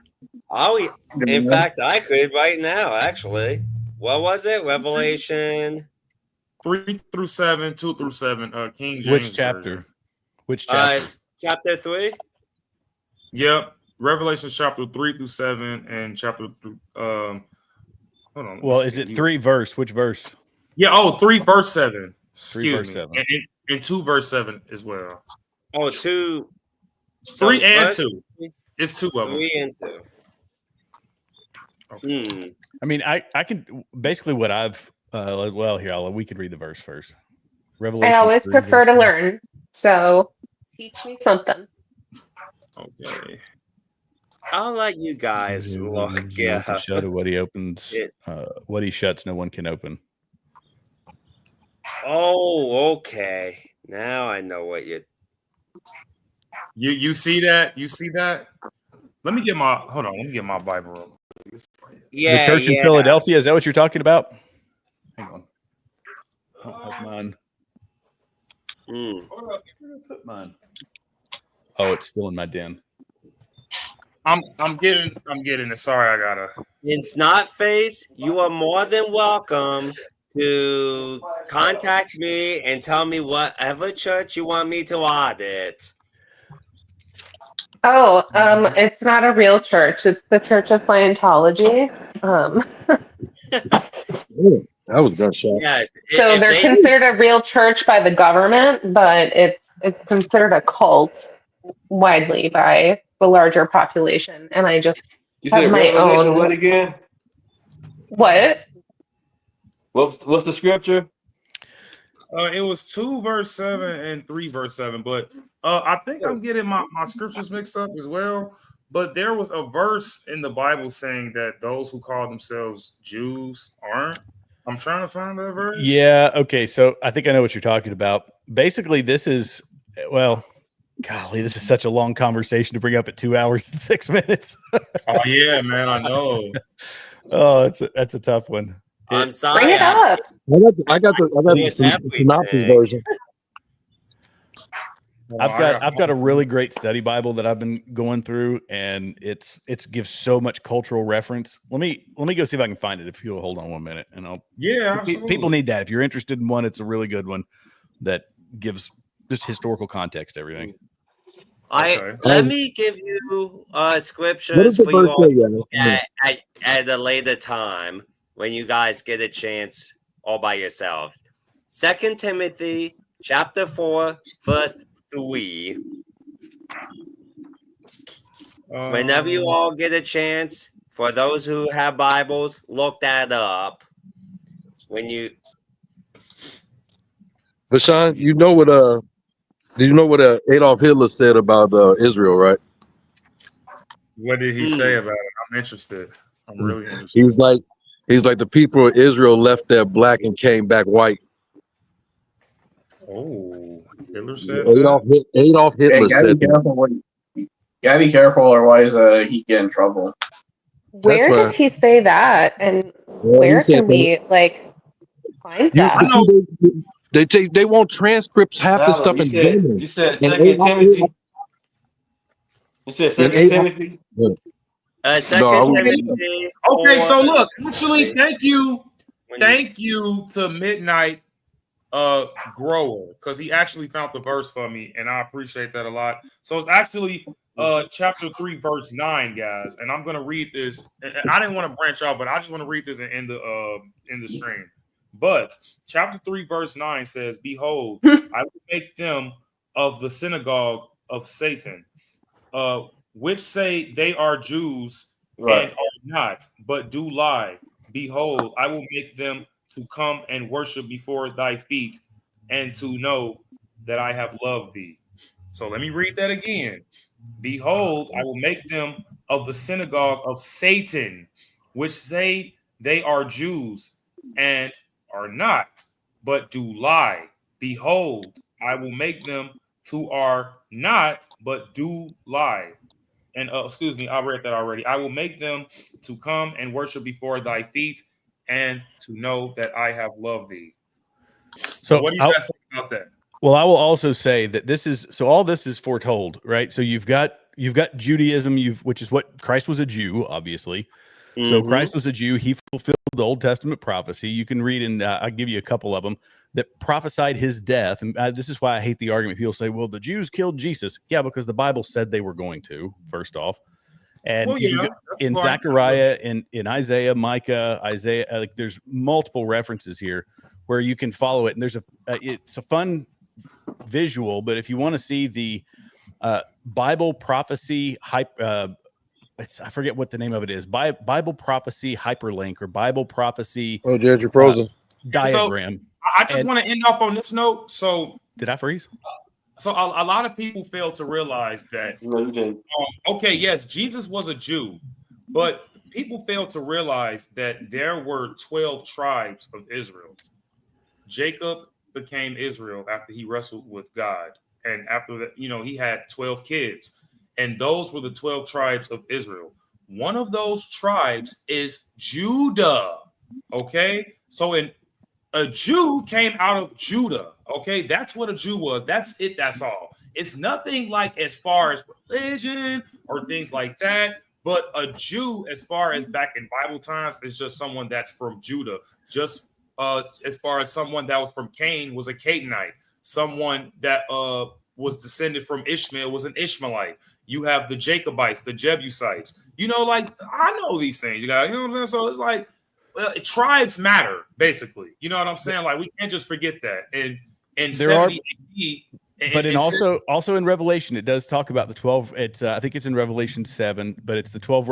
In fact, I could right now, actually. What was it? Revelation 3-7, 2-7, King James which chapter? Version. Which chapter? Chapter 3? Yep. Revelation chapter 3-7 and chapter hold on. Well, is it 3 verse? Which verse? Yeah, 3 verse 7. 3 verse 7. And 2 verse 7 as well. Oh, 2. 3 and 2. It's 2 of them. 3 and 2. Okay. I mean, I can basically what I've we can read the verse first. Revelation. I always prefer to learn, so teach me something. Okay. I'll let you guys look. Yeah. Shut what he opens, what he shuts, no one can open. Oh, okay. Now I know what you see that? You see that? Let me get my Bible up. Yeah, the church in Philadelphia. Is that what you're talking about? Hang on. I don't have mine. Mine. Oh, it's still in my den. I'm getting it. Sorry, I gotta. It's not face. You are more than welcome to contact me and tell me whatever church you want me to audit. Oh, it's not a real church. It's the Church of Scientology. That was a gunshot. Yes. So they're considered a real church by the government, but it's considered a cult widely by the larger population. And I just have my own. What again? What? What's the scripture? It was 2 verse 7 and 3 verse 7, but I think I'm getting my scriptures mixed up as well. But there was a verse in the Bible saying that those who call themselves Jews aren't. I'm trying to find that verse. Yeah. Okay. So I think I know what you're talking about. Basically, this is golly, this is such a long conversation to bring up at 2 hours and 6 minutes. Oh yeah, man, I know. Oh, that's a tough one. I'm sorry. Bring it up. I got the synopsis version. I've got a really great study Bible that I've been going through, and it gives so much cultural reference. Let me go see if I can find it. If you'll hold on 1 minute, and absolutely. People need that. If you're interested in one, it's a really good one that gives just historical context to everything. Let me give you scriptures for you all to look at a later time when you guys get a chance all by yourselves. 2 Timothy chapter 4 verse 3. Whenever you all get a chance, for those who have Bibles, look that up. Vashawn, you know what Adolf Hitler said about Israel, right? What did he say about it? I'm interested. I'm really interested. He's like the people of Israel left there black and came back white. Oh, Hitler said Adolf Hitler said that. Gotta be careful, otherwise he get in trouble. Where does he say that? And where can we find that? They want transcripts, half the stuff in German. You said 2 Timothy. You said 2 Timothy. 2 Timothy. Okay, so look, actually, thank you to Midnight Grower, because he actually found the verse for me, and I appreciate that a lot. So it's actually chapter 3 verse 9, guys, and I'm gonna read this. I didn't want to branch out, but I just want to read this in the stream. But chapter 3, verse 9 says, behold, I will make them of the synagogue of Satan, which say they are Jews Right. and are not, but do lie. Behold, I will make them to come and worship before thy feet, and to know that I have loved thee. So let me read that again. Behold, I will make them of the synagogue of Satan, which say they are Jews and are not, but do lie. Behold, I will make them to are not, but do lie. And excuse me, I read that already. I will make them to come and worship before thy feet and to know that I have loved thee. So what do you guys think about that? Well, I will also say that this is so all this is foretold, right? So you've got Judaism, which is what Christ was a Jew, obviously. So Christ was a Jew. He fulfilled the Old Testament prophecy. You can read in, I'll give you a couple of them that prophesied his death. And this is why I hate the argument. People say, well, the Jews killed Jesus. Yeah, because the Bible said they were going to, first off. And well, yeah, in Zechariah, in Isaiah, Micah, Isaiah, like there's multiple references here where you can follow it. And there's it's a fun visual, but if you want to see the Bible prophecy I forget what the name of it is. Bible prophecy hyperlink or Bible prophecy. Oh, Jared, you're frozen. Diagram. So, I just want to end off on this note. So did I freeze? So a lot of people fail to realize that. Okay, yes, Jesus was a Jew, but people fail to realize that there were 12 tribes of Israel. Jacob became Israel after he wrestled with God, and after that, he had 12 kids. And those were the 12 tribes of Israel. One of those tribes is Judah. Okay. So a Jew came out of Judah. Okay. That's what a Jew was. That's it. That's all. It's nothing like as far as religion or things like that. But a Jew, as far as back in Bible times, is just someone that's from Judah. Just as far as someone that was from Cain was a Canaanite. Someone that was descended from Ishmael was an Ishmaelite. You have the Jacobites, the Jebusites. Like I know these things, you guys. You know what I'm saying? So it's like tribes matter, basically. You know what I'm saying? Like we can't just forget that. And in 70 AD, but also in Revelation, it does talk about the 12. It's I think it's in Revelation 7, but it's the 12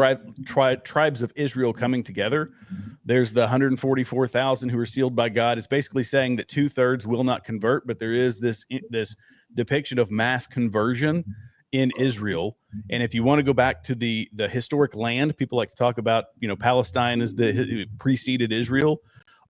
tribes of Israel coming together. There's the 144,000 who are sealed by God. It's basically saying that 2/3 will not convert, but there is this depiction of mass conversion in Israel. And if you want to go back to the historic land, people like to talk about, Palestine as the preceded Israel.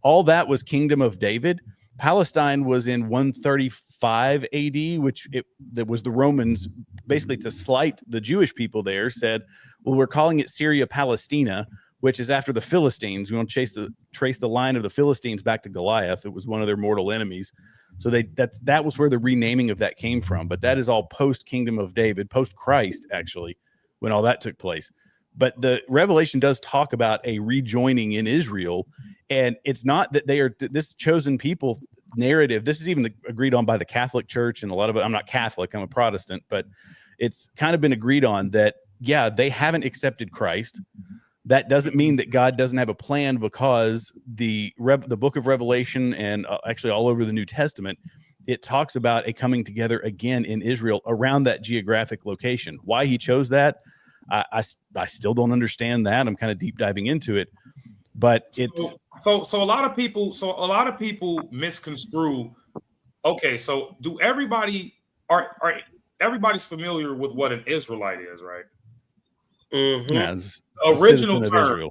All that was Kingdom of David. Palestine was in 135 AD, which that was the Romans, basically to slight the Jewish people said, well, we're calling it Syria Palestina, which is after the Philistines. We want to trace the line of the Philistines back to Goliath. It was one of their mortal enemies. So that was where the renaming of that came from. But that is all post Kingdom of David, post Christ, actually, when all that took place. But the Revelation does talk about a rejoining in Israel. And it's not that they are this chosen people narrative. This is even agreed on by the Catholic Church and a lot of it. I'm not Catholic, I'm a Protestant, but it's kind of been agreed on that, yeah, they haven't accepted Christ. That doesn't mean that God doesn't have a plan, because the book of Revelation and actually all over the New Testament, it talks about a coming together again in Israel around that geographic location. Why he chose that, I still don't understand that. I'm kind of deep diving into it, but it's so a lot of people misconstrue. Okay, so do everybody's familiar with what an Israelite is, right? Yeah, original term.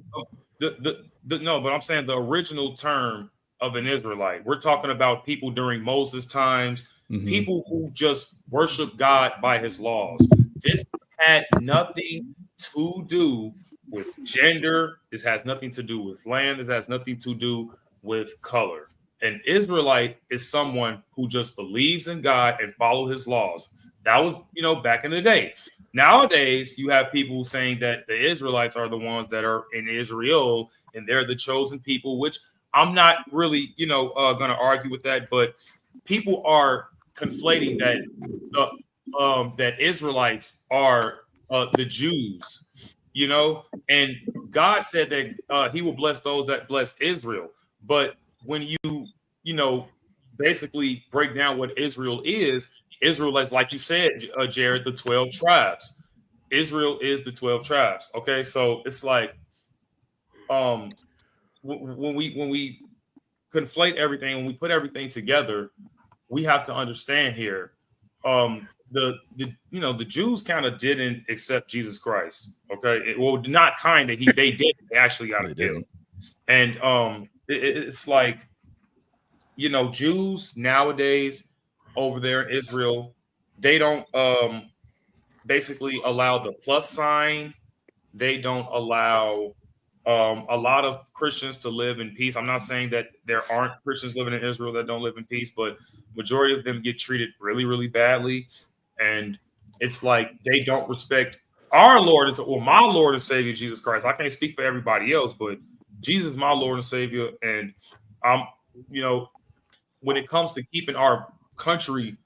No, but I'm saying the original term of an Israelite. We're talking about people during Moses' times, people who just worship God by his laws. This had nothing to do with gender. This has nothing to do with land. This has nothing to do with color. An Israelite is someone who just believes in God and follow his laws. That was, back in the day. Nowadays, you have people saying that the Israelites are the ones that are in Israel and they're the chosen people, which I'm not really, going to argue with that. But people are conflating that that Israelites are the Jews, and God said that he will bless those that bless Israel. But when you know, basically break down what Israel is like you said, Jared, the 12 tribes. Israel is the 12 tribes. Okay, so it's like when we conflate everything, when we put everything together, we have to understand here. The Jews kind of didn't accept Jesus Christ. Okay, well, not kind of. They did. They actually got him killed. And it's like, Jews nowadays over there in Israel, they don't basically allow the plus sign. They don't allow a lot of Christians to live in peace. I'm not saying that there aren't Christians living in Israel that don't live in peace, but majority of them get treated really, really badly. And it's like they don't respect our Lord, my Lord and Savior, Jesus Christ. I can't speak for everybody else, but Jesus is my Lord and Savior. And when it comes to keeping our country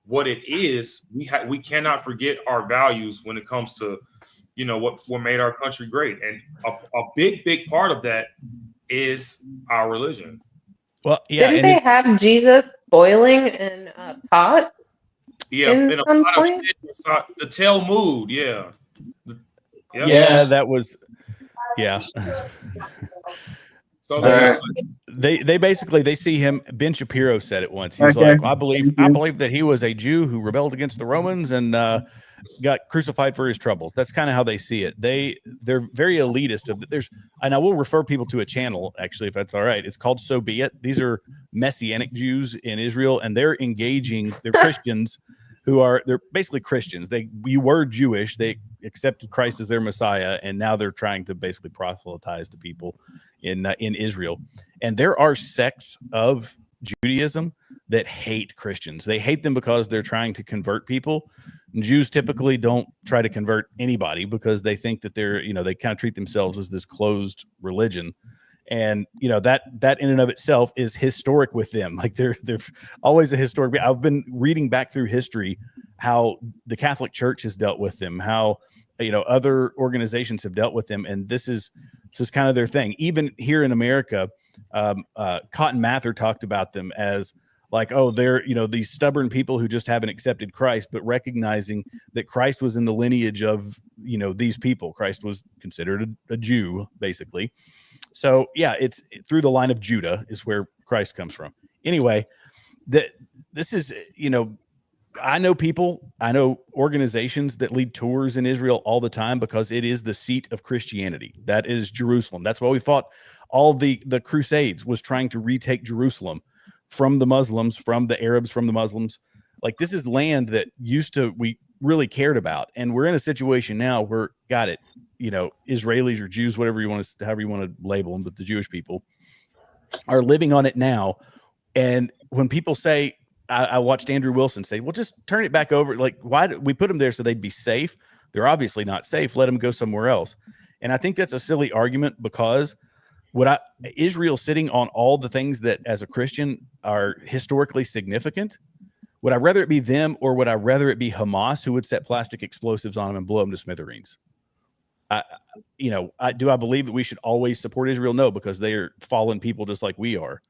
what it is, we cannot forget our values when it comes to what made our country great. And a big part of that is our religion. Well, yeah. Didn't they have Jesus boiling in a pot? Yeah, in a pot of shit, the Talmud. Yeah. Yeah, that was. Yeah. So they basically they see him. Ben Shapiro said it once. He was like, I believe that he was a Jew who rebelled against the Romans and got crucified for his troubles. That's kind of how they see it. They're very elitist. And I will refer people to a channel, actually, if that's all right. It's called So Be It. These are Messianic Jews in Israel, and they're engaging. They're Christians they're basically Christians. You were Jewish. They accepted Christ as their Messiah, and now they're trying to basically proselytize to people in Israel. And there are sects of Judaism that hate Christians. They hate them because they're trying to convert people. And Jews typically don't try to convert anybody because they think that they kind of treat themselves as this closed religion. And that in and of itself is historic with them. Like they're always a historic. I've been reading back through history how the Catholic Church has dealt with them, how other organizations have dealt with them, and this is kind of their thing. Even here in America, Cotton Mather talked about them as like, oh, they're these stubborn people who just haven't accepted Christ, but recognizing that Christ was in the lineage of these people. Christ was considered a Jew, basically. So yeah, it's through the line of Judah is where Christ comes from. Anyway, this is I know organizations that lead tours in Israel all the time because it is the seat of Christianity. That is Jerusalem. That's why we fought all the Crusades, was trying to retake Jerusalem from the Muslims, from the Arabs, from the Muslims. Like, this is land that we really cared about. And we're in a situation now where, Israelis or Jews, however you want to label them, but the Jewish people are living on it now. And when people say, I watched Andrew Wilson say, well, just turn it back over. Like, why did we put them there so they'd be safe? They're obviously not safe. Let them go somewhere else. And I think that's a silly argument because Israel sitting on all the things that as a Christian are historically significant. Would I rather it be them, or would I rather it be Hamas, who would set plastic explosives on them and blow them to smithereens? Do I believe that we should always support Israel? No, because they are fallen people just like we are.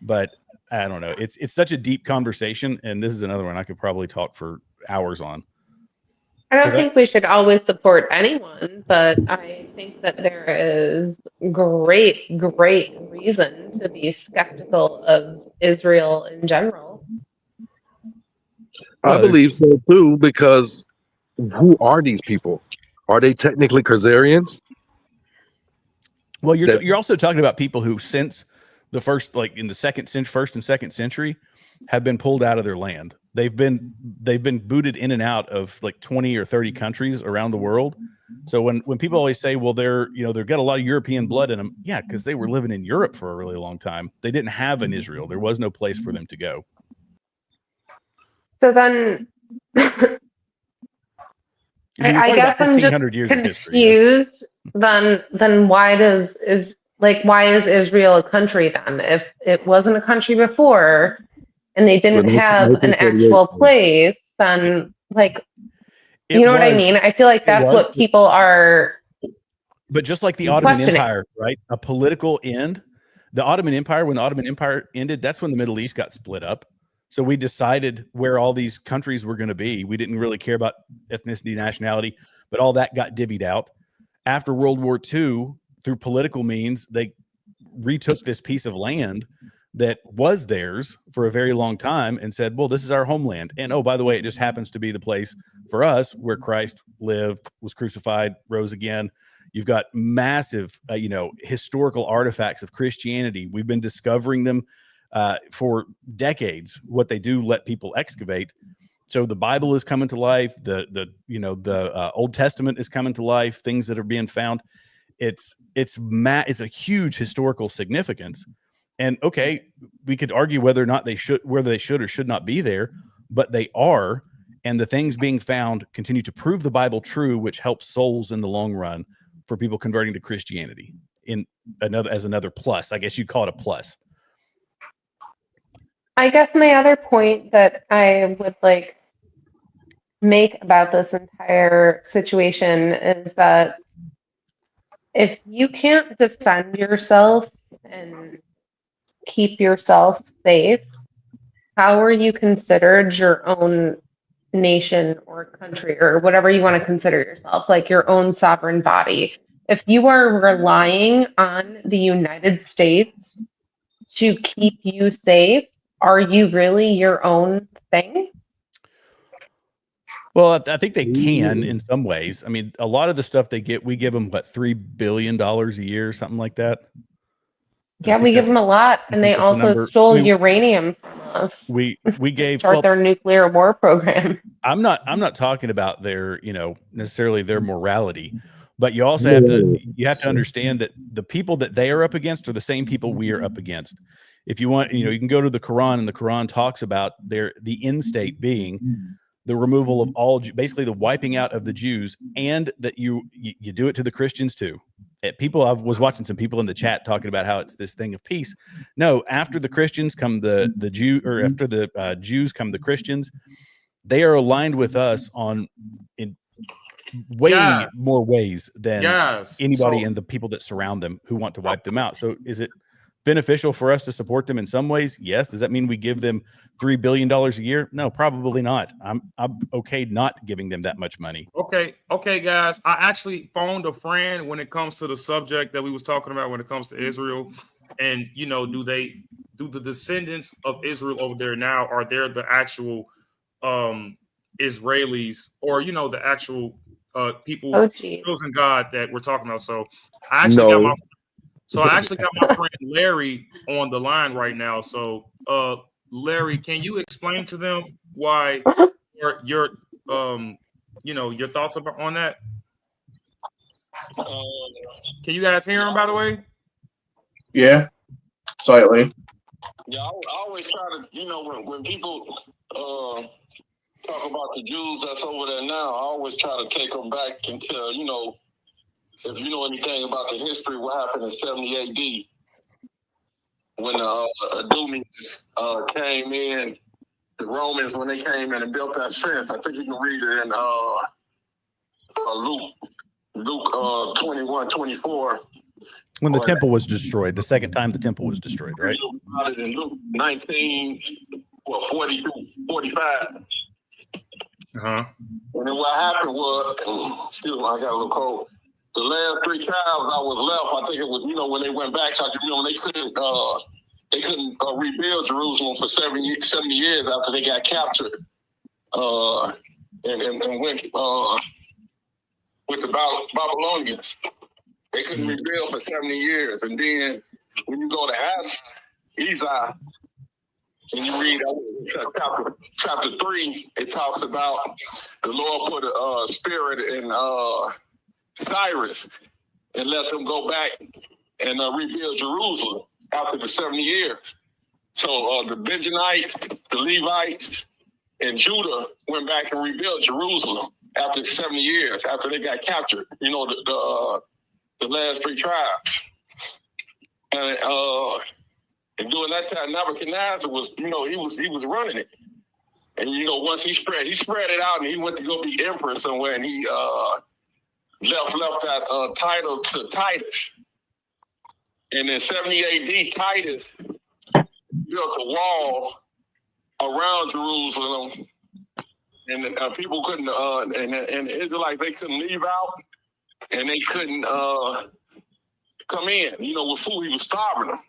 But I don't know. It's such a deep conversation, and this is another one I could probably talk for hours on. I don't think we should always support anyone, but I think that there is great reason to be skeptical of Israel in general. I believe so too, because who are these people? Are they technically Khazarians? Well, you're also talking about people who, since the first and second century, have been pulled out of their land. They've been booted in and out of like 20 or 30 countries around the world. So when people always say, well, they've got a lot of European blood in them, yeah, because they were living in Europe for a really long time. They didn't have an Israel. There was no place for them to go. So then, I guess I'm just confused. Then why is Israel a country then? If it wasn't a country before and they didn't have an actual place, then you know what I mean? I feel like that's what people are. But just like the Ottoman Empire, right? A political end. The Ottoman Empire, when the Ottoman Empire ended, that's when the Middle East got split up. So we decided where all these countries were going to be. We didn't really care about ethnicity, nationality, but all that got divvied out. After World War II, through political means, they retook this piece of land that was theirs for a very long time and said, well, this is our homeland. And oh, by the way, it just happens to be the place for us where Christ lived, was crucified, rose again. You've got massive, historical artifacts of Christianity. We've been discovering them for decades. What they do, let people excavate. So the Bible is coming to life. The Old Testament is coming to life. Things that are being found. It's a huge historical significance. And okay, we could argue whether or not they should or should not be there, but they are. And the things being found continue to prove the Bible true, which helps souls in the long run for people converting to Christianity as another plus. I guess you'd call it a plus. I guess my other point that I would make about this entire situation is that if you can't defend yourself and keep yourself safe, how are you considered your own nation or country or whatever you want to consider yourself, like your own sovereign body? If you are relying on the United States to keep you safe, are you really your own thing? Well, I think they can in some ways. I mean, a lot of the stuff we give them, $3 billion a year, something like that. Yeah, we give them a lot, and they also stole uranium from us. We gave start their nuclear war program. I'm not talking about their, necessarily their morality, but you also have to understand that the people that they are up against are the same people we are up against. If you want, you can go to the Quran, and the Quran talks about the end state being the removal of all, basically the wiping out of the Jews, and that you do it to the Christians too. I was watching some people in the chat talking about how it's this thing of peace. No, after the Christians come the Jew, or after the Jews come the Christians. They are aligned with us in way more ways than anybody and the people that surround them who want to wipe them out. So is it beneficial for us to support them in some ways? Yes. Does that mean we give them $3 billion a year? No, probably not. I'm okay not giving them that much money. Okay, guys. I actually phoned a friend when it comes to the subject that we was talking about when it comes to Israel. And do the descendants of Israel over there now, are there the actual Israelis, or the actual people chosen God that we're talking about? So I actually got my friend Larry on the line right now. So Larry, can you explain to them why your thoughts on that? Can you guys hear him, by the way? Yeah, slightly. Yeah, I always try to, when people talk about the Jews that's over there now, I always try to take them back into, if you know anything about the history, what happened in 70 AD when the Edomians came in, the Romans, when they came in and built that fence. I think you can read it in Luke 21:24. When the temple was destroyed, the second time the temple was destroyed, right? In Luke 19, 40 through 45. Uh-huh. And then what happened was, excuse me, I got a little cold. The last 3 tribes I was left, I think it was, when they went back, they couldn't rebuild Jerusalem for 70 years after they got captured, and went with the Babylonians. They couldn't rebuild for 70 years. And then when you go to Isaiah, and you read chapter 3, it talks about the Lord put a spirit in Cyrus and let them go back and rebuild Jerusalem after the 70 years. So the Benjamites, the Levites, and Judah went back and rebuilt Jerusalem after 70 years, after they got captured, the last 3 tribes. And during that time, Nebuchadnezzar was, he was running it. And, once he spread it out, and he went to go be emperor somewhere, and he left that title to Titus. And in 70 AD, Titus built a wall around Jerusalem, and people couldn't, and the Israelites, they couldn't leave out, and they couldn't come in. You know, with food, he was starving them,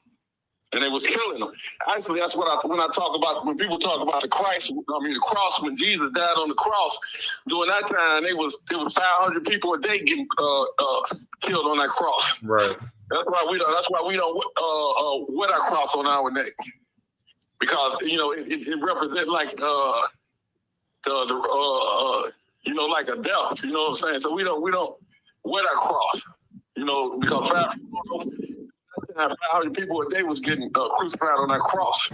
and they was killing them. Actually, that's what when people talk about the Christ, the cross, when Jesus died on the cross, during that time, there was 500 people a day getting killed on that cross. Right. That's why we don't wear our cross on our neck, because you know it represents like like a death. You know what I'm saying? So we don't wear our cross. You know, because 500 people a day was getting crucified on that cross.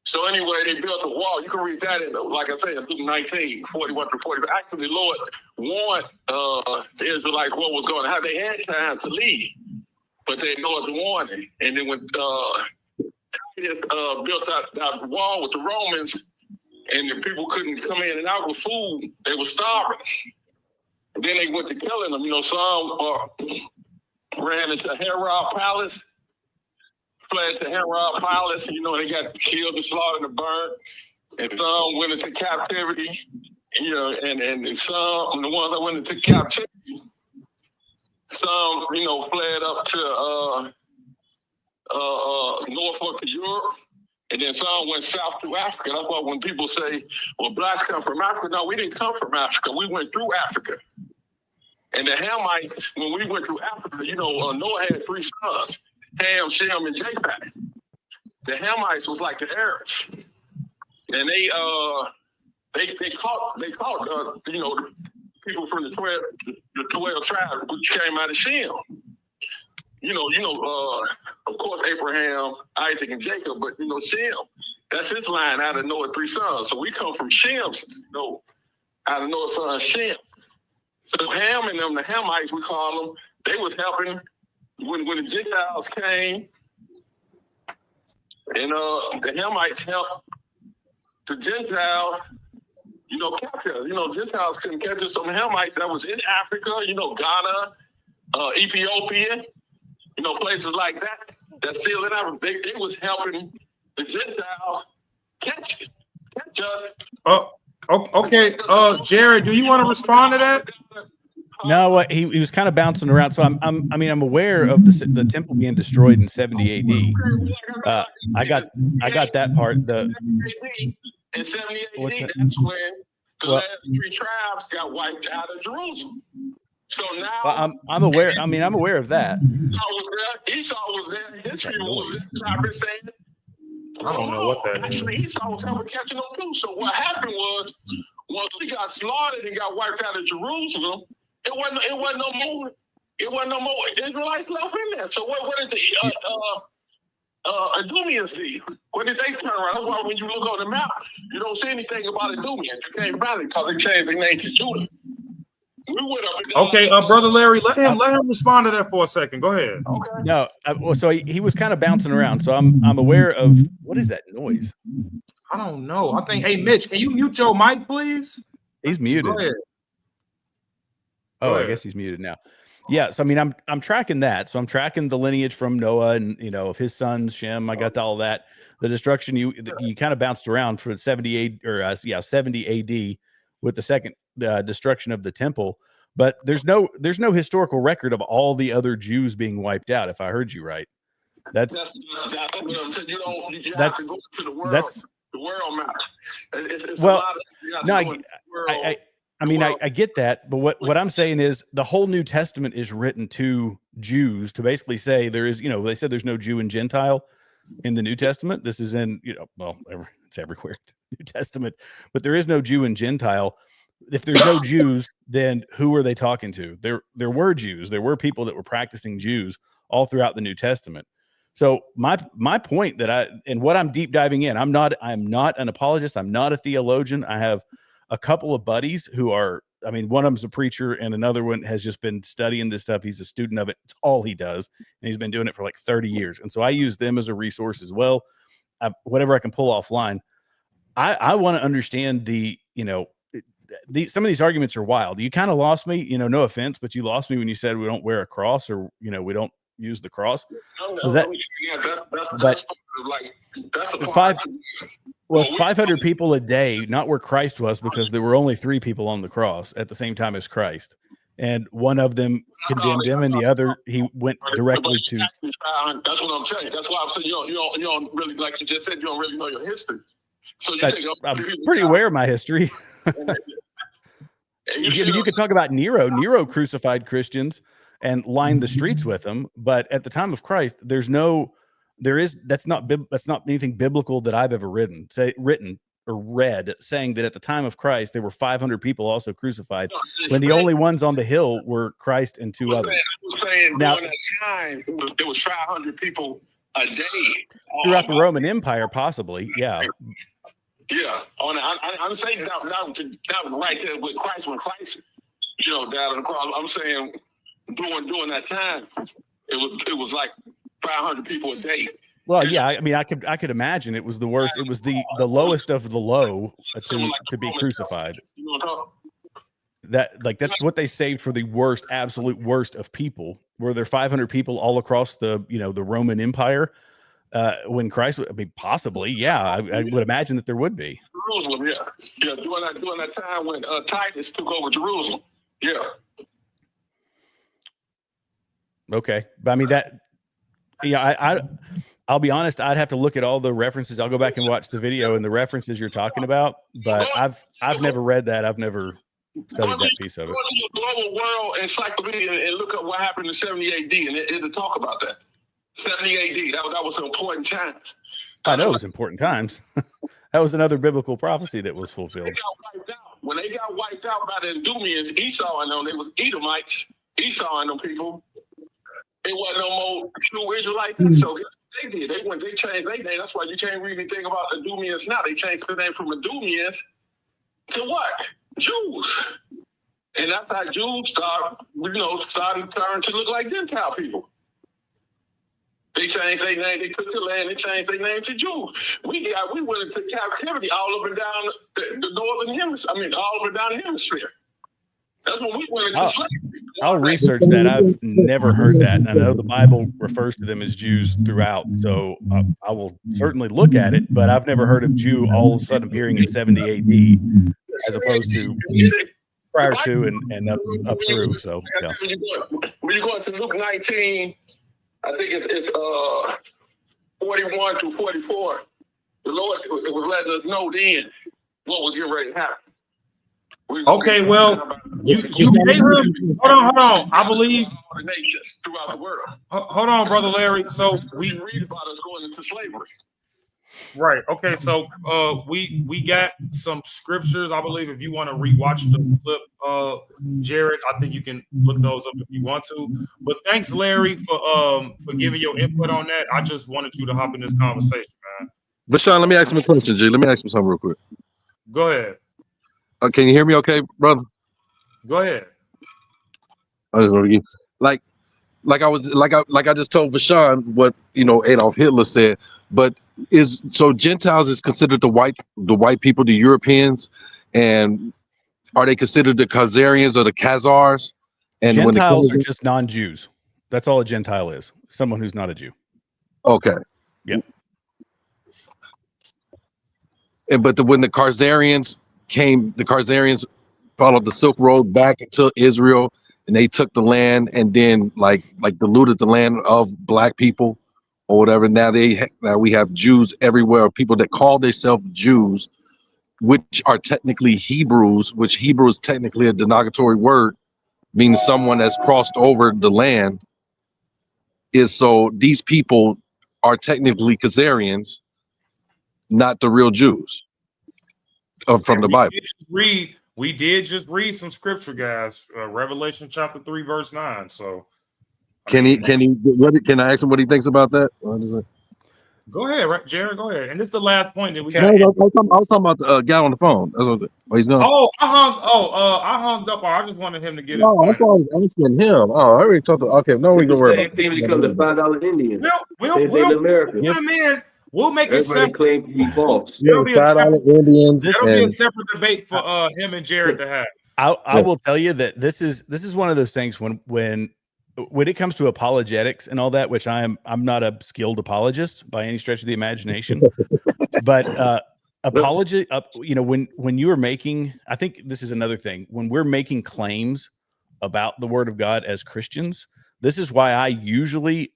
So anyway, they built a wall. You can read that in, like I said, in Luke 19, 41 through 40. But actually, the Lord warned the Israelites what was going to happen. They had time to leave, but they ignored the warning. And then when Titus built that wall with the Romans, and the people couldn't come in and out with food, they were starving. And then they went to killing them. You know, some ran into Herod Palace, fled to Herod Palace. You know, they got killed and slaughtered and burned. And some went into captivity. You know, and some, the ones that went into captivity, some, you know, fled up to Norfolk to Europe. And then some went south to Africa. That's why when people say, well, blacks come from Africa, no, we didn't come from Africa. We went through Africa. And the Hamites, when we went through Africa, you know, Noah had 3 sons, Ham, Shem, and Japheth. The Hamites was like the Arabs. And they caught you know, people from the 12 tribes, which came out of Shem. You know, of course, Abraham, Isaac, and Jacob, but, you know, Shem, that's his line out of Noah's 3 sons. So we come from Shem, you know, out of Noah's son Shem. So Ham and them, the Hamites, we call them, they was helping when the Gentiles came, and the Hamites helped the Gentiles, you know, capture us. You know, Gentiles couldn't capture some Hamites that was in Africa, you know, Ghana, Ethiopia, you know, places like that, that's still in Africa. They was helping the Gentiles catch us. Okay. Jared, do you want to respond to that? No, he was kind of bouncing around. So I'm aware of the temple being destroyed in 70 AD. I got that part. In 70 AD, that's when the last 3 tribes got wiped out of Jerusalem. So now I'm aware. I mean, I'm aware of that. Esau was there. His people was there. Saying, I don't know what that is. Actually, Esau was helping catching them too. So what happened was, once we got slaughtered and got wiped out of Jerusalem, it wasn't no more Israelites left in there. So what did the Edomians do? What did they turn around? That's why when you look on the map, you don't see anything about Edomians. You can't find it because they changed their name to Judah. Okay, Brother Larry, let him respond to that for a second. Go ahead. Okay. No, so he was kind of bouncing around. So I'm aware of what is that noise? I don't know. I think. Hey, Mitch, can you mute your mic, please? He's muted. Go ahead. Oh, I guess he's muted now. Yeah. So I mean, I'm tracking that. So I'm tracking the lineage from Noah and, you know, of his sons Shem. I got all that. The destruction you kind of bounced around for 70 AD with the second destruction of the temple. But there's no historical record of all the other Jews being wiped out. If I heard you right, that's have to go to the world. That's the world map. It's well, a lot of, no, I get that, but what I'm saying is the whole New Testament is written to Jews to basically say there is, you know, they said there's no Jew and Gentile in the New Testament. This is in, you know, well, it's everywhere, New Testament, but there is no Jew and Gentile. If there's no Jews, then who are they talking to? There were Jews. There were people that were practicing Jews all throughout the New Testament. So my point and what I'm deep diving in, I'm not an apologist. I'm not a theologian. I have a couple of buddies who are, I mean, one of them's a preacher and another one has just been studying this stuff. He's a student of it. It's all he does. And he's been doing it for like 30 years. And so I use them as a resource as well. Whatever I can pull offline. I want to understand some of these arguments are wild. You kind of lost me, no offense, but you lost me when you said we don't wear a cross or, we don't, use the cross. That's a part. Well, 500 people a day, not where Christ was, because there were only 3 people on the cross at the same time as Christ. And one of them condemned him, and the other, he went directly to. That's what I'm telling you. That's why I'm saying you don't really, like you just said, you don't really know your history. So I'm pretty aware of my history. You could talk about Nero. Nero crucified Christians and lined the streets with them. But at the time of Christ, that's not anything biblical that I've ever written or read saying that at the time of Christ there were 500 people also crucified, when the only ones on the hill were Christ and 2 others. I was saying now, during that time, there was 500 people a day throughout the Roman Empire, possibly. Yeah. Yeah. I'm saying not right there with Christ, when Christ, died on the cross. I'm saying during that time, it was like 500 people a day. Well, yeah, I mean, I could imagine it was the worst. It was the lowest of the low to be crucified. That's what they saved for the worst, absolute worst of people. Were there 500 people all across the Roman Empire when Christ? I mean, possibly, yeah. I would imagine that there would be. Jerusalem, yeah. During that time when Titus took over Jerusalem, yeah. Okay, but I mean that. Yeah, I'll be honest. I'd have to look at all the references. I'll go back and watch the video and the references you're talking about. But I've never read that. I've never studied that piece of it. Go to your Global World Encyclopedia and look up what happened in 70 AD, and it'll talk about that. 70 AD. That was an important time. I know it was important times. That was another biblical prophecy that was fulfilled. When they got wiped out by the Edomians, Esau and them, they was Edomites, Esau and them people. It wasn't no more true Israelites. So they did. They changed their name. That's why you can't read anything about Edomians now. They changed their name from Edomians to what? Jews. And that's how Jews started turning to look like Gentile people. They changed their name. They took the land. They changed their name to Jews. We went into captivity all over down the northern hemisphere. I mean, all over down the hemisphere. That's when we went into slavery. I'll research that. I've never heard that. I know the Bible refers to them as Jews throughout, so I will certainly look at it. But I've never heard of Jew all of a sudden appearing in 70 AD, as opposed to prior to and up through. So yeah. When you go into Luke 19, I think it's 41 to 44. The Lord was letting us know then what was getting ready to happen. Okay, well, you gave him. Hold on. I believe throughout the world. Hold on, brother Larry. So we read about us going into slavery. Right. Okay. So we got some scriptures. I believe if you want to rewatch the clip, Jared, I think you can look those up if you want to. But thanks, Larry, for giving your input on that. I just wanted you to hop in this conversation, man. Vashawn, let me ask him a question, G. Let me ask him something real quick. Go ahead. Can you hear me okay, brother? Go ahead. Like I just told Vashawn what Adolf Hitler said, but Gentiles is considered the white people, the Europeans, and are they considered the Khazarians or the Khazars? And Gentiles are just non-Jews. That's all a Gentile is. Someone who's not a Jew. Okay. Yeah. But when the Khazarians came, the Khazarians followed the Silk Road back into Israel, and they took the land and then like diluted the land of black people or whatever. Now we have Jews everywhere, people that call themselves Jews, which are technically Hebrews, which Hebrew is technically a derogatory word, meaning someone that's crossed over the land. So these people are technically Khazarians, not the real Jews from the Bible. We did just read some scripture, guys. Revelation chapter 3, verse 9. So can I ask him what he thinks about that? Go ahead, right, Jared. Go ahead. And this is the last point that we got. I was talking about the guy on the phone. That's what he's doing. I hung up. I just wanted him to get. No, that's all I was asking him. I already talked to. Okay, no, we can worry about it. Same thing when it comes to $5 Indians. We'll make it separate. Claim to be false. There'll be a $5 separate debate for him and Jared to have. I will tell you that this is one of those things when when it comes to apologetics and all that, which I'm not a skilled apologist by any stretch of the imagination, but apology, you know, when you are making, I think this is another thing, when we're making claims about the Word of God as Christians, this is why I usually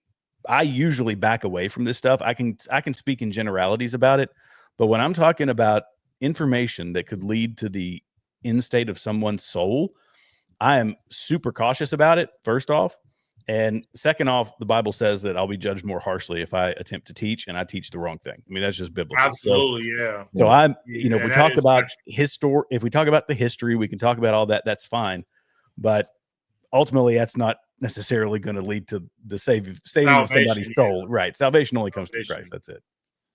back away from this stuff. I can speak in generalities about it, but when I'm talking about information that could lead to the end state of someone's soul, I am super cautious about it, first off. And second off, the Bible says that I'll be judged more harshly if I attempt to teach and I teach the wrong thing. I mean, that's just biblical. Absolutely, yeah. So I'm, you know, if And we that talk is about factual. if we talk about the history, we can talk about all that. That's fine. But ultimately, that's not necessarily going to lead to the saving of somebody's soul. Right. Salvation only comes through Christ. That's it.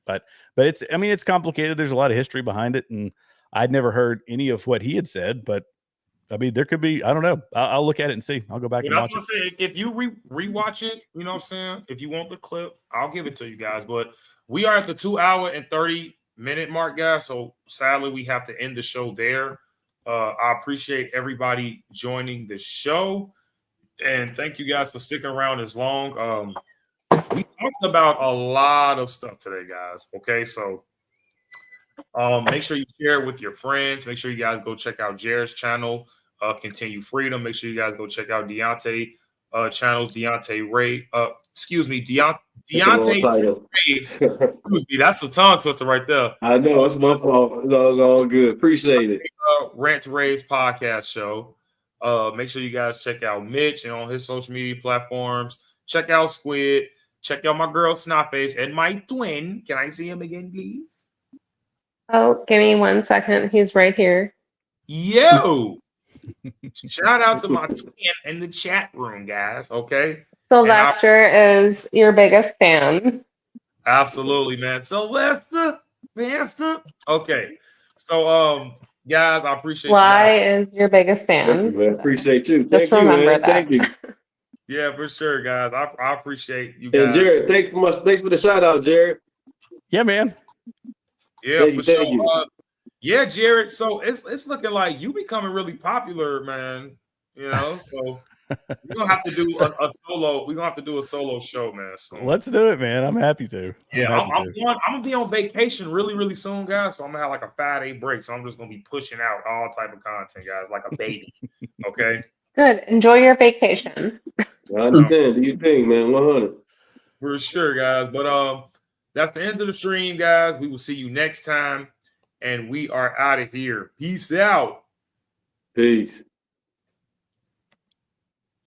But it's, I mean, it's complicated. There's a lot of history behind it. And I'd never heard any of what he had said, but I mean, there could be, I don't know. I'll look at it and see. I'll go back and watch it. That's what I'm saying. If you rewatch it, you know what I'm saying? If you want the clip, I'll give it to you guys. But we are at the 2 hour and 30-minute mark, guys. So sadly, we have to end the show there. I appreciate everybody joining the show. And thank you guys for sticking around as long. We talked about a lot of stuff today, guys. Okay, so make sure you share it with your friends. Make sure you guys go check out Jared's channel, Continue Freedom. Make sure you guys go check out Deontay channels, Deontay Ray. Deontay Ray's. Excuse me, that's the tongue twister right there. I know it's my fault. It's all good. Appreciate it. Rant to Ray's podcast show. Make sure you guys check out Mitch and on his social media platforms. Check out Squid. Check out my girl Snotface and my twin. Can I see him again, please? Oh, give me 1 second. He's right here. Yo! Shout out to my twin in the chat room, guys. Okay. Sylvester is your biggest fan. Absolutely, man. Sylvester. Okay. So, guys, I appreciate Sly you guys. is your biggest fan. Thank you, man. Appreciate you. Just remember that. Thank you. Yeah, for sure, guys. I appreciate you guys. And Jared, thanks for the shout out, Jared. Yeah, man. Yeah, thank for sure. you. Yeah, Jared. So it's looking like you becoming really popular, man. You know, so we're gonna have to do a solo. We're gonna have to do a solo show, man. Soon. Let's do it, man. I'm happy to. I'm gonna be on vacation really, really soon, guys. So I'm gonna have like a 5-day break. So I'm just gonna be pushing out all type of content, guys, like a baby. Okay. Good. Enjoy your vacation. I understand. Do you think, man? 100. For sure, guys. But that's the end of the stream, guys. We will see you next time, and we are out of here. Peace out. Peace.